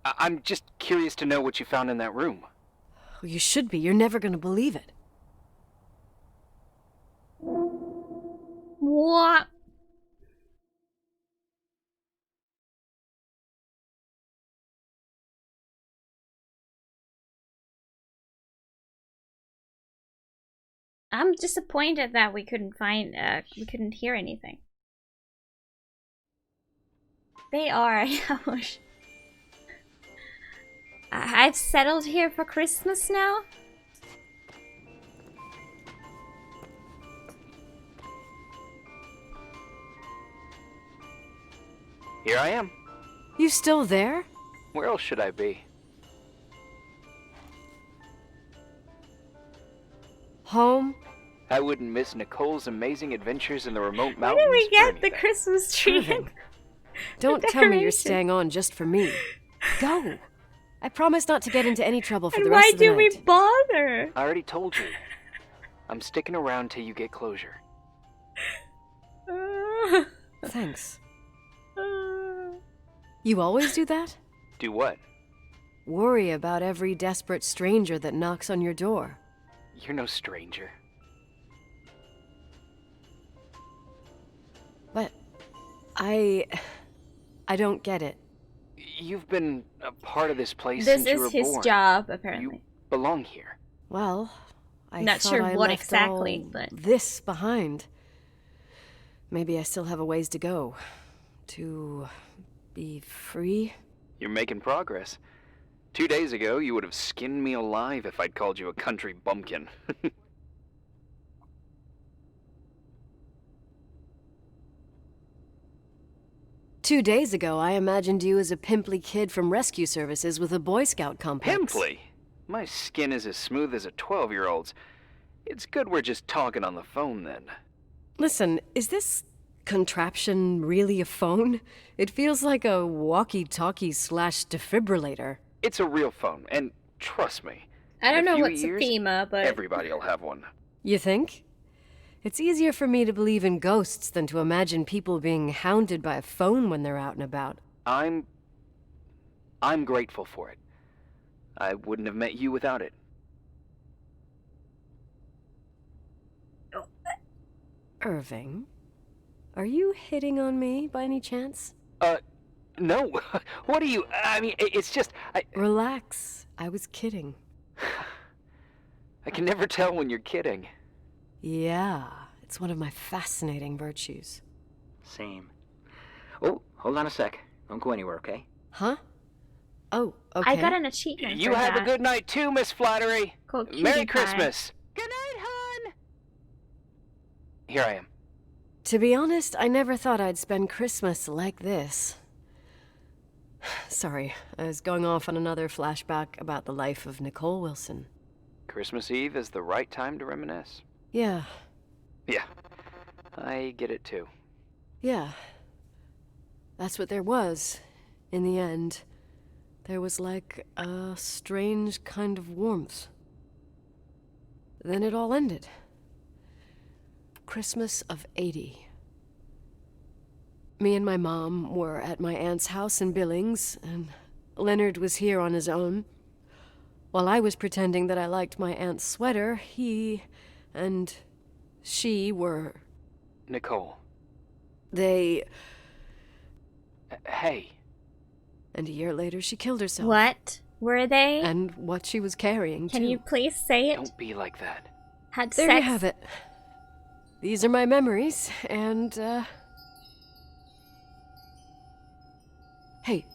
Speaker 8: I'm just curious to know what you found in that room.
Speaker 3: Well, you should be. You're never gonna believe it.
Speaker 1: What? I'm disappointed that we couldn't find, we couldn't hear anything. They are. I've settled here for Christmas now.
Speaker 8: Here I am.
Speaker 3: You still there?
Speaker 8: Where else should I be?
Speaker 3: Home?
Speaker 8: I wouldn't miss Nicole's amazing adventures in the remote
Speaker 1: Where
Speaker 8: mountains.
Speaker 1: did we
Speaker 8: for
Speaker 1: get
Speaker 8: anything.
Speaker 1: the Christmas tree?
Speaker 3: Don't tell me you're staying on just for me. Go. I promise not to get into any trouble for
Speaker 1: And
Speaker 3: the rest
Speaker 1: why
Speaker 3: of the
Speaker 1: do we
Speaker 3: night.
Speaker 1: bother?
Speaker 8: I already told you. I'm sticking around till you get closure.
Speaker 3: Thanks. You always do that?
Speaker 8: Do what?
Speaker 3: Worry about every desperate stranger that knocks on your door.
Speaker 8: You're no stranger.
Speaker 3: But I don't get it.
Speaker 8: You've been a part of this place
Speaker 1: This
Speaker 8: since you were
Speaker 1: is his
Speaker 8: born.
Speaker 1: job, apparently.
Speaker 8: You belong here.
Speaker 3: Well, I
Speaker 1: Not
Speaker 3: thought
Speaker 1: sure
Speaker 3: I
Speaker 1: what
Speaker 3: left
Speaker 1: exactly,
Speaker 3: all
Speaker 1: but
Speaker 3: this behind. Maybe I still have a ways to go. To be free?
Speaker 8: You're making progress. 2 days ago, you would have skinned me alive if I'd called you a country bumpkin.
Speaker 3: 2 days ago, I imagined you as a pimply kid from rescue services with a Boy Scout complex.
Speaker 8: Pimply? My skin is as smooth as a 12-year-old's. It's good we're just talking on the phone then.
Speaker 3: Listen, is this contraption really a phone? It feels like a walkie-talkie / defibrillator.
Speaker 8: It's a real phone, and trust me.
Speaker 1: I don't
Speaker 8: in
Speaker 1: know
Speaker 8: few
Speaker 1: what's
Speaker 8: years,
Speaker 1: a FEMA, but
Speaker 8: everybody'll have one.
Speaker 3: You think? It's easier for me to believe in ghosts than to imagine people being hounded by a phone when they're out and about.
Speaker 8: I'm grateful for it. I wouldn't have met you without it.
Speaker 3: Irving, are you hitting on me by any chance?
Speaker 8: No. What are you... I mean, it's just...
Speaker 3: Relax. I was kidding.
Speaker 8: I can never tell when you're kidding.
Speaker 3: Yeah, It's one of my fascinating virtues.
Speaker 8: Same. Oh, hold on a sec. Don't go anywhere, okay?
Speaker 3: Huh? Oh, okay.
Speaker 1: I got an achievement
Speaker 8: You
Speaker 1: for
Speaker 8: have
Speaker 1: that.
Speaker 8: a good night too, Miss Flattery.
Speaker 1: Called
Speaker 8: Merry
Speaker 1: Cutie Pie.
Speaker 8: Christmas. Good night, hon. Here I am.
Speaker 3: To be honest, I never thought I'd spend Christmas like this. Sorry, I was going off on another flashback about the life of Nicole Wilson.
Speaker 8: Christmas Eve is the right time to reminisce.
Speaker 3: Yeah,
Speaker 8: Yeah, I get it too.
Speaker 3: yeah. That's what there was, in the end. There was like a strange kind of warmth. Then it all ended. Christmas of '80. Me and my mom were at my aunt's house in Billings, and Leonard was here on his own. While I was pretending that I liked my aunt's sweater, he and she were...
Speaker 8: Nicole.
Speaker 3: They...
Speaker 8: Hey.
Speaker 3: And a year later, she killed herself.
Speaker 1: What were they?
Speaker 3: And what she was carrying,
Speaker 1: Can
Speaker 3: too.
Speaker 1: you please say it?
Speaker 8: Don't be like that.
Speaker 1: Had
Speaker 3: There
Speaker 1: sex.
Speaker 3: you have it. These are my memories, and, Hey,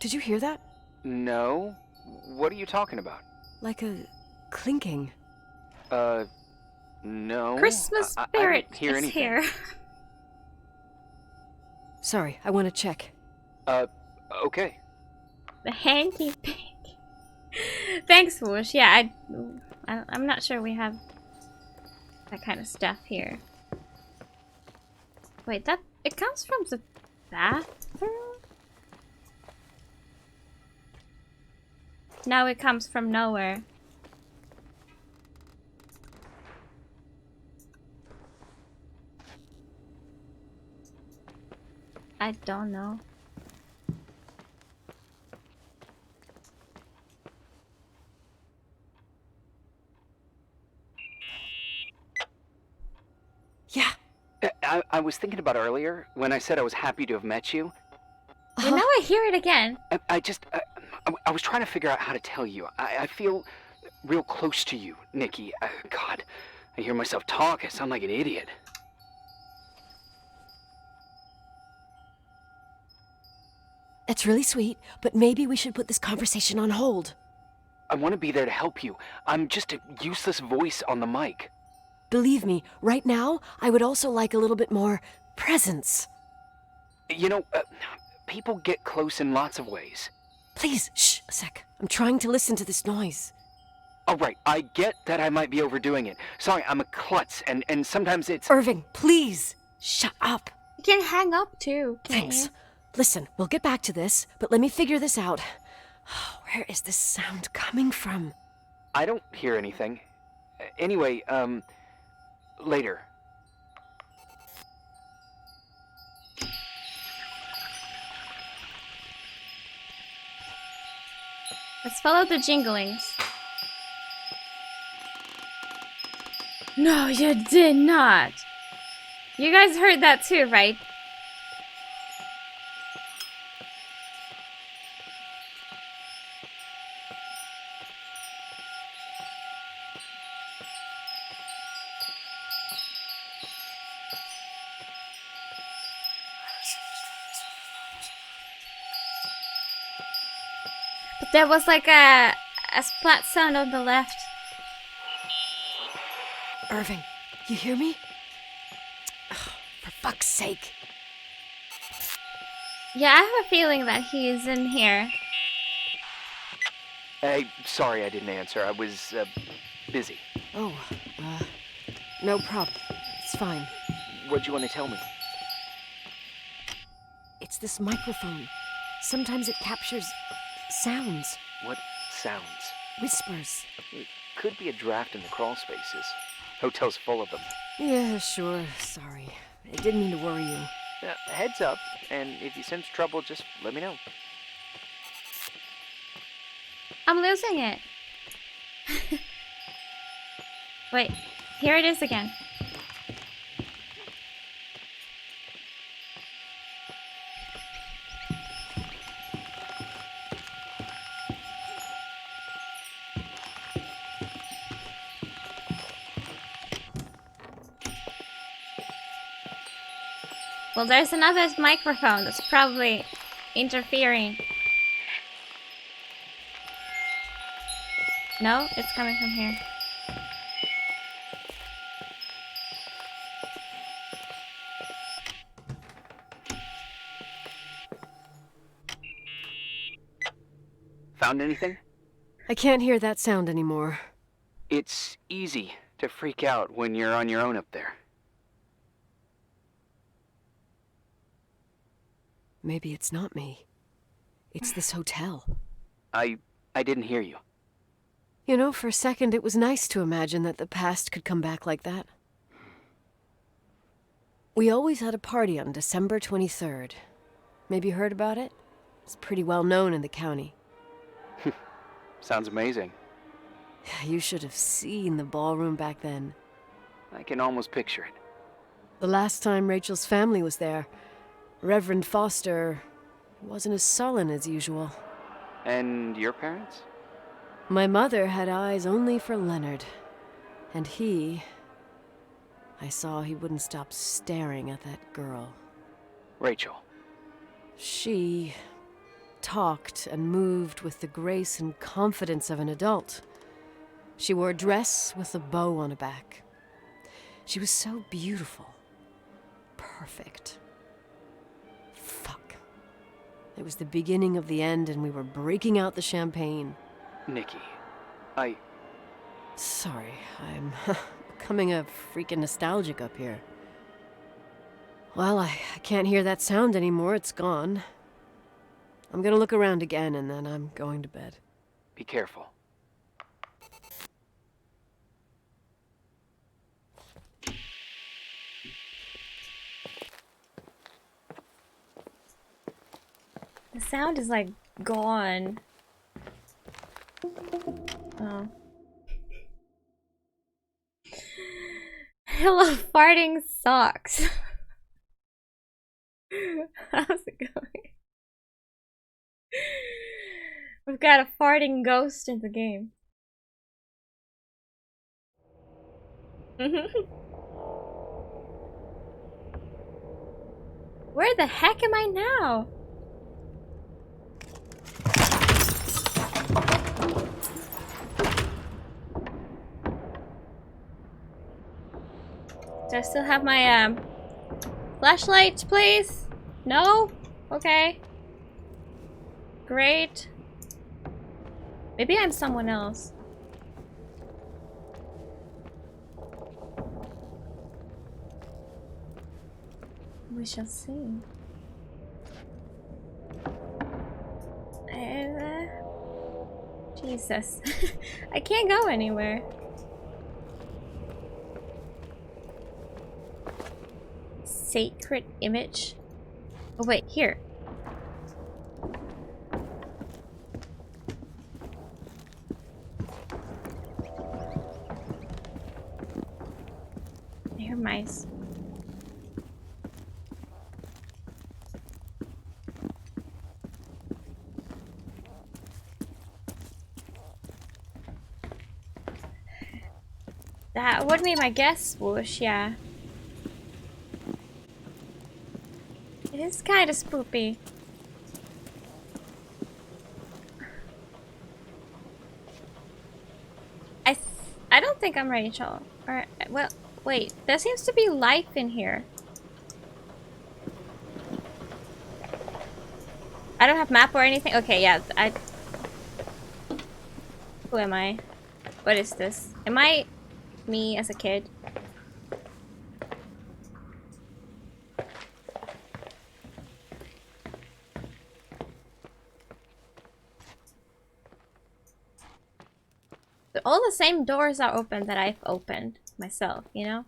Speaker 3: did you hear that?
Speaker 8: No? What are you talking about?
Speaker 3: Like a clinking.
Speaker 8: No.
Speaker 1: Christmas
Speaker 8: I
Speaker 1: spirit
Speaker 8: didn't hear
Speaker 1: is
Speaker 8: anything.
Speaker 1: here.
Speaker 3: Sorry, I want to check.
Speaker 8: Okay.
Speaker 1: The hanky pig. Thanks, Whoosh. Yeah, I'm not sure we have that kind of stuff here. Wait, it comes from the bathroom? Now it comes from nowhere. I don't know.
Speaker 3: Yeah.
Speaker 8: I was thinking about earlier when I said I was happy to have met you.
Speaker 1: But now I hear it again.
Speaker 8: I was trying to figure out how to tell you. I feel real close to you, Nikki. God, I hear myself talk. I sound like an idiot.
Speaker 3: That's really sweet, but maybe we should put this conversation on hold.
Speaker 8: I want to be there to help you. I'm just a useless voice on the mic.
Speaker 3: Believe me, right now, I would also like a little bit more presence.
Speaker 8: You know, people get close in lots of ways.
Speaker 3: Please, shh, a sec. I'm trying to listen to this noise.
Speaker 8: All right, I get that I might be overdoing it. Sorry, I'm a klutz, and sometimes it's...
Speaker 3: Irving, please, shut up.
Speaker 1: You can hang up too, can't
Speaker 3: Thanks.
Speaker 1: you?
Speaker 3: Listen, we'll get back to this, but let me figure this out. Where is this sound coming from?
Speaker 8: I don't hear anything. Anyway, later.
Speaker 1: Let's follow the jinglings. No, you did not. You guys heard that too, right? But there was like a splat sound on the left.
Speaker 3: Irving, you hear me? Oh, for fuck's sake.
Speaker 1: Yeah, I have a feeling that he's in here.
Speaker 8: Hey, sorry I didn't answer. I was, busy.
Speaker 3: Oh, no problem. It's fine.
Speaker 8: What'd you want to tell me?
Speaker 3: It's this microphone. Sometimes it captures sounds,
Speaker 8: What sounds?
Speaker 3: whispers.
Speaker 8: It could be a draft in the crawl spaces. Hotel's full of them.
Speaker 3: Yeah, sure. Sorry. I didn't mean to worry you.
Speaker 8: Heads up, and if you sense trouble, just let me know.
Speaker 1: I'm losing it. Wait, here it is again. Well, there's another microphone that's probably interfering. No, it's coming from here.
Speaker 8: Found anything?
Speaker 3: I can't hear that sound anymore.
Speaker 8: It's easy to freak out when you're on your own up there.
Speaker 3: Maybe it's not me. It's this hotel.
Speaker 8: I didn't hear you.
Speaker 3: You know, for a second it was nice to imagine that the past could come back like that. We always had a party on December 23rd. Maybe you heard about it? It's pretty well known in the county.
Speaker 8: Sounds amazing.
Speaker 3: You should have seen the ballroom back then.
Speaker 8: I can almost picture it.
Speaker 3: The last time Rachel's family was there, Reverend Foster wasn't as sullen as usual.
Speaker 8: And your parents?
Speaker 3: My mother had eyes only for Leonard. And I saw he wouldn't stop staring at that girl.
Speaker 8: Rachel.
Speaker 3: She talked and moved with the grace and confidence of an adult. She wore a dress with a bow on her back. She was so beautiful. Perfect. Fuck. It was the beginning of the end and we were breaking out the champagne.
Speaker 8: Nikki,
Speaker 3: Sorry, I'm becoming a freaking nostalgic up here. Well, I can't hear that sound anymore. It's gone. I'm gonna look around again and then I'm going to bed.
Speaker 8: Be careful.
Speaker 1: The sound is like gone. Oh. Hello, farting socks. How's it going? We've got a farting ghost in the game. Where the heck am I now? Do I still have my flashlight, please? No? Okay. Great. Maybe I'm someone else. We shall see. Jesus. I can't go anywhere. Sacred image. Oh wait, here. I hear mice. That would be my guess, Whoosh, yeah. It is kind of spoopy. I don't think I'm Rachel. Or, well, wait. There seems to be life in here. I don't have map or anything. Okay, yeah. Who am I? What is this? Am I me as a kid? All the same doors are open that I've opened myself, you know?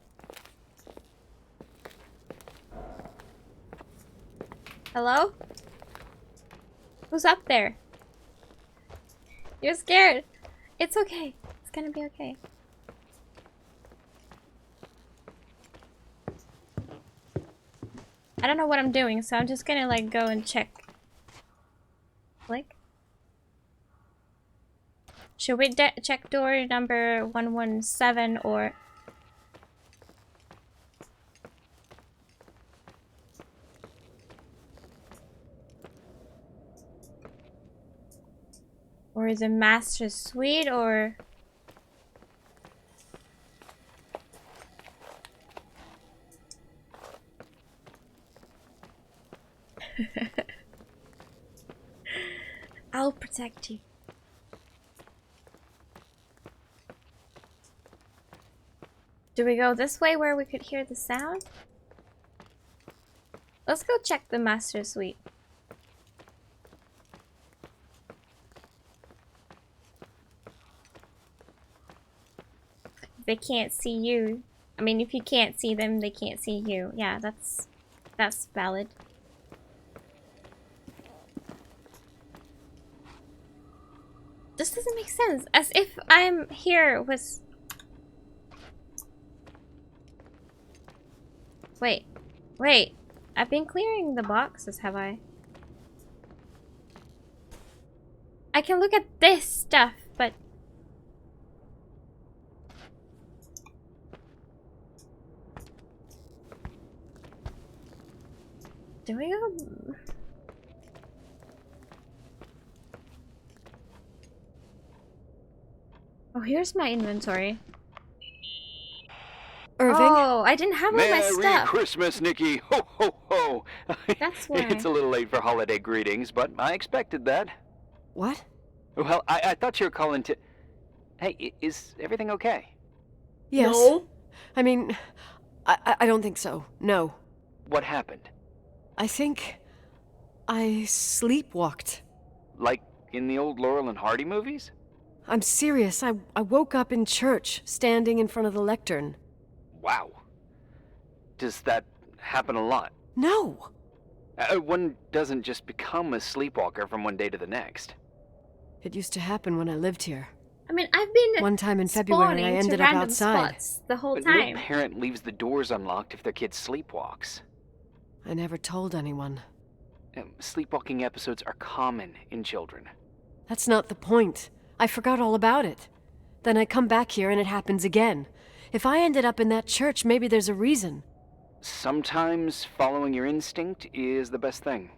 Speaker 1: Hello? Who's up there? You're scared. It's okay. It's gonna be okay. I don't know what I'm doing, so I'm just gonna like go and check. Like? Should we check door number 117 or... Or the master suite, or... I'll protect you. Do we go this way where we could hear the sound? Let's go check the master suite. They can't see you. I mean, if you can't see them, they can't see you. Yeah, that's valid. This doesn't make sense. As if I'm here with... Wait. I've been clearing the boxes, have I? I can look at this stuff, but... Do we go... Oh, here's my inventory.
Speaker 10: Irving?
Speaker 1: Oh, I didn't have all my
Speaker 8: Merry
Speaker 1: stuff.
Speaker 8: Christmas, Nikki! Ho, ho, ho!
Speaker 1: That's why.
Speaker 8: It's a little late for holiday greetings, but I expected that.
Speaker 3: What?
Speaker 8: Well, I thought you were calling to... Hey, is everything okay?
Speaker 3: Yes.
Speaker 10: No.
Speaker 3: I mean, I don't think so. No.
Speaker 8: What happened?
Speaker 3: I think I sleepwalked.
Speaker 8: Like in the old Laurel and Hardy movies?
Speaker 3: I'm serious. I woke up in church, standing in front of the lectern.
Speaker 8: Wow. Does that happen a lot?
Speaker 3: No.
Speaker 8: One doesn't just become a sleepwalker from one day to the next.
Speaker 3: It used to happen when I lived here.
Speaker 1: I mean, I've been
Speaker 3: One time in February, I
Speaker 1: spawning to
Speaker 3: ended up
Speaker 1: random
Speaker 3: outside.
Speaker 1: spots the whole
Speaker 8: But
Speaker 1: time.
Speaker 8: no parent leaves the doors unlocked if their kid sleepwalks.
Speaker 3: I never told anyone.
Speaker 8: Sleepwalking episodes are common in children.
Speaker 3: That's not the point. I forgot all about it. Then I come back here and it happens again. If I ended up in that church, maybe there's a reason.
Speaker 8: Sometimes following your instinct is the best thing.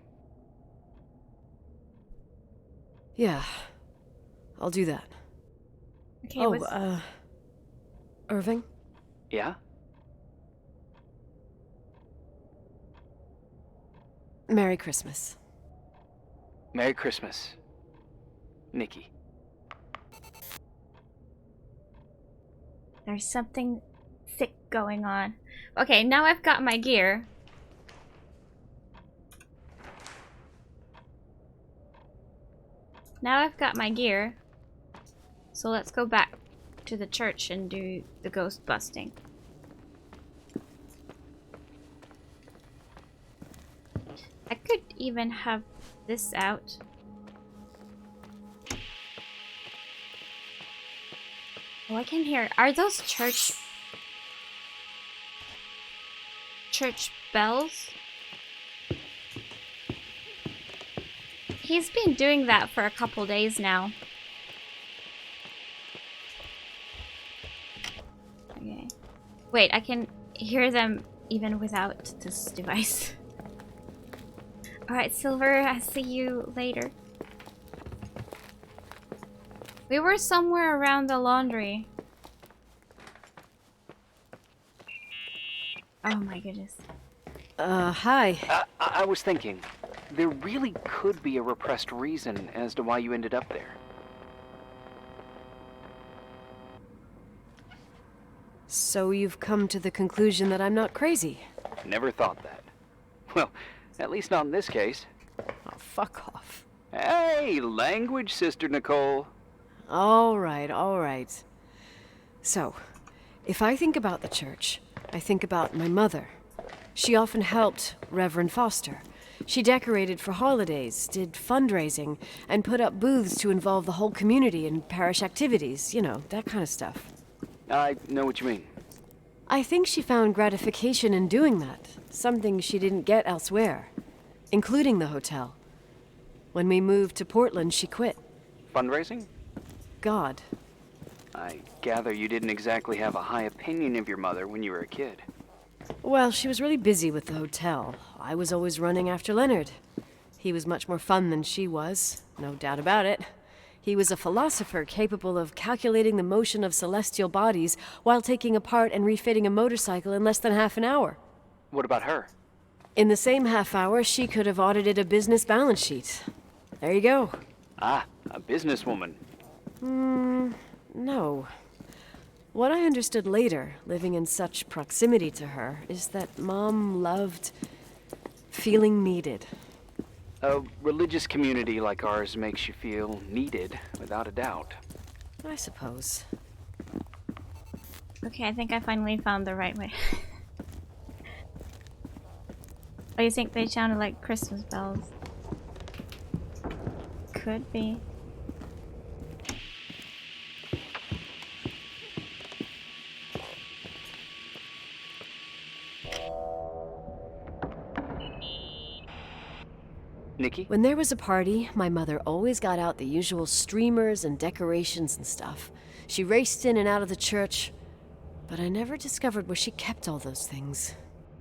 Speaker 3: Yeah. I'll do that.
Speaker 1: Okay,
Speaker 3: Irving?
Speaker 8: Yeah?
Speaker 3: Merry Christmas.
Speaker 8: Merry Christmas, Nikki.
Speaker 1: There's something thick going on. Okay, now I've got my gear. So let's go back to the church and do the ghost busting. I could even have this out. Oh, I can hear. Are those church bells? He's been doing that for a couple days now. Okay. Wait, I can hear them even without this device. Alright, Silver, I'll see you later. We were somewhere around the laundry. Oh my goodness.
Speaker 3: Hi.
Speaker 8: I was thinking, there really could be a repressed reason as to why you ended up there.
Speaker 3: So you've come to the conclusion that I'm not crazy?
Speaker 8: Never thought that. Well, at least not in this case.
Speaker 3: Oh, fuck off.
Speaker 8: Hey, language, Sister Nicole.
Speaker 3: All right. So, if I think about the church, I think about my mother. She often helped Reverend Foster. She decorated for holidays, did fundraising, and put up booths to involve the whole community in parish activities, you know, that kind of stuff.
Speaker 8: I know what you mean.
Speaker 3: I think she found gratification in doing that, something she didn't get elsewhere, including the hotel. When we moved to Portland, she quit.
Speaker 8: Fundraising?
Speaker 3: God.
Speaker 8: I gather you didn't exactly have a high opinion of your mother when you were a kid.
Speaker 3: Well, she was really busy with the hotel. I was always running after Leonard. He was much more fun than she was, no doubt about it. He was a philosopher capable of calculating the motion of celestial bodies while taking apart and refitting a motorcycle in less than half an hour.
Speaker 8: What about her?
Speaker 3: In the same half hour, she could have audited a business balance sheet. There you go.
Speaker 8: Ah, a businesswoman.
Speaker 3: No. What I understood later, living in such proximity to her, is that Mom loved feeling needed.
Speaker 8: A religious community like ours makes you feel needed, without a doubt.
Speaker 3: I suppose.
Speaker 1: Okay, I think I finally found the right way. Oh, you think they sounded like Christmas bells? Could be.
Speaker 8: Nikki?
Speaker 3: When there was a party, my mother always got out the usual streamers and decorations and stuff. She raced in and out of the church, but I never discovered where she kept all those things.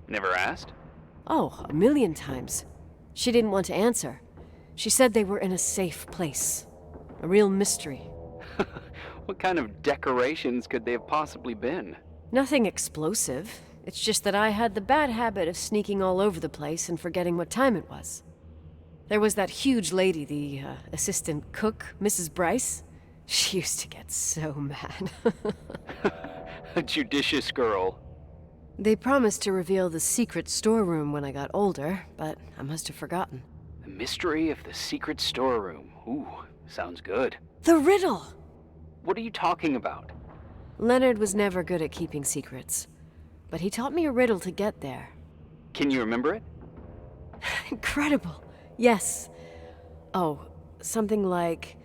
Speaker 8: Never asked?
Speaker 3: Oh, a million times. She didn't want to answer. She said they were in a safe place. A real mystery.
Speaker 8: What kind of decorations could they have possibly been?
Speaker 3: Nothing explosive. It's just that I had the bad habit of sneaking all over the place and forgetting what time it was. There was that huge lady, the assistant cook, Mrs. Bryce. She used to get so mad.
Speaker 8: A judicious girl.
Speaker 3: They promised to reveal the secret storeroom when I got older, but I must have forgotten.
Speaker 8: The mystery of the secret storeroom. Ooh, sounds good.
Speaker 3: The riddle!
Speaker 8: What are you talking about?
Speaker 3: Leonard was never good at keeping secrets, but he taught me a riddle to get there.
Speaker 8: Can you remember it?
Speaker 3: Incredible. Yes. Oh, something like,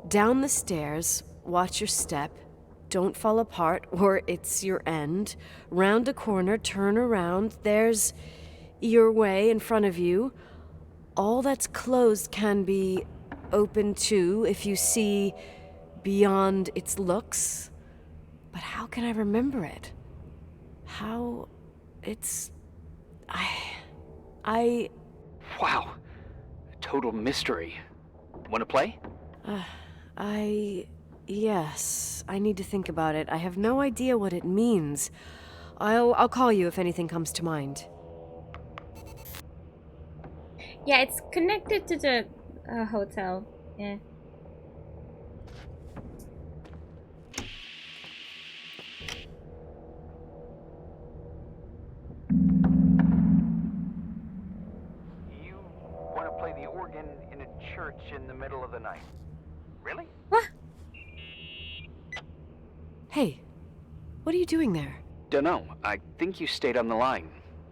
Speaker 3: down the stairs, watch your step, don't fall apart or it's your end, round a corner, turn around, there's your way in front of you. All that's closed can be open too if you see beyond its looks. But how can I remember it? How... it's... I...
Speaker 8: Wow. Total mystery. Wanna play?
Speaker 3: Yes. I need to think about it. I have no idea what it means. I'll call you if anything comes to mind.
Speaker 1: Yeah, it's connected to the hotel. Yeah.
Speaker 6: You want to play the organ in a church in the middle of the night? Really?
Speaker 1: What?
Speaker 3: Hey, what are you doing there?
Speaker 8: Dunno. I think you stayed on the line.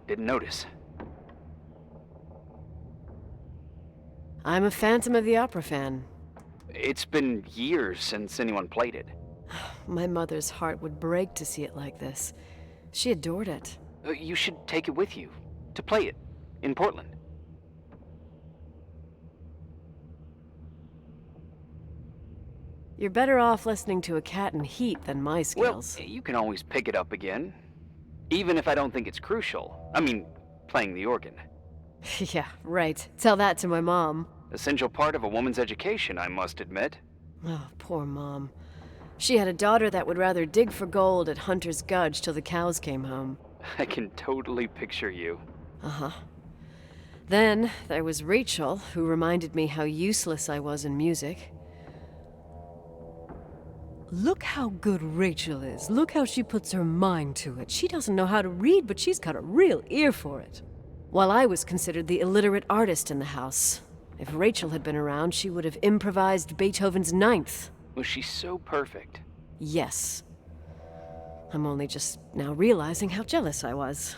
Speaker 8: Didn't notice.
Speaker 3: I'm a Phantom of the Opera fan.
Speaker 8: It's been years since anyone played it.
Speaker 3: My mother's heart would break to see it like this. She adored it.
Speaker 8: You should take it with you. To play it. In Portland.
Speaker 3: You're better off listening to a cat in heat than my skills.
Speaker 8: Well, you can always pick it up again. Even if I don't think it's crucial. I mean, playing the organ.
Speaker 3: Yeah, right. Tell that to my mom.
Speaker 8: Essential part of a woman's education, I must admit.
Speaker 3: Oh, poor Mom. She had a daughter that would rather dig for gold at Hunter's Gulch till the cows came home.
Speaker 8: I can totally picture you.
Speaker 3: Uh-huh. Then there was Rachel, who reminded me how useless I was in music. Look how good Rachel is. Look how she puts her mind to it. She doesn't know how to read, but she's got a real ear for it. While I was considered the illiterate artist in the house. If Rachel had been around, she would have improvised Beethoven's Ninth.
Speaker 8: Was she so perfect?
Speaker 3: Yes. I'm only just now realizing how jealous I was.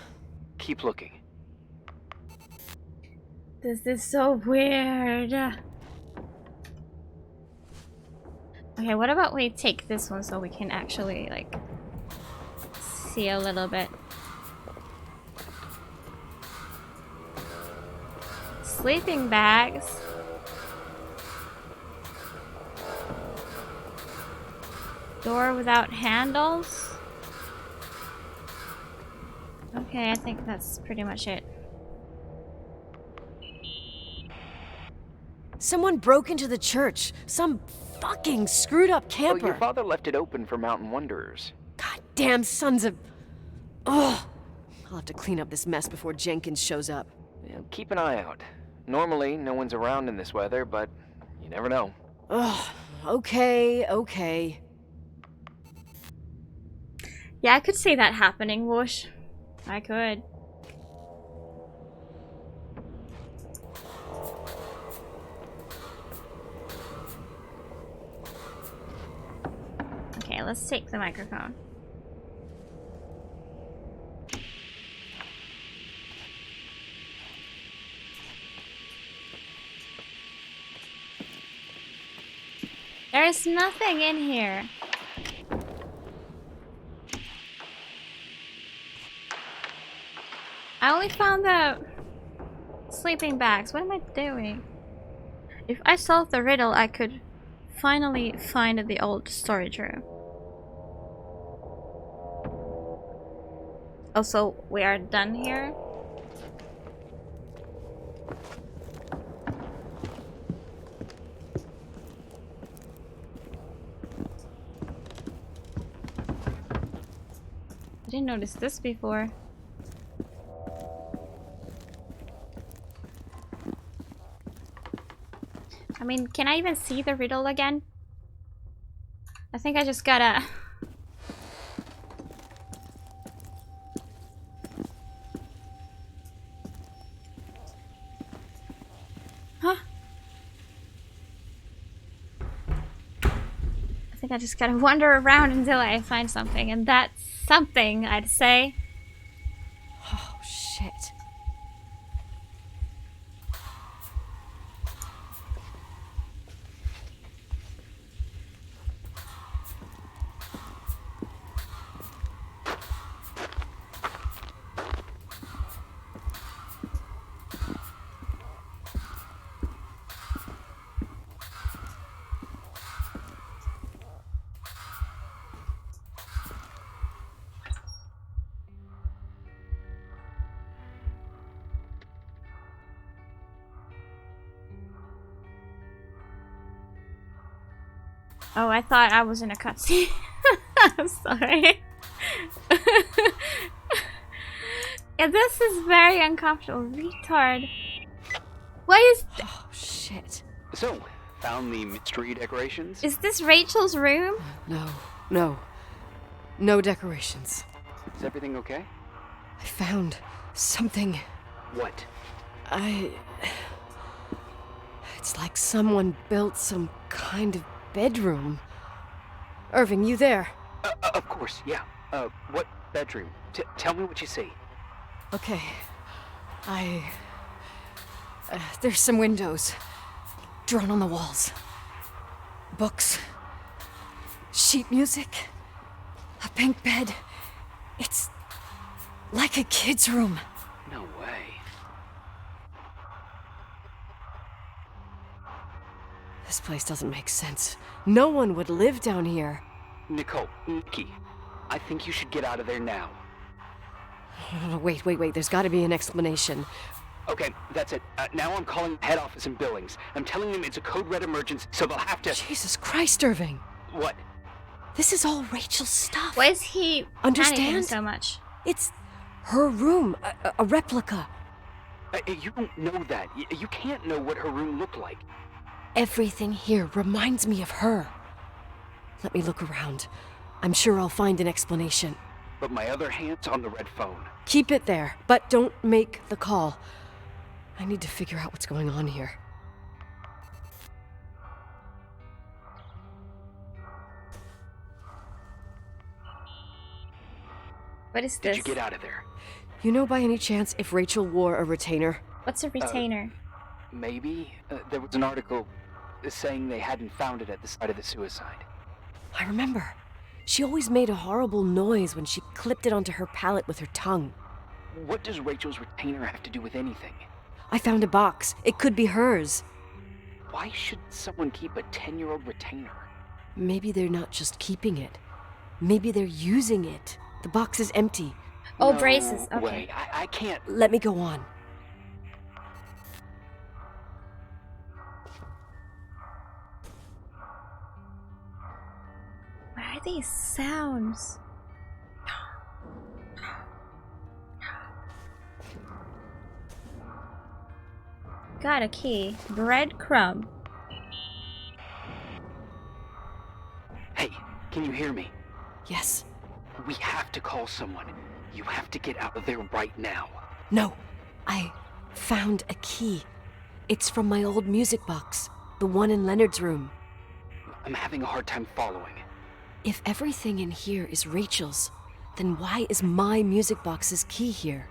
Speaker 8: Keep looking.
Speaker 1: This is so weird. Okay, what about we take this one so we can actually, like, see a little bit. Sleeping bags. Door without handles. Okay, I think that's pretty much it.
Speaker 3: Someone broke into the church. Some fucking screwed up
Speaker 8: Well,
Speaker 3: camper.
Speaker 8: your father left it open for mountain wanderers.
Speaker 3: Damn sons of... Ugh. I'll have to clean up this mess before Jenkins shows up.
Speaker 8: Yeah, keep an eye out. Normally, no one's around in this weather, but you never know.
Speaker 3: Ugh. Okay.
Speaker 1: Yeah, I could see that happening, Whoosh. I could. Okay, let's take the microphone. There's nothing in here. I only found the sleeping bags. What am I doing? If I solve the riddle, I could finally find the old storage room. Also, we are done here. I didn't notice this before. I mean, can I even see the riddle again? I think I just gotta... Huh? I think I just gotta wander around until I find something, and that's something, I'd say.
Speaker 3: Oh, shit.
Speaker 1: Oh, I thought I was in a cutscene. I'm sorry. Yeah, this is very uncomfortable. Retard. What is...
Speaker 3: Oh, shit.
Speaker 8: So, found the mystery decorations?
Speaker 1: Is this Rachel's room?
Speaker 3: No. No decorations.
Speaker 8: Is everything okay?
Speaker 3: I found something.
Speaker 8: What?
Speaker 3: It's like someone built some kind of bedroom. Irving, you there?
Speaker 8: Of course, yeah. What bedroom? Tell me what you see.
Speaker 3: Okay. There's some windows drawn on the walls. Books. Sheet music. A pink bed. It's like a kid's room.
Speaker 8: No way.
Speaker 3: This place doesn't make sense. No one would live down here.
Speaker 8: Nikki, I think you should get out of there now.
Speaker 3: Wait. There's got to be an explanation.
Speaker 8: Okay, that's it. Now I'm calling head office in Billings. I'm telling them it's a code red emergency, so they'll have to...
Speaker 3: Jesus Christ, Irving.
Speaker 8: What?
Speaker 3: This is all Rachel's stuff.
Speaker 1: Why is he panicking so much?
Speaker 3: It's her room, a replica.
Speaker 8: You don't know that. You can't know what her room looked like.
Speaker 3: Everything here reminds me of her. Let me look around. I'm sure I'll find an explanation.
Speaker 8: But my other hand's on the red phone.
Speaker 3: Keep it there, but don't make the call. I need to figure out what's going on here.
Speaker 1: What is this?
Speaker 8: Did you get out of there?
Speaker 3: You know by any chance if Rachel wore a retainer?
Speaker 1: What's a retainer?
Speaker 8: Maybe. There was an article saying they hadn't found it at the site of the suicide.
Speaker 3: I remember. She always made a horrible noise when she clipped it onto her palate with her tongue.
Speaker 8: What does Rachel's retainer have to do with anything?
Speaker 3: I found a box. It could be hers.
Speaker 8: Why should someone keep a 10-year-old retainer?
Speaker 3: Maybe they're not just keeping it. Maybe they're using it. The box is empty.
Speaker 1: Oh,
Speaker 8: No
Speaker 1: braces. Okay.
Speaker 8: way. I can't...
Speaker 3: Let me go on.
Speaker 1: these sounds? Got a key. Breadcrumb.
Speaker 8: Hey, can you hear me?
Speaker 3: Yes.
Speaker 8: We have to call someone. You have to get out of there right now.
Speaker 3: No. I found a key. It's from my old music box. The one in Leonard's room.
Speaker 8: I'm having a hard time following.
Speaker 3: If everything in here is Rachel's, then why is my music box's key here?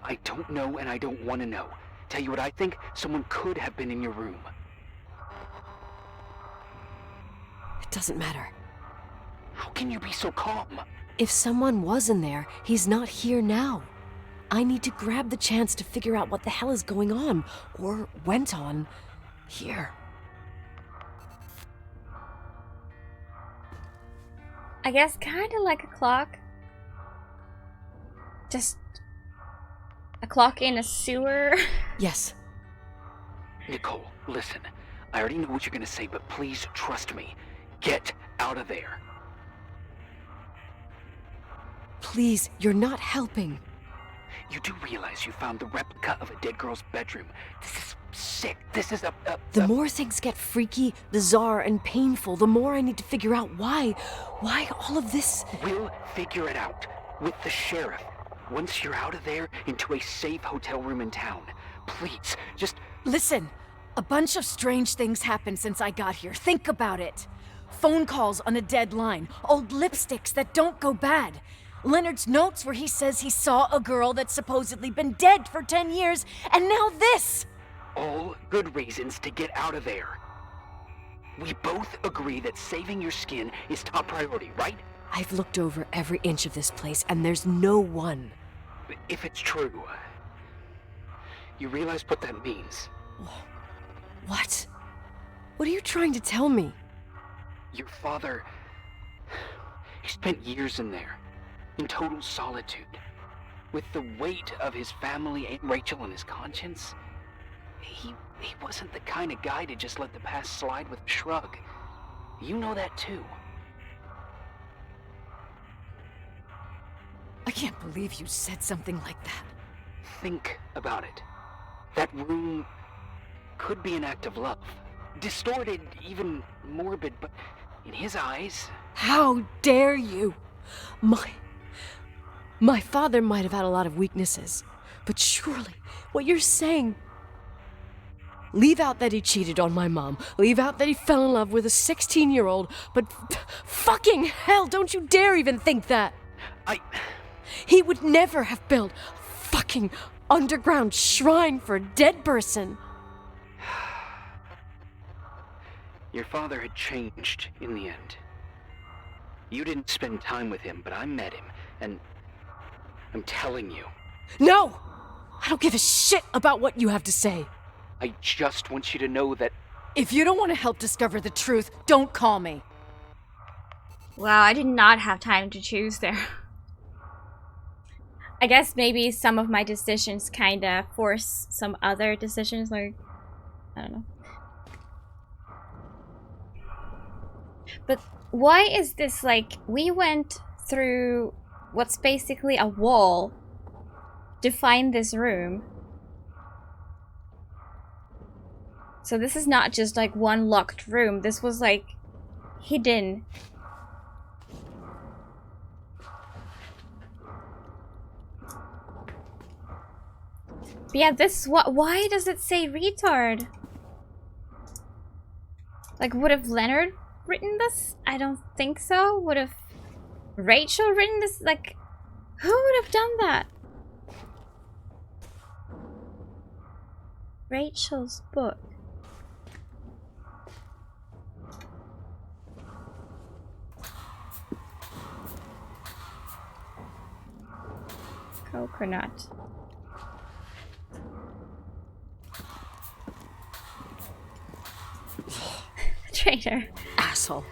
Speaker 8: I don't know and I don't want to know. Tell you what I think, someone could have been in your room.
Speaker 3: It doesn't matter.
Speaker 8: How can you be so calm?
Speaker 3: If someone was in there, he's not here now. I need to grab the chance to figure out what the hell is going on, or went on, here.
Speaker 1: I guess kind of like a clock. Just a clock in a sewer.
Speaker 3: Yes.
Speaker 8: Nicole, listen. I already know what you're gonna say, but please trust me. Get out of there.
Speaker 3: Please, you're not helping.
Speaker 8: You do realize you found the replica of a dead girl's bedroom. This is sick. This is
Speaker 3: The more things get freaky, bizarre, and painful, the more I need to figure out why all of this...
Speaker 8: We'll figure it out. With the sheriff. Once you're out of there, into a safe hotel room in town. Please, just...
Speaker 12: Listen, a bunch of strange things happened since I got here. Think about it. Phone calls on a dead line. Old lipsticks that don't go bad. Leonard's notes where he says he saw a girl that's supposedly been dead for 10 years, and now this!
Speaker 8: All good reasons to get out of there. We both agree that saving your skin is top priority, right?
Speaker 3: I've looked over every inch of this place, and there's no one.
Speaker 8: If it's true, you realize what that means.
Speaker 3: What? What are you trying to tell me?
Speaker 8: Your father... He spent years in there. In total solitude. With the weight of his family and Rachel on his conscience, he wasn't the kind of guy to just let the past slide with a shrug. You know that too.
Speaker 12: I can't believe you said something like that.
Speaker 8: Think about it. That room could be an act of love. Distorted, even morbid, but in his eyes...
Speaker 3: How dare you! My father might have had a lot of weaknesses, but surely what you're saying... Leave out that he cheated on my mom. Leave out that he fell in love with a 16-year-old, but fucking hell, don't you dare even think that! He would never have built a fucking underground shrine for a dead person.
Speaker 8: Your father had changed in the end. You didn't spend time with him, but I met him, and I'm telling you.
Speaker 3: No! I don't give a shit about what you have to say.
Speaker 8: I just want you to know that...
Speaker 12: If you don't want to help discover the truth, don't call me.
Speaker 1: Wow, I did not have time to choose there. I guess maybe some of my decisions kind of force some other decisions, like, I don't know. But why is this like, we went through what's basically a wall to find this room. So this is not just like one locked room, this was like hidden. But yeah, this why does it say retard? Like, would have Leonard written this? I don't think so. Would have Rachel written this? Like, who would have done that? Rachel's book. Coconut. Traitor.
Speaker 3: Asshole.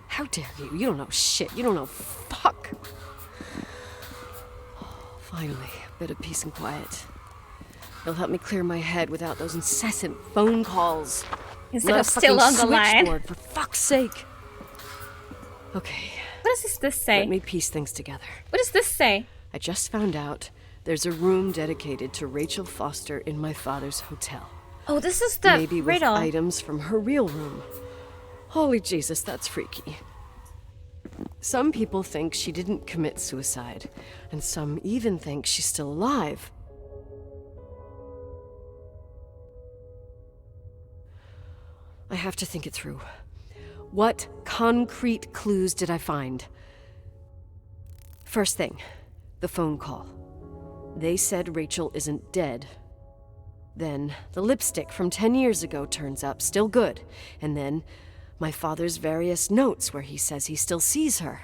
Speaker 3: How dare you? You don't know shit. You don't know fuck. Finally, a bit of peace and quiet. It'll help me clear my head without those incessant phone calls.
Speaker 1: Instead of still on the line.
Speaker 3: For fuck's sake. Okay.
Speaker 1: What does this say?
Speaker 3: Let me piece things together.
Speaker 1: What does this say?
Speaker 3: I just found out there's a room dedicated to Rachel Foster in my father's hotel.
Speaker 1: Oh, this is the
Speaker 3: Maybe
Speaker 1: riddle.
Speaker 3: with items from her real room. Holy Jesus, that's freaky. Some people think she didn't commit suicide, and some even think she's still alive. I have to think it through. What concrete clues did I find? First thing, the phone call. They said Rachel isn't dead. Then the lipstick from 10 years ago turns up, still good. And then my father's various notes where he says he still sees her.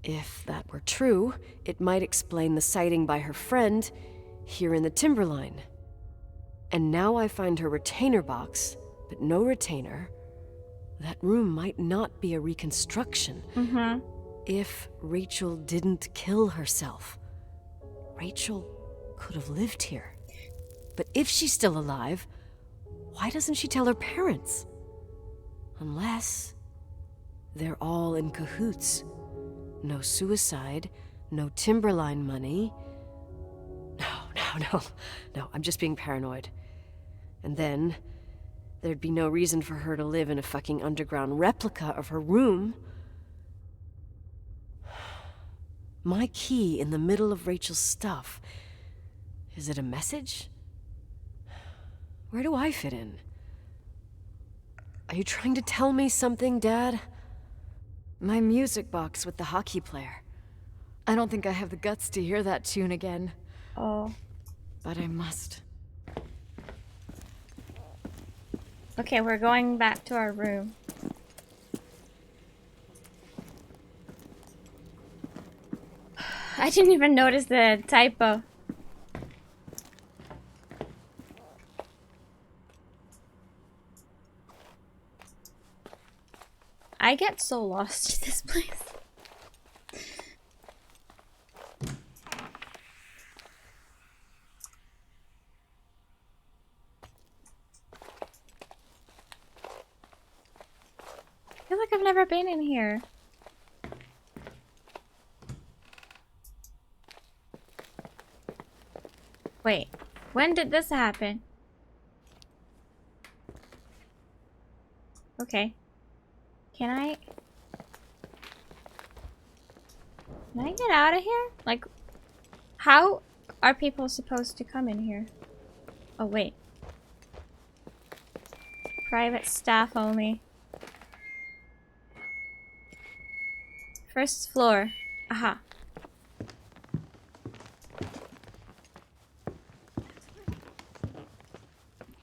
Speaker 3: If that were true, it might explain the sighting by her friend here in the Timberline. And now I find her retainer box, but no retainer. That room might not be a reconstruction. If Rachel didn't kill herself, Rachel could have lived here. But if she's still alive, why doesn't she tell her parents? Unless they're all in cahoots. No suicide, no Timberline money. No, I'm just being paranoid. And then there'd be no reason for her to live in a fucking underground replica of her room. My key in the middle of Rachel's stuff. Is it a message? Where do I fit in? Are you trying to tell me something, Dad?
Speaker 12: My music box with the hockey player. I don't think I have the guts to hear that tune again.
Speaker 1: Oh.
Speaker 12: But I must.
Speaker 1: Okay, we're going back to our room. I didn't even notice the typo. I get so lost in this place. I feel like I've never been in here. Wait, when did this happen? Okay. Can I get out of here? Like, how are people supposed to come in here? Oh, wait. Private staff only. First floor. Aha.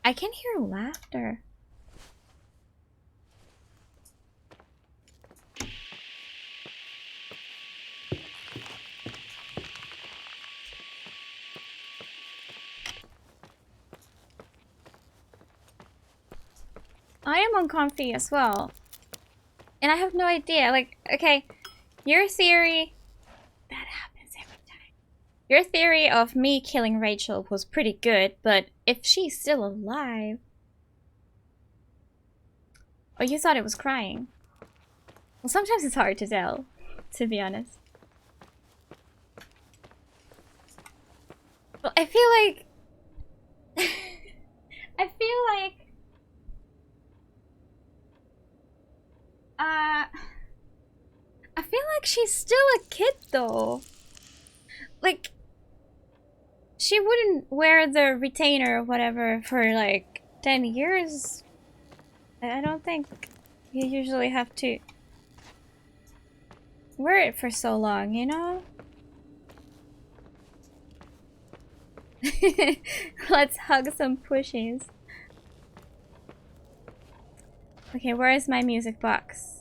Speaker 1: I can hear laughter. I am uncomfy as well. And I have no idea. Like, okay, your theory... That happens every time. Your theory of me killing Rachel was pretty good, but if she's still alive... Oh, you thought it was crying. Well, sometimes it's hard to tell, to be honest. Well, I feel like... I feel like... I feel like she's still a kid though. Like, she wouldn't wear the retainer or whatever for like 10 years. I don't think you usually have to wear it for so long, you know? Let's hug some pushies. Okay, where is my music box?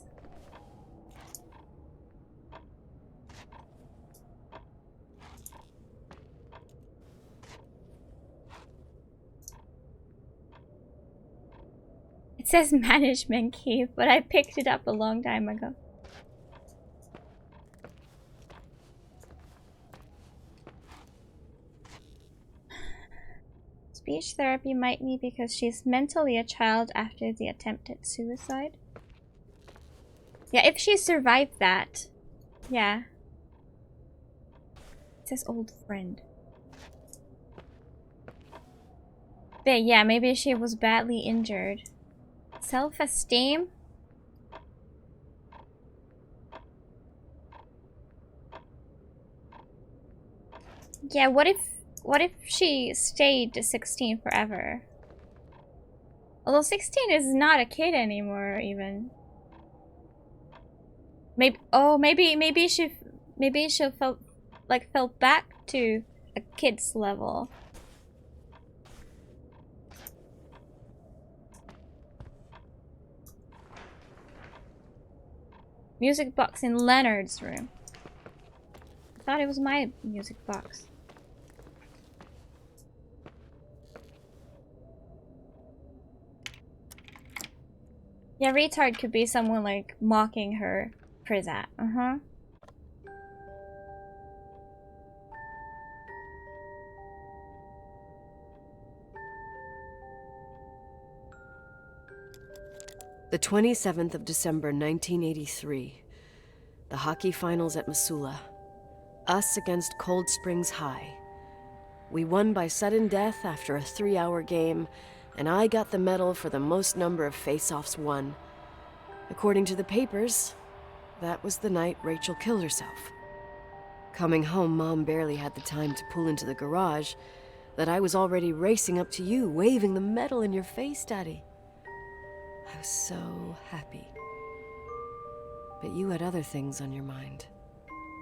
Speaker 1: It says management key, but I picked it up a long time ago. Speech therapy might be because she's mentally a child after the attempted suicide. Yeah, if she survived that. Yeah. It says old friend. But yeah, maybe she was badly injured. Self-esteem? Yeah, what if she stayed to 16 forever? Although 16 is not a kid anymore, even. Maybe she fell back to a kid's level. Music box in Leonard's room. I thought it was my music box. Yeah, retard could be someone like mocking her Prizat. Uh-huh.
Speaker 3: The 27th of December, 1983. The hockey finals at Missoula. Us against Cold Springs High. We won by sudden death after a 3-hour game, and I got the medal for the most number of face-offs won. According to the papers, that was the night Rachel killed herself. Coming home, Mom barely had the time to pull into the garage that I was already racing up to you, waving the medal in your face, Daddy. I was so happy. But you had other things on your mind,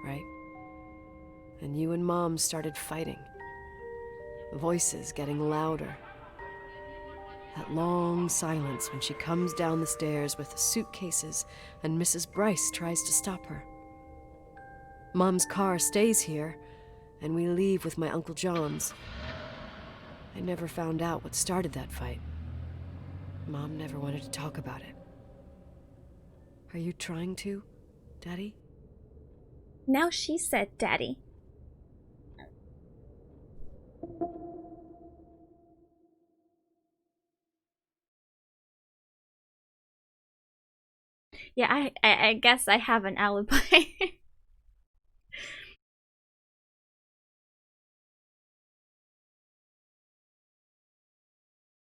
Speaker 3: right? And you and Mom started fighting. Voices getting louder. That long silence when she comes down the stairs with the suitcases and Mrs. Bryce tries to stop her. Mom's car stays here, and we leave with my Uncle John's. I never found out what started that fight. Mom never wanted to talk about it. Are you trying to, Daddy?
Speaker 1: Now she said Daddy. Yeah, I guess I have an alibi.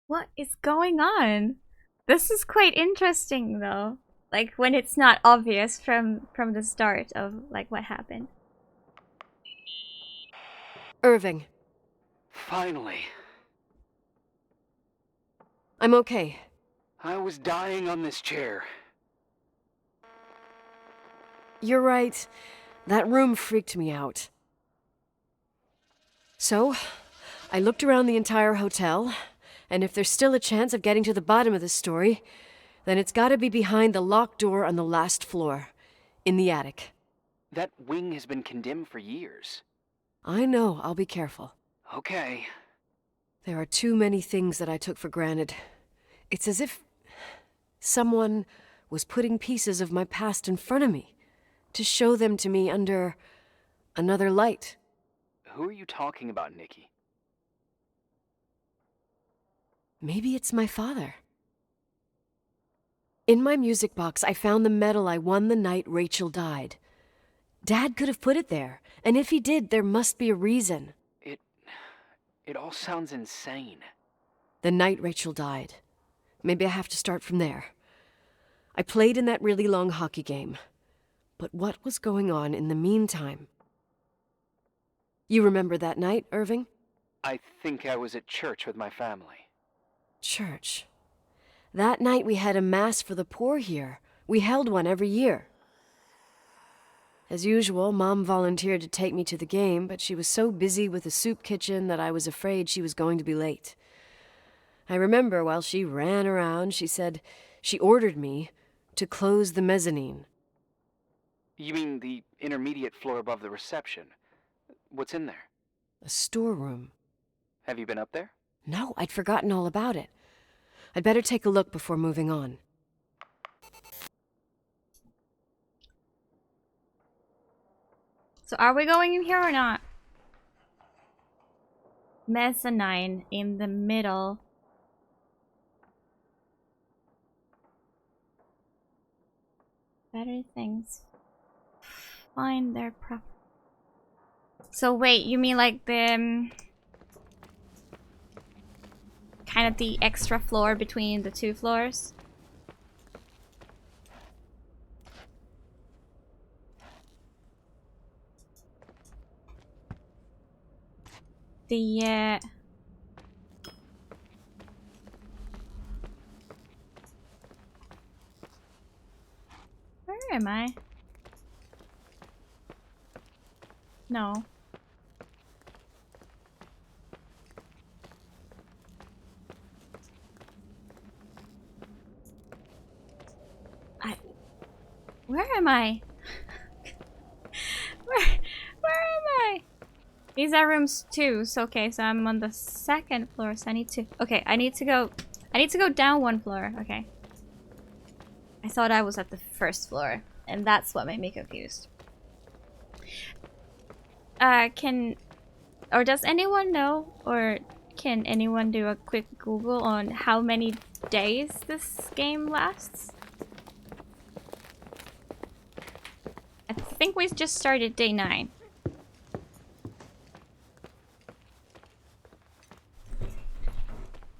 Speaker 1: What is going on? This is quite interesting though. Like when it's not obvious from the start of like what happened.
Speaker 3: Irving.
Speaker 8: Finally.
Speaker 3: I'm okay.
Speaker 8: I was dying on this chair.
Speaker 3: You're right. That room freaked me out. So, I looked around the entire hotel, and if there's still a chance of getting to the bottom of this story, then it's gotta be behind the locked door on the last floor, in the attic.
Speaker 8: That wing has been condemned for years.
Speaker 3: I know, I'll be careful.
Speaker 8: Okay.
Speaker 3: There are too many things that I took for granted. It's as if someone was putting pieces of my past in front of me, to show them to me under another light.
Speaker 8: Who are you talking about, Nikki?
Speaker 3: Maybe it's my father. In my music box, I found the medal I won the night Rachel died. Dad could have put it there, and if he did, there must be a reason.
Speaker 8: It all sounds insane.
Speaker 3: The night Rachel died. Maybe I have to start from there. I played in that really long hockey game. But what was going on in the meantime? You remember that night, Irving?
Speaker 8: I think I was at church with my family.
Speaker 3: Church. That night we had a mass for the poor here. We held one every year. As usual, Mom volunteered to take me to the game, but she was so busy with the soup kitchen that I was afraid she was going to be late. I remember while she ran around, she said she ordered me to close the mezzanine.
Speaker 8: You mean the intermediate floor above the reception? What's in there?
Speaker 3: A storeroom.
Speaker 8: Have you been up there?
Speaker 3: No, I'd forgotten all about it. I'd better take a look before moving on.
Speaker 1: So are we going in here or not? Mezzanine in the middle. Better things. Find their prop. So wait, you mean like the kind of the extra floor between the two floors? The where am I? No. Where am I? Where am I? These are rooms 2, so okay, so I'm on the 2nd floor, so I need to I need to go down 1 floor, okay. I thought I was at the 1st floor, and that's what made me confused. Does anyone know, or can anyone do a quick Google on how many days this game lasts? I think we just started day 9.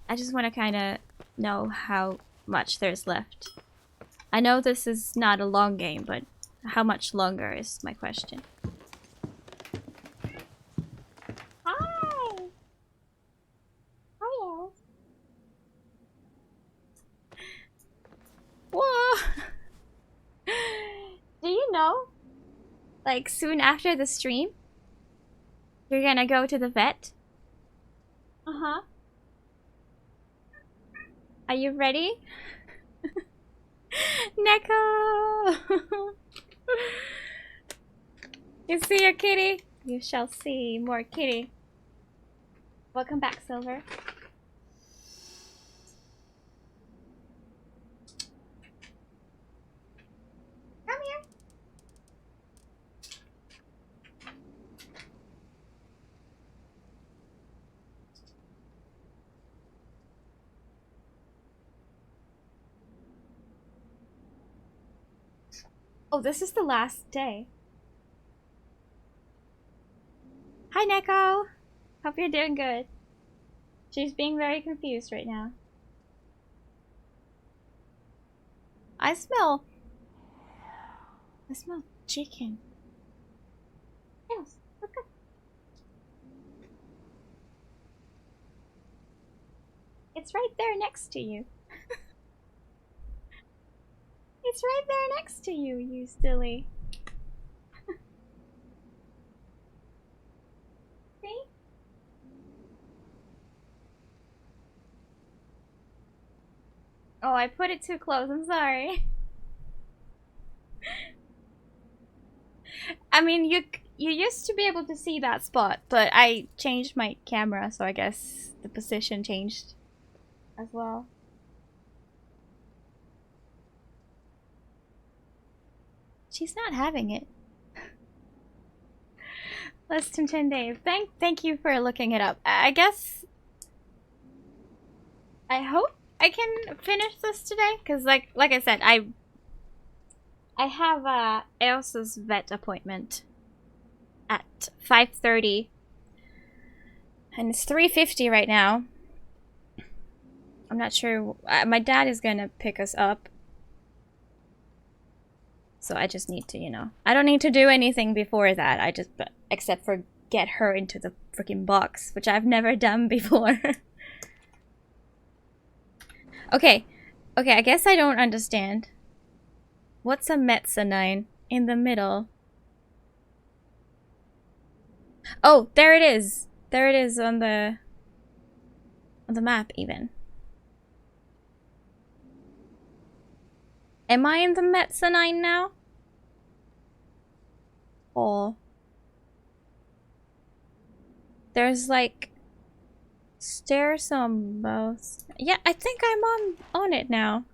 Speaker 1: I just want to kind of know how much there's left. I know this is not a long game, but how much longer is my question. Hi! Hello. Whoa! Do you know? Like, soon after the stream, you're gonna go to the vet? Uh-huh. Are you ready? Neko! You see a kitty? You shall see more kitty. Welcome back, Silver. Come here. Oh, this is the last day. Hi, Neko. Hope you're doing good. She's being very confused right now. I smell chicken. Yes, look up. It's right there next to you. It's right there next to you, you silly. See? Oh, I put it too close. I'm sorry. I mean, you used to be able to see that spot, but I changed my camera, so I guess the position changed as well. She's not having it. Less than 10 days. Thank you for looking it up. I guess I hope I can finish this today, because like I said, I have Elsa's vet appointment at 5:30, and it's 3:50 right now. I'm not sure. My dad is gonna pick us up. So I just need to, you know, I don't need to do anything before that. Except for get her into the freaking box, which I've never done before. Okay, I guess I don't understand. What's a mezzanine in the middle? Oh, there it is. There it is on the map even. Am I in the mezzanine now? Or there's like stairs on both. Yeah, I think I'm on it now.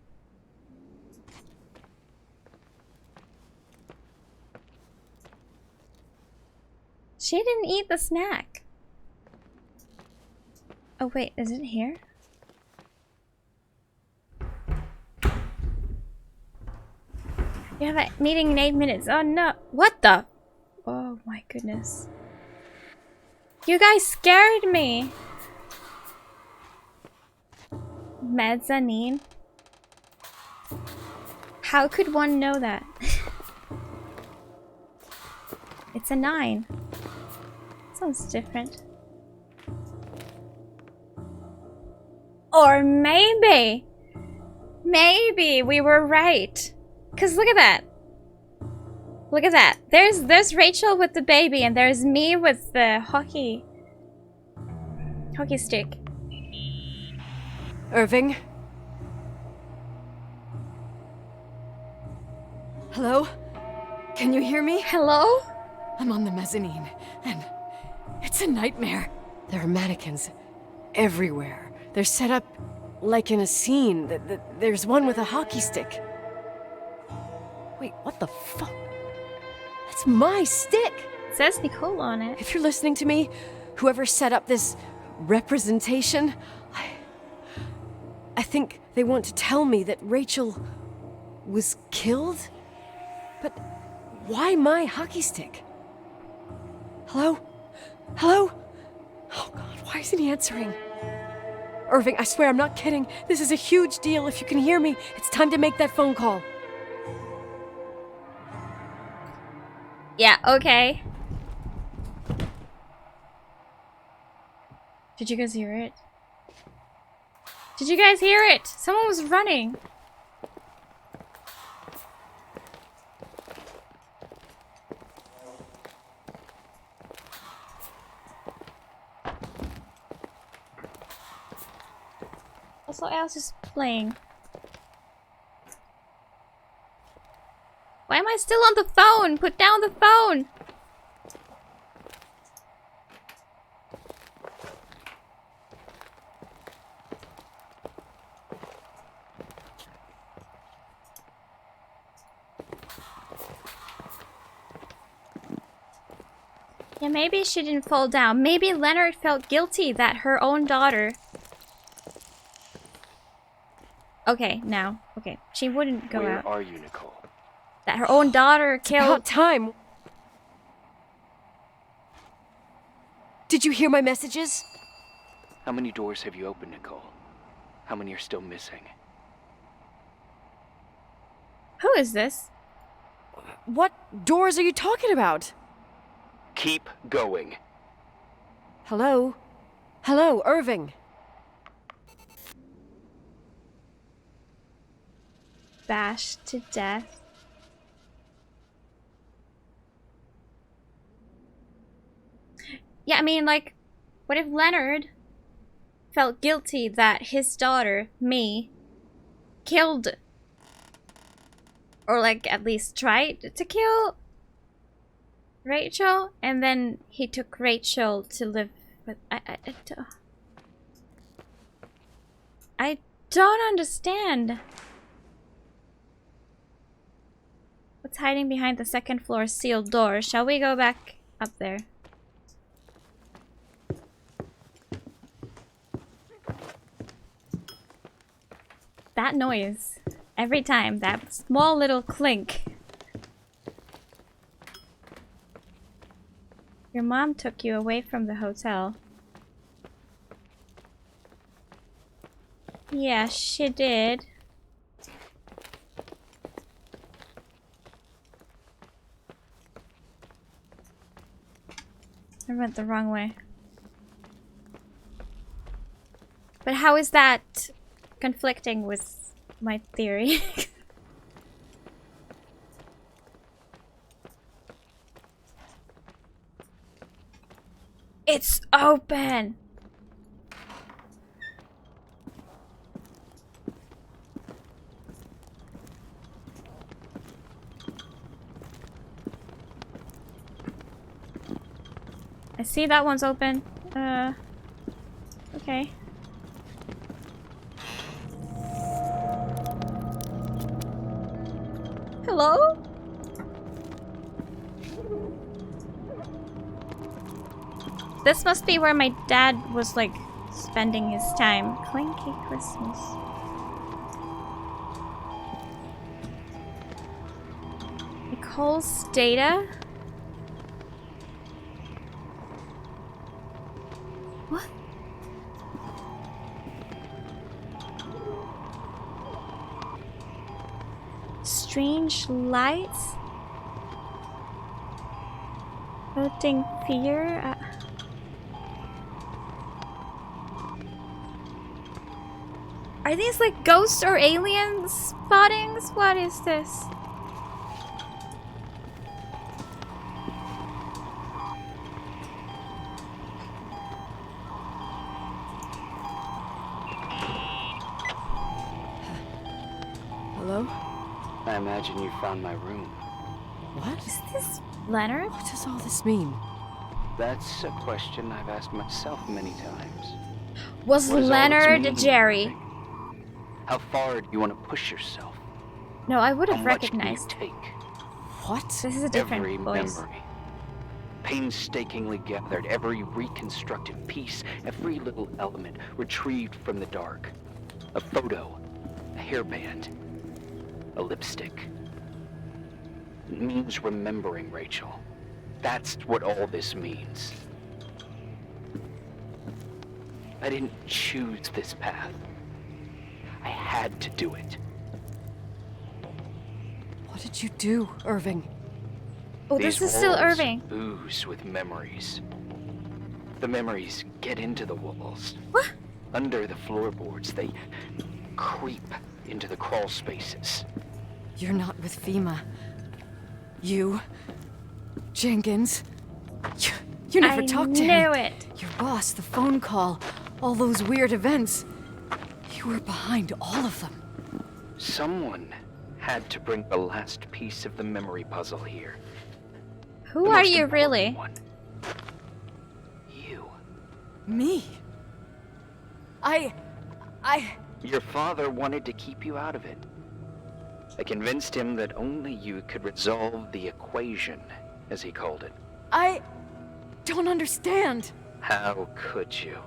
Speaker 1: She didn't eat the snack. Oh wait, is it here? You have a meeting in 8 minutes. Oh no. What the? Oh my goodness. You guys scared me. Mezzanine? How could one know that? It's a 9. Sounds different. Or maybe we were right. Cause look at that. Look at that. There's Rachel with the baby, and there's me with the hockey stick.
Speaker 3: Irving? Hello? Can you hear me?
Speaker 1: Hello?
Speaker 12: I'm on the mezzanine, and it's a nightmare.
Speaker 3: There are mannequins everywhere. They're set up like in a scene. There's one with a hockey stick. Wait, what the fuck? That's my stick!
Speaker 1: It says Nicole on it.
Speaker 3: If you're listening to me, whoever set up this representation, I think they want to tell me that Rachel was killed? But why my hockey stick? Hello? Hello? Oh God, why isn't he answering? Irving, I swear I'm not kidding. This is a huge deal. If you can hear me, it's time to make that phone call.
Speaker 1: Yeah, okay. Did you guys hear it? Did you guys hear it? Someone was running. Also, Alice is playing. Why am I still on the phone? Put down the phone! Yeah, maybe she didn't fall down. Maybe Leonard felt guilty that her own daughter... Okay, now. Okay, she wouldn't go out.
Speaker 8: Where are you, Nicole?
Speaker 1: That her own daughter killed...
Speaker 3: About time! Did you hear my messages?
Speaker 8: How many doors have you opened, Nicole? How many are still missing?
Speaker 1: Who is this?
Speaker 3: What doors are you talking about?
Speaker 8: Keep going.
Speaker 3: Hello? Hello, Irving.
Speaker 1: Bashed to death. Yeah, I mean, like, what if Leonard felt guilty that his daughter, me, killed, or like at least tried to kill Rachel, and then he took Rachel to live with... I don't understand. What's hiding behind the second floor sealed door? Shall we go back up there? That noise. Every time. That small little clink. Your mom took you away from the hotel. Yeah, she did. I went the wrong way. But how is that conflicting with my theory? It's open! I see that one's open. Okay. Hello? This must be where my dad was, like, spending his time. Clinky Christmas. Nicole's data? What? Strange lights? Floating fear? Are these like ghosts or alien spottings? What is this?
Speaker 3: Hello?
Speaker 8: I imagine you found my room.
Speaker 3: What?
Speaker 1: Is this Leonard?
Speaker 3: What does all this mean?
Speaker 8: That's a question I've asked myself many times.
Speaker 1: Was
Speaker 8: What does all this
Speaker 1: Leonard
Speaker 8: mean?
Speaker 1: Jerry?
Speaker 8: How far do you want to push yourself?
Speaker 1: No, I would
Speaker 8: How
Speaker 1: have
Speaker 8: much can you
Speaker 1: recognized.
Speaker 8: take?
Speaker 3: What?
Speaker 1: This is a different
Speaker 8: Every
Speaker 1: voice.
Speaker 8: memory, painstakingly gathered, every reconstructed piece, every little element retrieved from the dark. A photo, a hairband, a lipstick. It means remembering, Rachel. That's what all this means. I didn't choose this path. I had to do it.
Speaker 3: What did you do, Irving?
Speaker 1: Oh,
Speaker 8: These
Speaker 1: this is still
Speaker 8: walls
Speaker 1: Irving.
Speaker 8: ooze with memories. The memories get into the walls.
Speaker 1: What?
Speaker 8: Under the floorboards, they creep into the crawl spaces.
Speaker 3: You're not with FEMA. You, Jenkins, you never talked to him.
Speaker 1: I knew it.
Speaker 3: Your boss, the phone call, all those weird events. You were behind all of them.
Speaker 8: Someone had to bring the last piece of the memory puzzle here.
Speaker 1: Who
Speaker 8: The
Speaker 1: are
Speaker 8: most
Speaker 1: you
Speaker 8: important
Speaker 1: really?
Speaker 8: one. You.
Speaker 3: Me? I...
Speaker 8: Your father wanted to keep you out of it. I convinced him that only you could resolve the equation, as he called it.
Speaker 3: I don't understand.
Speaker 8: How could you?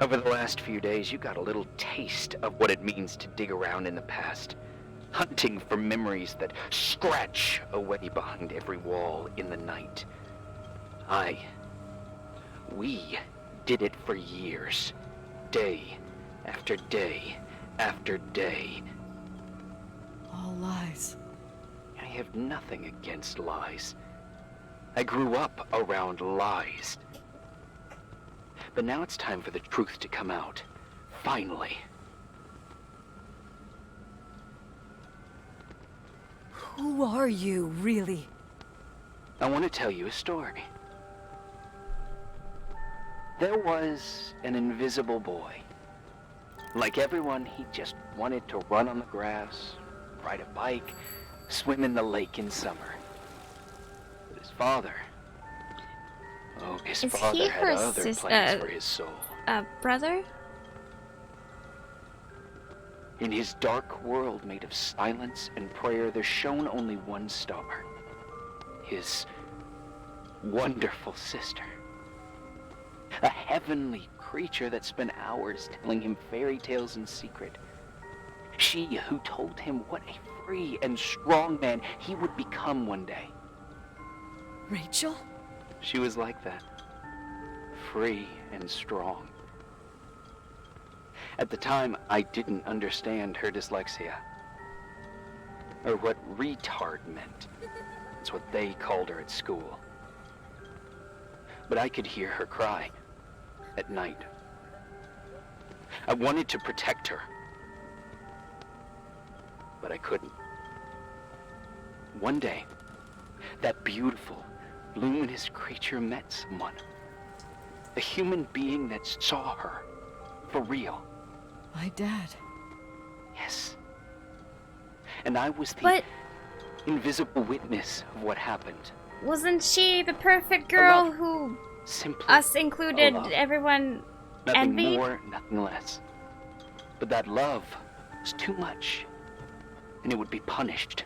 Speaker 8: Over the last few days, you got a little taste of what it means to dig around in the past, hunting for memories that scratch away behind every wall in the night. We did it for years, day after day after day.
Speaker 3: All lies.
Speaker 8: I have nothing against lies. I grew up around lies. But now it's time for the truth to come out. Finally.
Speaker 3: Who are you, really?
Speaker 8: I want to tell you a story. There was an invisible boy. Like everyone, he just wanted to run on the grass, ride a bike, swim in the lake in summer. But his father... Oh, his
Speaker 1: Is
Speaker 8: father
Speaker 1: he
Speaker 8: had
Speaker 1: her
Speaker 8: other plans for his soul.
Speaker 1: Brother?
Speaker 8: In his dark world made of silence and prayer, there shone only one star. His wonderful sister. A heavenly creature that spent hours telling him fairy tales in secret. She who told him what a free and strong man he would become one day.
Speaker 3: Rachel?
Speaker 8: She was like that. Free and strong. At the time, I didn't understand her dyslexia. Or what retard meant. That's what they called her at school. But I could hear her cry at night. I wanted to protect her. But I couldn't. One day, that beautiful, luminous creature met someone. A human being that saw her. For real.
Speaker 3: My dad.
Speaker 8: Yes. And I was the invisible witness of what happened.
Speaker 1: Wasn't she the perfect girl who,
Speaker 8: Simply
Speaker 1: us included,
Speaker 8: a love.
Speaker 1: everyone
Speaker 8: Nothing
Speaker 1: envied?
Speaker 8: more, nothing less. But that love was too much. And it would be punished.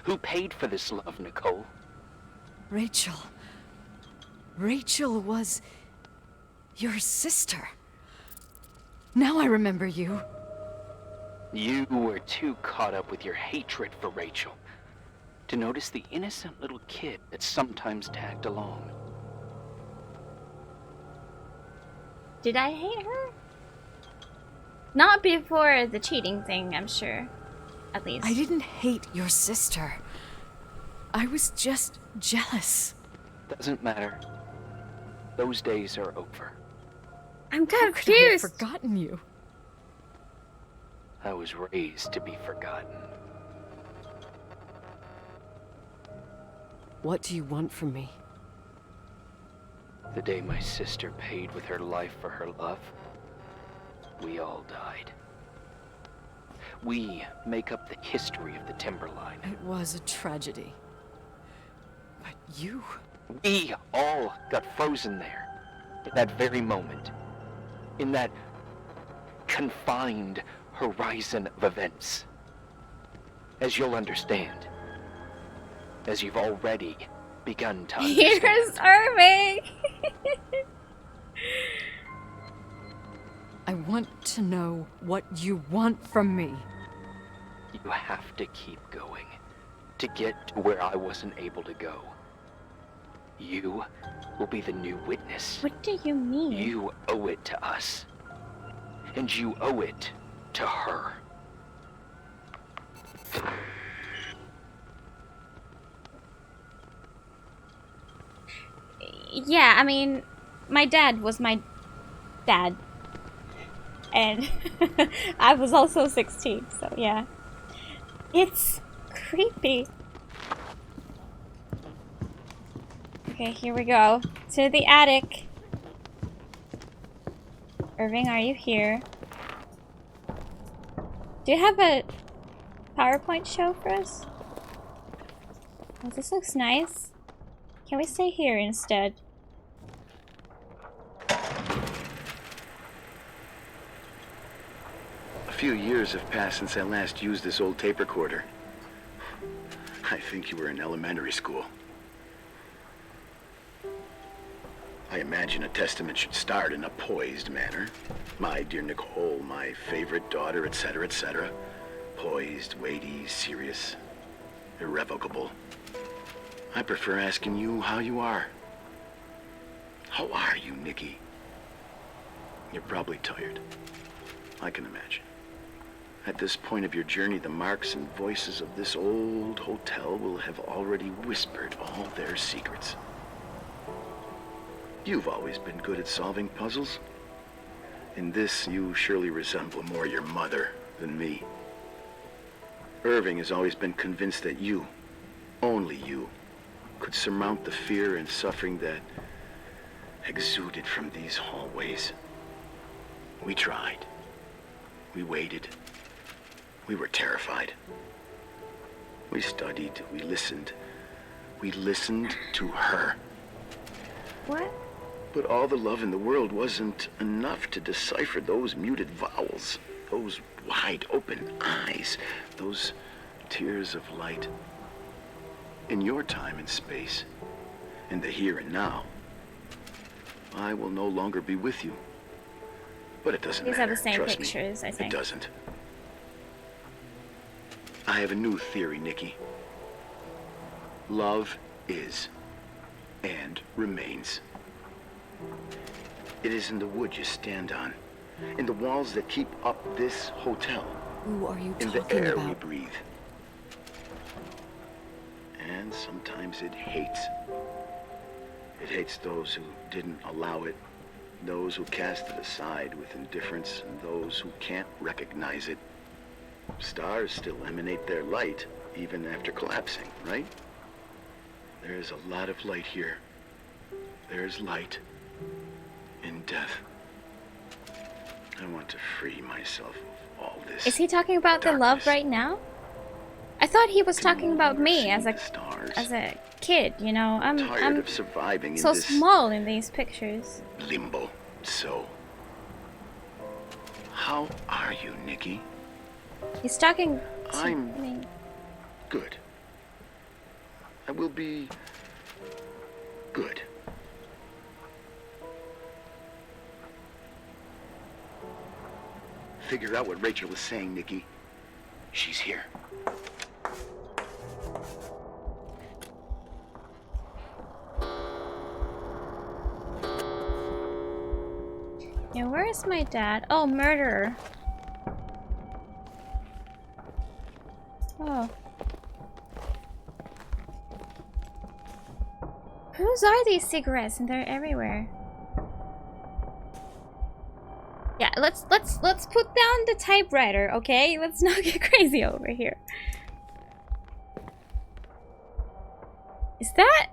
Speaker 8: Who paid for this love, Nicole?
Speaker 3: Rachel. Rachel was your sister. Now I remember you.
Speaker 8: You were too caught up with your hatred for Rachel to notice the innocent little kid that sometimes tagged along.
Speaker 1: Did I hate her? Not before the cheating thing, I'm sure. At least.
Speaker 12: I didn't hate your sister. I was just jealous.
Speaker 8: Doesn't matter. Those days are over.
Speaker 1: I'm
Speaker 12: How could I have forgotten you?
Speaker 8: I was raised to be forgotten.
Speaker 3: What do you want from me?
Speaker 8: The day my sister paid with her life for her love, we all died. We make up the history of the Timberline.
Speaker 3: It was a tragedy. But you...
Speaker 8: We all got frozen there, in that very moment. In that confined horizon of events. As you'll understand. As you've already begun to understand.
Speaker 1: You're starving!
Speaker 12: I want to know what you want from me.
Speaker 8: You have to keep going to get to where I wasn't able to go. You will be the new witness.
Speaker 1: What do you mean?
Speaker 8: You owe it to us. And you owe it to her.
Speaker 1: Yeah, I mean, my dad was my dad. And I was also 16, so yeah. It's creepy. Okay, here we go. To the attic. Irving, are you here? Do you have a PowerPoint show for us? Oh, this looks nice. Can we stay here instead?
Speaker 9: A few years have passed since I last used this old tape recorder. I think you were in elementary school. I imagine a testament should start in a poised manner. My dear Nicole, my favorite daughter, etc., etc. Poised, weighty, serious, irrevocable. I prefer asking you how you are. How are you, Nikki? You're probably tired. I can imagine. At this point of your journey, the marks and voices of this old hotel will have already whispered all their secrets. You've always been good at solving puzzles. In this, you surely resemble more your mother than me. Irving has always been convinced that you, only you, could surmount the fear and suffering that exuded from these hallways. We tried. We waited. We were terrified. We studied. We listened. We listened to her.
Speaker 1: What?
Speaker 9: But all the love in the world wasn't enough to decipher those muted vowels, those wide open eyes, those tears of light. In your time and space, in the here and now, I will no longer be with you. But it doesn't
Speaker 1: These
Speaker 9: matter.
Speaker 1: are the same
Speaker 9: Trust
Speaker 1: pictures,
Speaker 9: me,
Speaker 1: I think.
Speaker 9: It doesn't. I have a new theory, Nikki. Love is and remains. It is in the wood you stand on, in the walls that keep up this hotel,
Speaker 3: Who are you
Speaker 9: in the
Speaker 3: talking
Speaker 9: air we
Speaker 3: about?
Speaker 9: breathe. And sometimes it hates. It hates those who didn't allow it, those who cast it aside with indifference, and those who can't recognize it. Stars still emanate their light, even after collapsing, right? There's a lot of light here. There's light in death. I want to free myself of all this.
Speaker 1: Is he talking about the love right now? I thought he was talking about me as a kid, you know.
Speaker 9: Tired
Speaker 1: I'm
Speaker 9: of surviving
Speaker 1: so
Speaker 9: in this
Speaker 1: small in these pictures.
Speaker 9: limbo. So, how are you, Nikki?
Speaker 1: He's talking to
Speaker 9: I'm
Speaker 1: me.
Speaker 9: good. I will be good. Figure out what Rachel was saying, Nikki. She's here.
Speaker 1: Yeah, where is my dad? Oh, murderer. Oh. Whose are these cigarettes? And they're everywhere. Yeah, let's put down the typewriter, okay? Let's not get crazy over here. Is that?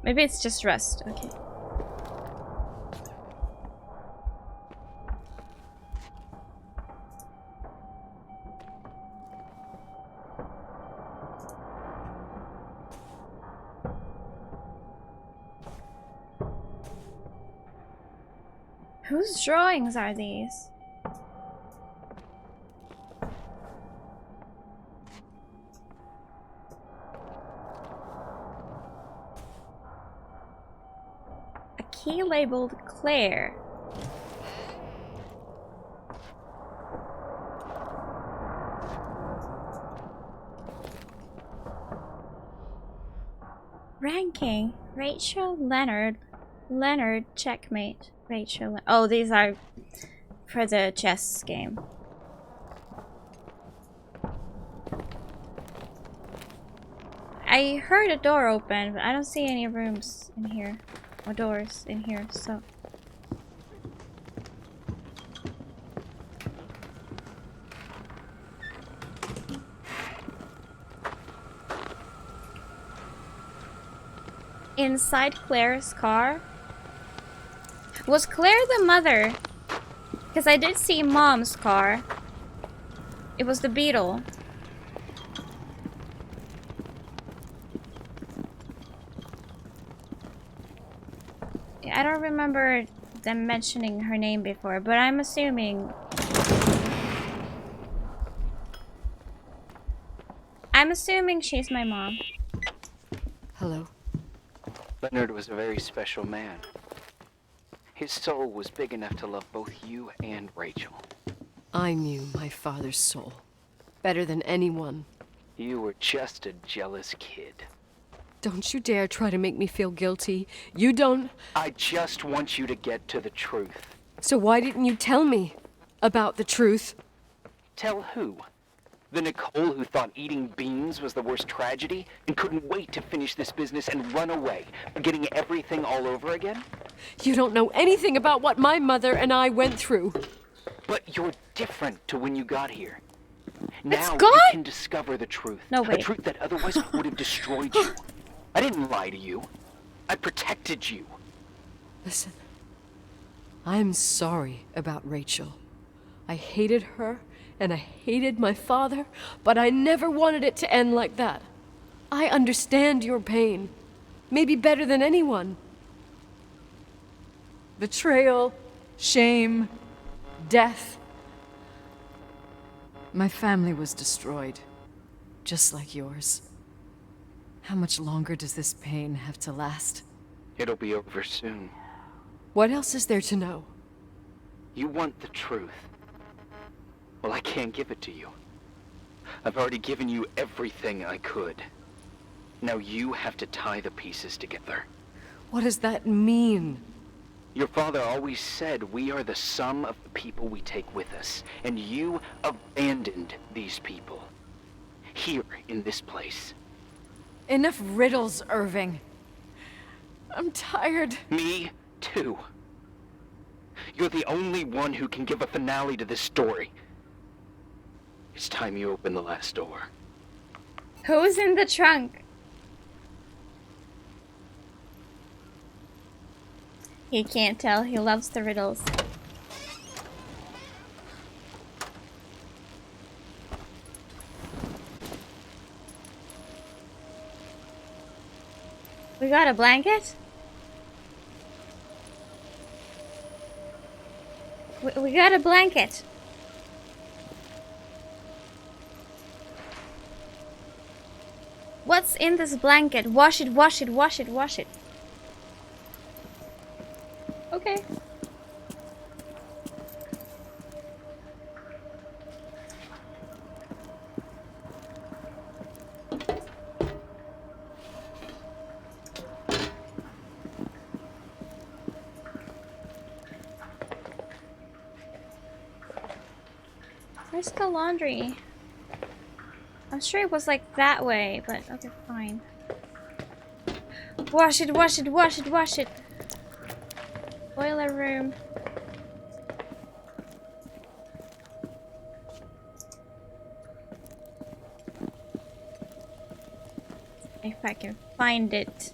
Speaker 1: Maybe it's just rust. Okay. Whose drawings are these? A key labeled Claire. Ranking. Rachel Leonard. Leonard checkmate. Rachel. Oh, these are for the chess game. I heard a door open, but I don't see any rooms in here or doors in here, so. Inside Claire's car. Was Claire the mother? Because I did see Mom's car. It was the Beetle. Yeah, I don't remember them mentioning her name before, but I'm assuming... she's my mom.
Speaker 3: Hello.
Speaker 8: Leonard was a very special man. His soul was big enough to love both you and Rachel.
Speaker 3: I knew my father's soul better than anyone.
Speaker 8: You were just a jealous kid.
Speaker 3: Don't you dare try to make me feel guilty. You don't...
Speaker 8: I just want you to get to the truth.
Speaker 3: So why didn't you tell me about the truth?
Speaker 8: Tell who? The Nicole who thought eating beans was the worst tragedy and couldn't wait to finish this business and run away, forgetting everything all over again?
Speaker 3: You don't know anything about what my mother and I went through.
Speaker 8: But you're different to when you got here. Now
Speaker 3: gone?
Speaker 8: you can discover the truth.
Speaker 1: No way.
Speaker 8: A truth that otherwise would have destroyed you. I didn't lie to you. I protected you.
Speaker 3: Listen, I'm sorry about Rachel. I hated her. And I hated my father, but I never wanted it to end like that. I understand your pain. Maybe better than anyone.
Speaker 12: Betrayal, shame, death. My family was destroyed, just like yours. How much longer does this pain have to last?
Speaker 8: It'll be over soon.
Speaker 3: What else is there to know?
Speaker 8: You want the truth. Well, I can't give it to you. I've already given you everything I could. Now you have to tie the pieces together.
Speaker 3: What does that mean?
Speaker 8: Your father always said we are the sum of the people we take with us, and you abandoned these people. Here, in this place.
Speaker 12: Enough riddles, Irving. I'm tired.
Speaker 8: Me, too. You're the only one who can give a finale to this story. It's time you open the last door.
Speaker 1: Who's in the trunk? He can't tell. He loves the riddles. We got a blanket? We got a blanket. What's in this blanket? Wash it, wash it, wash it, wash it. Okay. Where's the laundry? I'm sure it was like that way, but okay, fine. Wash it, wash it, wash it, wash it. Boiler room. If I can find it.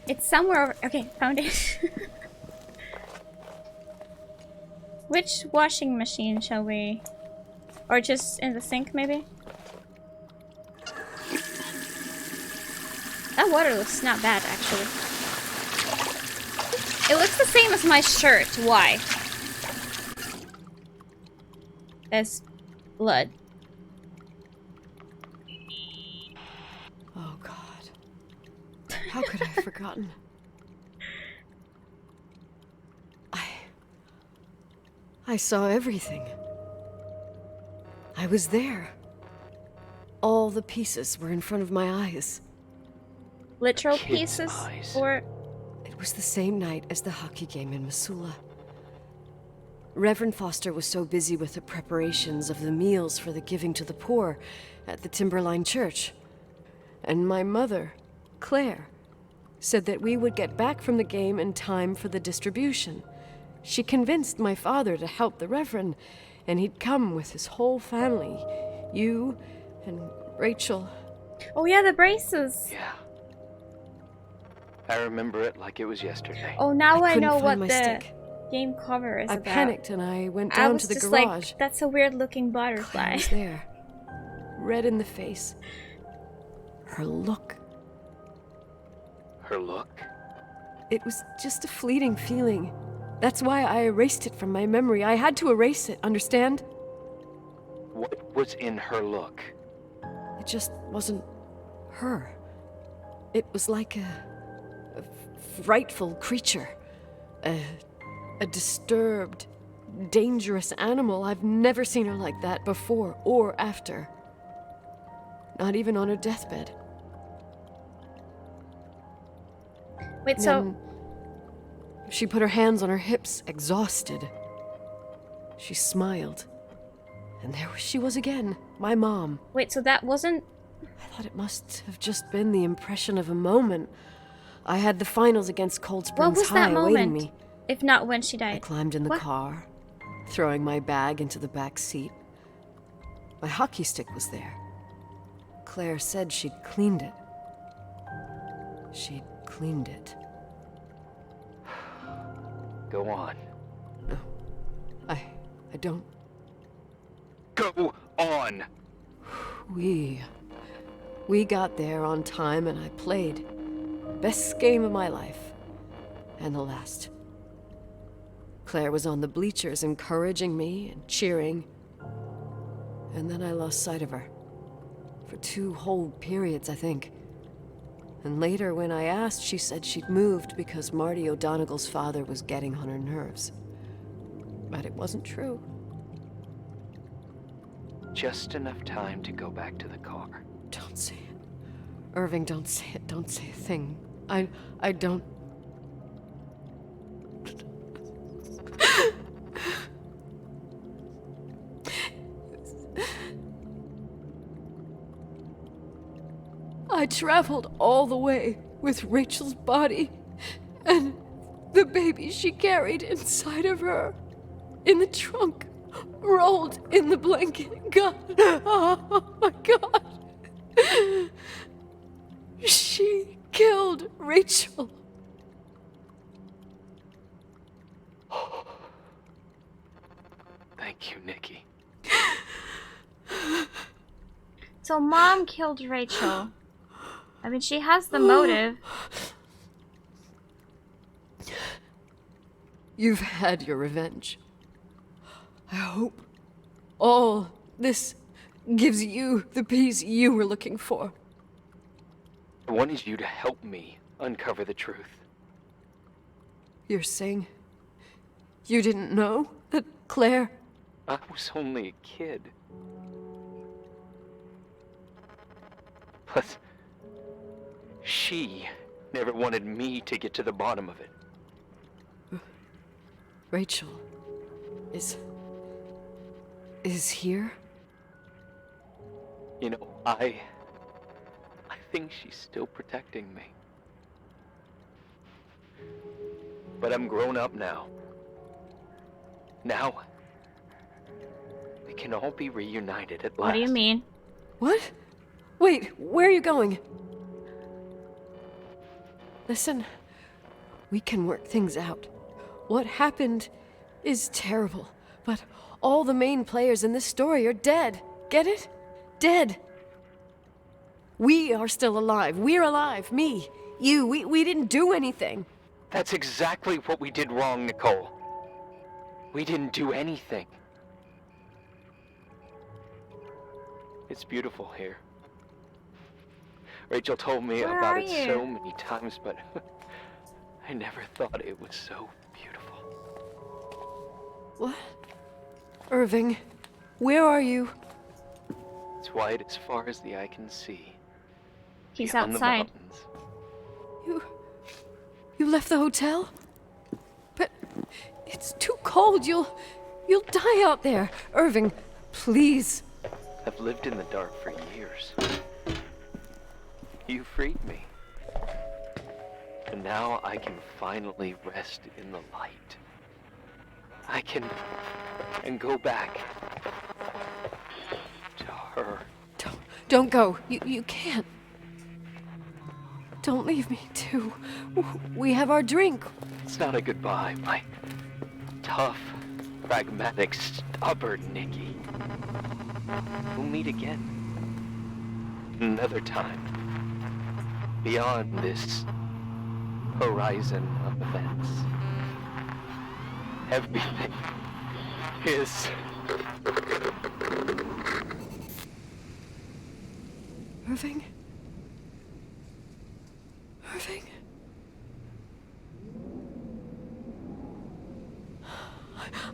Speaker 1: It's somewhere over. Okay, found it. Which washing machine shall we? Or just in the sink, maybe? That water looks not bad, actually. It looks the same as my shirt. Why? There's blood.
Speaker 3: Oh, God. How could I have forgotten? I saw everything. I was there. All the pieces were in front of my eyes.
Speaker 1: Literal
Speaker 8: Kids'
Speaker 1: pieces?
Speaker 8: eyes.
Speaker 1: Or...
Speaker 3: It was the same night as the hockey game in Missoula. Reverend Foster was so busy with the preparations of the meals for the giving to the poor at the Timberline Church. And my mother, Claire, said that we would get back from the game in time for the distribution. She convinced my father to help the Reverend, and he'd come with his whole family. You and Rachel.
Speaker 1: Oh yeah, the braces.
Speaker 8: Yeah. I remember it like it was yesterday.
Speaker 1: Oh, now I
Speaker 3: couldn't
Speaker 1: know
Speaker 3: find
Speaker 1: what
Speaker 3: my
Speaker 1: the
Speaker 3: stick.
Speaker 1: game cover is
Speaker 3: I
Speaker 1: about.
Speaker 3: panicked and I went
Speaker 1: I
Speaker 3: down
Speaker 1: was
Speaker 3: to the
Speaker 1: just
Speaker 3: garage.
Speaker 1: like, that's a weird looking
Speaker 3: Claire
Speaker 1: butterfly.
Speaker 3: was there, red in the face. Her look.
Speaker 8: Her look?
Speaker 3: It was just a fleeting feeling. That's why I erased it from my memory. I had to erase it, understand?
Speaker 8: What was in her look?
Speaker 3: It just wasn't her. It was like a frightful creature. A disturbed, dangerous animal. I've never seen her like that before or after. Not even on her deathbed.
Speaker 1: Wait, so...
Speaker 3: Then she put her hands on her hips, exhausted. She smiled. And there she was again, my mom.
Speaker 1: Wait, so that wasn't...
Speaker 3: I thought it must have just been the impression of a moment. I had the finals against Cold Springs
Speaker 1: What was
Speaker 3: High
Speaker 1: that
Speaker 3: awaiting
Speaker 1: moment?
Speaker 3: me.
Speaker 1: If not when she
Speaker 3: I
Speaker 1: died.
Speaker 3: climbed in the
Speaker 1: What?
Speaker 3: car, throwing my bag into the back seat. My hockey stick was there. Claire said she'd cleaned it. She'd cleaned it.
Speaker 8: Go on.
Speaker 3: No, I don't.
Speaker 8: Go on!
Speaker 3: We got there on time and I played. Best game of my life. And the last. Claire was on the bleachers encouraging me and cheering. And then I lost sight of her. For 2 whole periods, I think. And later, when I asked, she said she'd moved because Marty O'Donegal's father was getting on her nerves. But it wasn't true.
Speaker 8: Just enough time to go back to the car.
Speaker 3: Don't say it. Irving, don't say it. Don't say a thing. I don't... I traveled all the way with Rachel's body and the baby she carried inside of her in the trunk, rolled in the blanket. God, oh my God. She killed Rachel.
Speaker 8: Thank you, Nikki.
Speaker 1: So Mom killed Rachel. I mean, she has the motive.
Speaker 3: You've had your revenge. I hope all this gives you the peace you were looking for.
Speaker 8: I wanted you to help me uncover the truth.
Speaker 3: You're saying you didn't know that Claire...
Speaker 8: I was only a kid. But she never wanted me to get to the bottom of it.
Speaker 3: Rachel is here?
Speaker 8: You know, I think she's still protecting me. But I'm grown up now. Now, we can all be reunited at last.
Speaker 1: What do you mean?
Speaker 3: What? Wait, where are you going? Listen, we can work things out. What happened is terrible, but all the main players in this story are dead. Get it? Dead. We are still alive. We're alive. Me, you, we didn't do anything.
Speaker 8: That's exactly what we did wrong, Nicole. We didn't do anything. It's beautiful here. Rachel told me
Speaker 1: Where
Speaker 8: about
Speaker 1: are
Speaker 8: it
Speaker 1: you?
Speaker 8: so many times, but I never thought it was so beautiful.
Speaker 3: What? Irving, where are you?
Speaker 8: It's wide as far as the eye can see.
Speaker 1: He's
Speaker 8: beyond the
Speaker 1: outside.
Speaker 8: mountains.
Speaker 3: You left the hotel? But it's too cold. You'll die out there. Irving, please.
Speaker 8: I've lived in the dark for years. You freed me. And now I can finally rest in the light. I can go back to her.
Speaker 3: Don't go. You can't. Don't leave me, too. We have our drink.
Speaker 8: It's not a goodbye, my tough, pragmatic, stubborn Nikki. We'll meet again. Another time. Beyond this horizon of events. Everything is...
Speaker 3: Irving? Irving?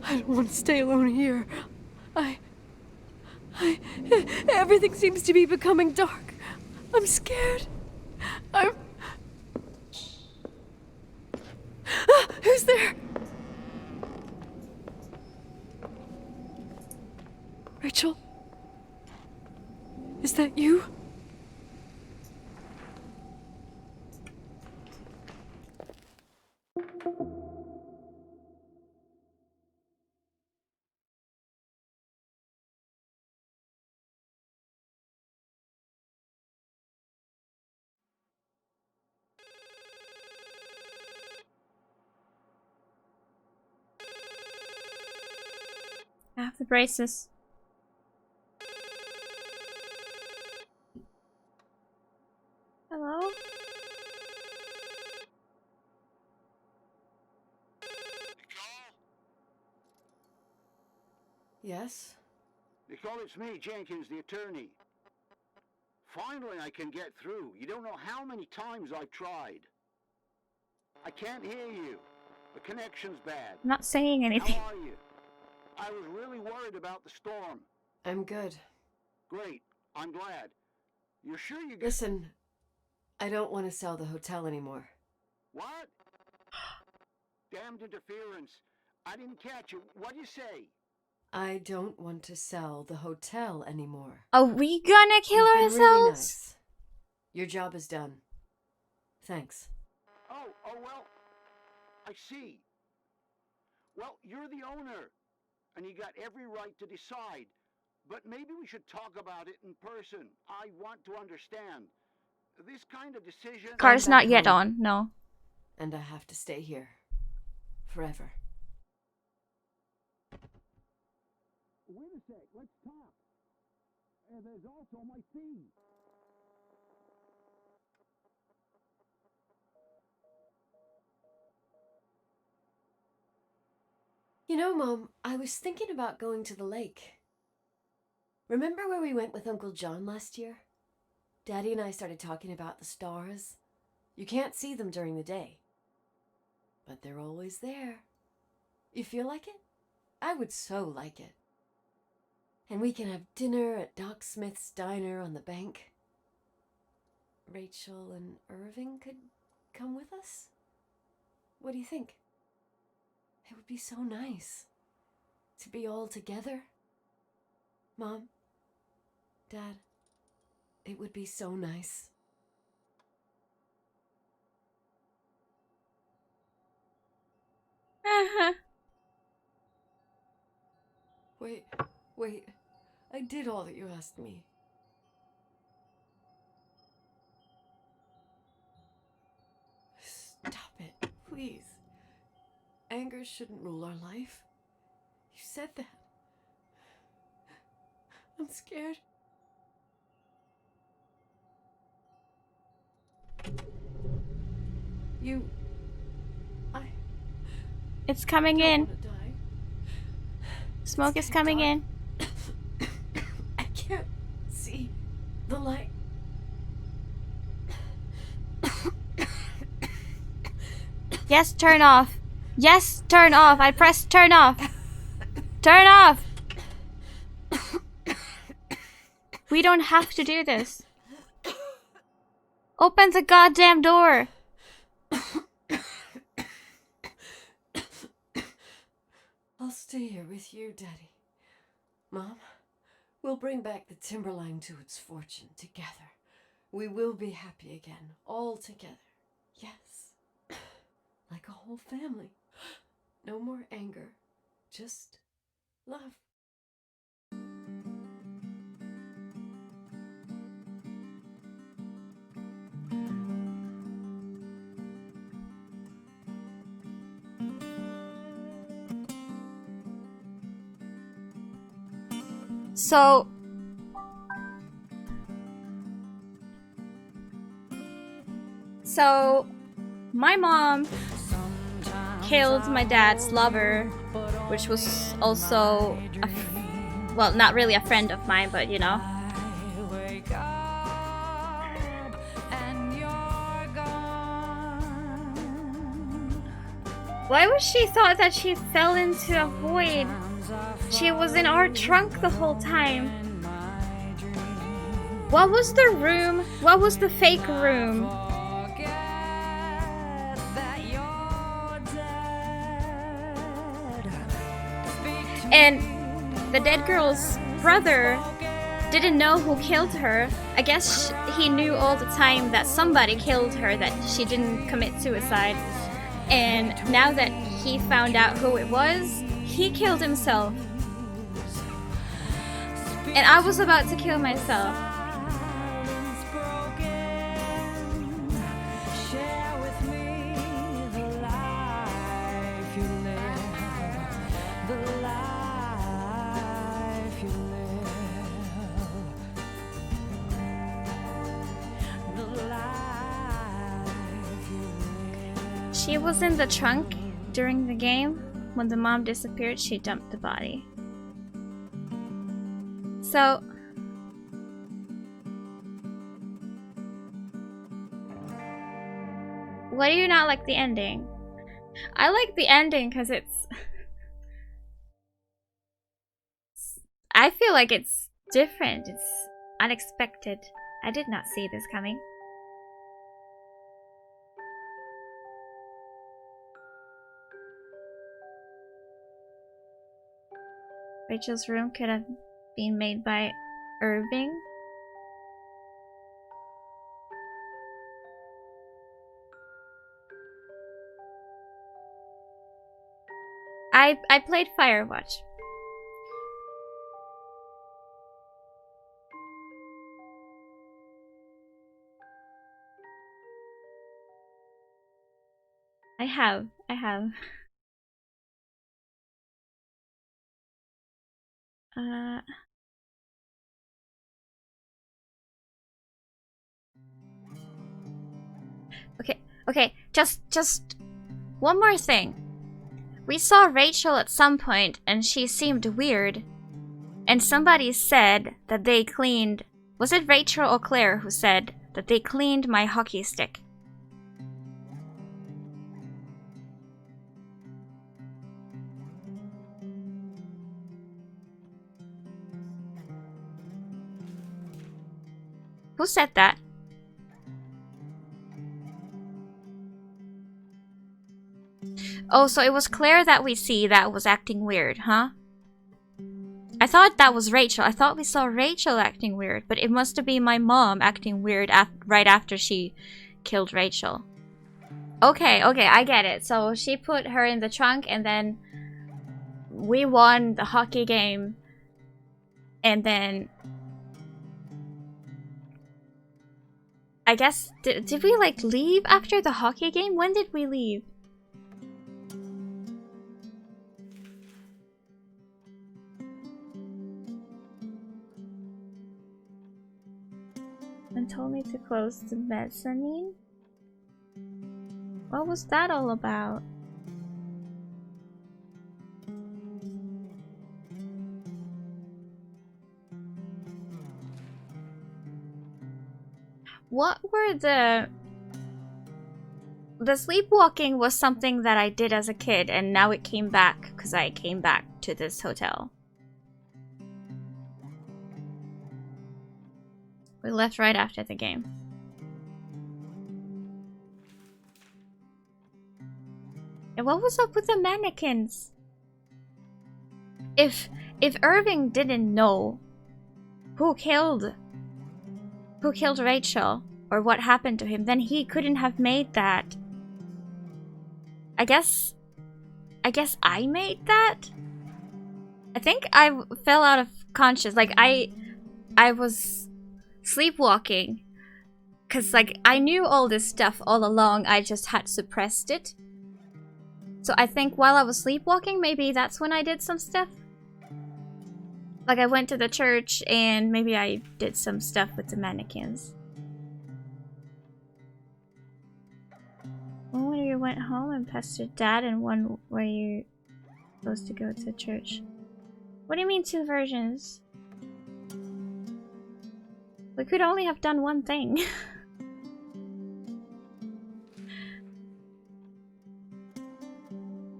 Speaker 3: I don't want to stay alone here. Everything seems to be becoming dark. I'm scared. Who's there? Rachel? Is that you?
Speaker 1: I have the braces. Hello?
Speaker 3: Yes?
Speaker 7: Nicole, it's me, Jenkins, the attorney. Finally, I can get through. You don't know how many times I've tried. I can't hear you. The connection's bad.
Speaker 1: I'm not saying anything.
Speaker 7: How are you? I was really worried about the storm.
Speaker 3: I'm good.
Speaker 7: Great. I'm glad. You're sure you...
Speaker 3: Listen, I don't want to sell the hotel anymore.
Speaker 7: What? Damned interference. I didn't catch you. What'd you say?
Speaker 3: I don't want to sell the hotel anymore.
Speaker 1: Are we gonna kill
Speaker 3: You've been
Speaker 1: ourselves?
Speaker 3: really nice. Your job is done. Thanks.
Speaker 7: Oh, well, I see. Well, you're the owner, and you got every right to decide. But maybe we should talk about it in person. I want to understand. This kind of decision...
Speaker 1: Car's not yet on, no.
Speaker 3: And I have to stay here. Forever.
Speaker 7: Wait a sec, let's talk. And there's also my fee.
Speaker 3: You know, Mom, I was thinking about going to the lake. Remember where we went with Uncle John last year? Daddy and I started talking about the stars. You can't see them during the day, but they're always there. You feel like it? I would so like it. And we can have dinner at Doc Smith's diner on the bank. Rachel and Irving could come with us? What do you think?
Speaker 10: It would be so nice to be all together. Mom, Dad, it would be so nice. Wait. I did all that you asked me. Stop it, please. Anger shouldn't rule our life. You said that. I'm scared.
Speaker 1: It's coming in. Smoke is coming in.
Speaker 10: I can't see the light.
Speaker 1: Yes, turn off. Yes, turn off. I pressed turn off. Turn off. We don't have to do this. Open the goddamn door.
Speaker 10: I'll stay here with you, Daddy. Mom, we'll bring back the Timberline to its fortune together. We will be happy again, all together. Yes. Like a whole family. No more anger, just love.
Speaker 1: So my mom killed my dad's lover, which was also well, not really a friend of mine, but you know. Why was she thought that she fell into a void? She was in our trunk the whole time. What was the room? What was the fake room? And the dead girl's brother didn't know who killed her. I guess he knew all the time that somebody killed her, that she didn't commit suicide. And now that he found out who it was, he killed himself. And I was about to kill myself. She was in the trunk during the game. When the mom disappeared, she dumped the body. So why do you not like the ending? I like the ending because I feel like it's different. It's unexpected. I did not see this coming. Rachel's room could have been made by Irving. I played Firewatch. I have. Okay, just one more thing. We saw Rachel at some point and she seemed weird. And somebody said that they cleaned... Was it Rachel or Claire who said that they cleaned my hockey stick? Who said that? Oh, so it was Claire that we see that was acting weird, huh? I thought that was Rachel. I thought we saw Rachel acting weird, but it must have been my mom acting weird right after she killed Rachel. Okay, I get it. So she put her in the trunk and then we won the hockey game. And then I guess, did we like leave after the hockey game? When did we leave? And told me to close the mezzanine? What was that all about? What were the sleepwalking was something that I did as a kid and now it came back because I came back to this hotel. We left right after the game. And what was up with the mannequins? If Irving didn't know who killed Rachel or what happened to him, then he couldn't have made that. I guess I made that? I think I fell out of conscious. Like I was sleepwalking because like I knew all this stuff all along, I just had suppressed it. So I think while I was sleepwalking, maybe that's when I did some stuff. Like I went to the church and maybe I did some stuff with the mannequins. One where you went home and pestered Dad, and one where you're supposed to go to church. What do you mean 2 versions? We could only have done one thing.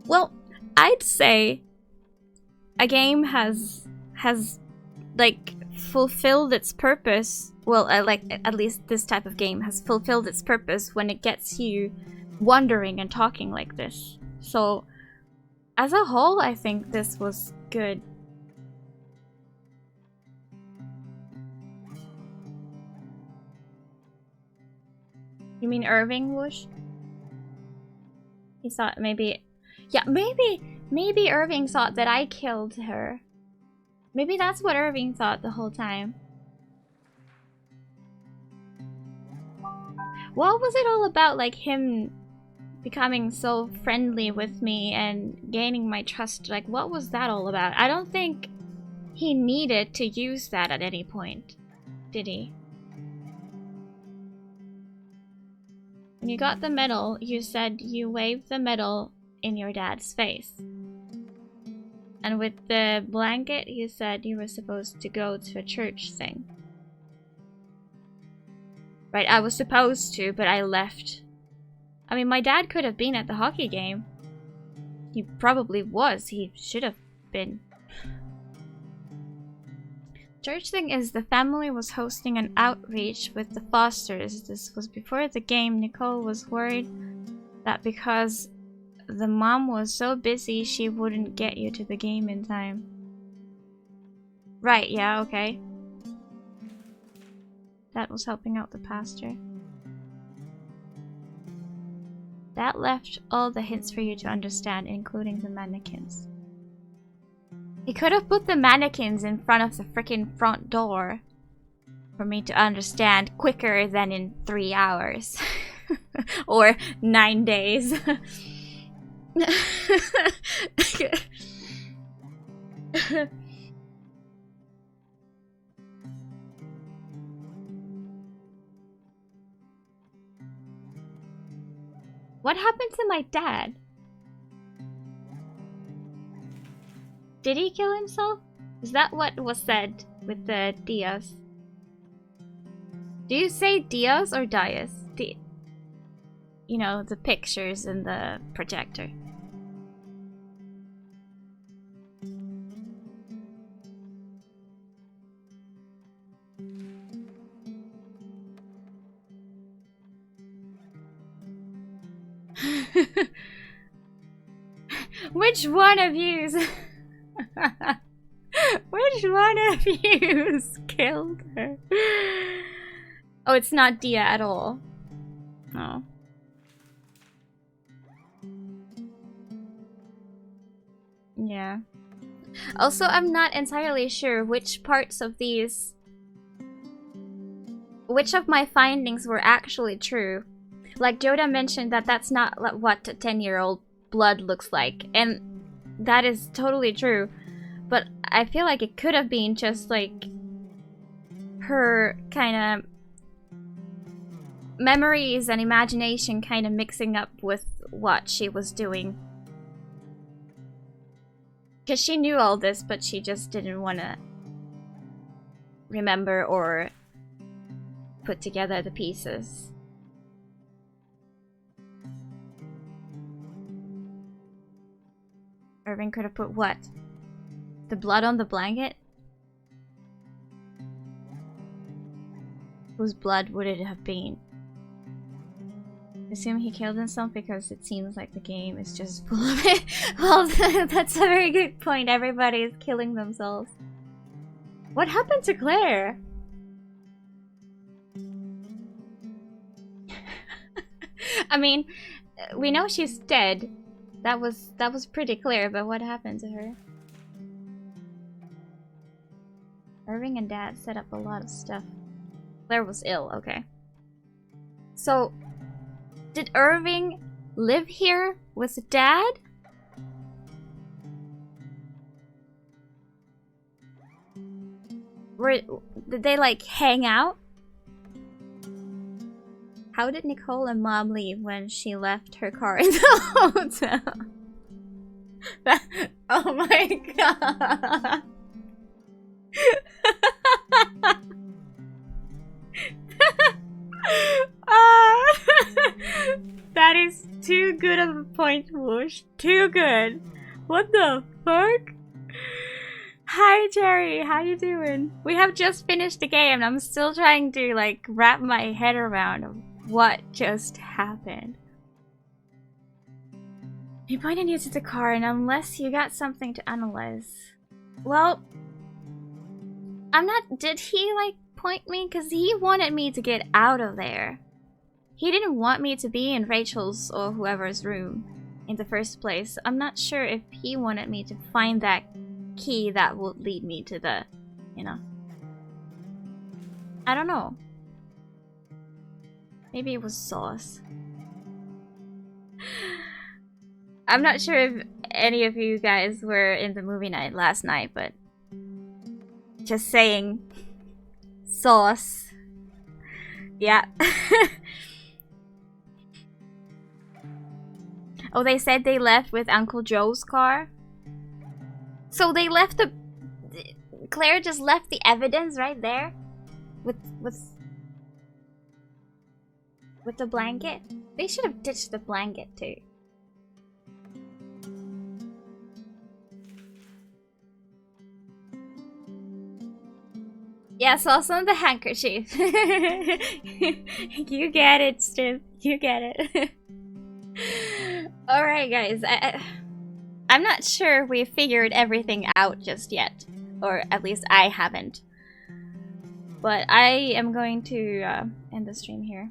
Speaker 1: Well, I'd say a game has like fulfilled its purpose. Well, like at least this type of game has fulfilled its purpose when it gets you wondering and talking like this. So as a whole, I think this was good. You mean Irving Whoosh? He thought maybe... Yeah, maybe Irving thought that I killed her. Maybe that's what Irving thought the whole time. What was it all about, like him becoming so friendly with me and gaining my trust? Like, what was that all about? I don't think he needed to use that at any point, did he? When you got the medal, you said you waved the medal in your dad's face. And with the blanket, you said you were supposed to go to a church thing. Right, I was supposed to, but I left. I mean, my dad could have been at the hockey game. He probably was. He should have been. Church thing is the family was hosting an outreach with the Fosters. This was before the game. Nicole was worried that because the mom was so busy, she wouldn't get you to the game in time. Right, yeah, okay. That was helping out the pastor. That left all the hints for you to understand, including the mannequins. He could have put the mannequins in front of the freaking front door for me to understand quicker than in 3 hours. Or 9 days. What happened to my dad? Did he kill himself? Is that what was said with the Diaz? Do you say Diaz or Diaz? You know, the pictures in the projector. Which one of yous? Which one of yous killed her? Oh, it's not Dia at all. Oh. Yeah. Also, I'm not entirely sure which parts of these... Which of my findings were actually true. Like, Joda mentioned that that's not what a 10-year-old blood looks like. And that is totally true. But I feel like it could have been just, like, her kind of memories and imagination kind of mixing up with what she was doing. Because she knew all this, but she just didn't want to remember or put together the pieces. Irving could have put what? The blood on the blanket? Whose blood would it have been? Assume he killed himself because it seems like the game is just full of it. Well, that's a very good point. Everybody is killing themselves. What happened to Claire? I mean, we know she's dead. That was pretty clear, but what happened to her? Irving and Dad set up a lot of stuff. Claire was ill, okay. So, did Irving live here with Dad? Did they like hang out? How did Nicole and Mom leave when she left her car in the hotel? Oh my god. That is too good of a point, Whoosh. Too good. What the fuck? Hi Jerry, how you doing? We have just finished the game and I'm still trying to like wrap my head around what just happened. He pointed you to the car, and unless you got something to analyze. Well, I'm not. Did he like point me? Because he wanted me to get out of there. He didn't want me to be in Rachel's or whoever's room in the first place. I'm not sure if he wanted me to find that key that would lead me to the, you know. I don't know. Maybe it was sauce. I'm not sure if any of you guys were in the movie night last night, but just saying. Sauce. Yeah. Oh, they said they left with Uncle Joe's car? So they left the... Claire just left the evidence right there? With the blanket? They should have ditched the blanket too. Yes, also on the handkerchief. You get it, Stu. You get it. Alright guys, I'm not sure we figured everything out just yet. Or at least I haven't. But I am going to end the stream here.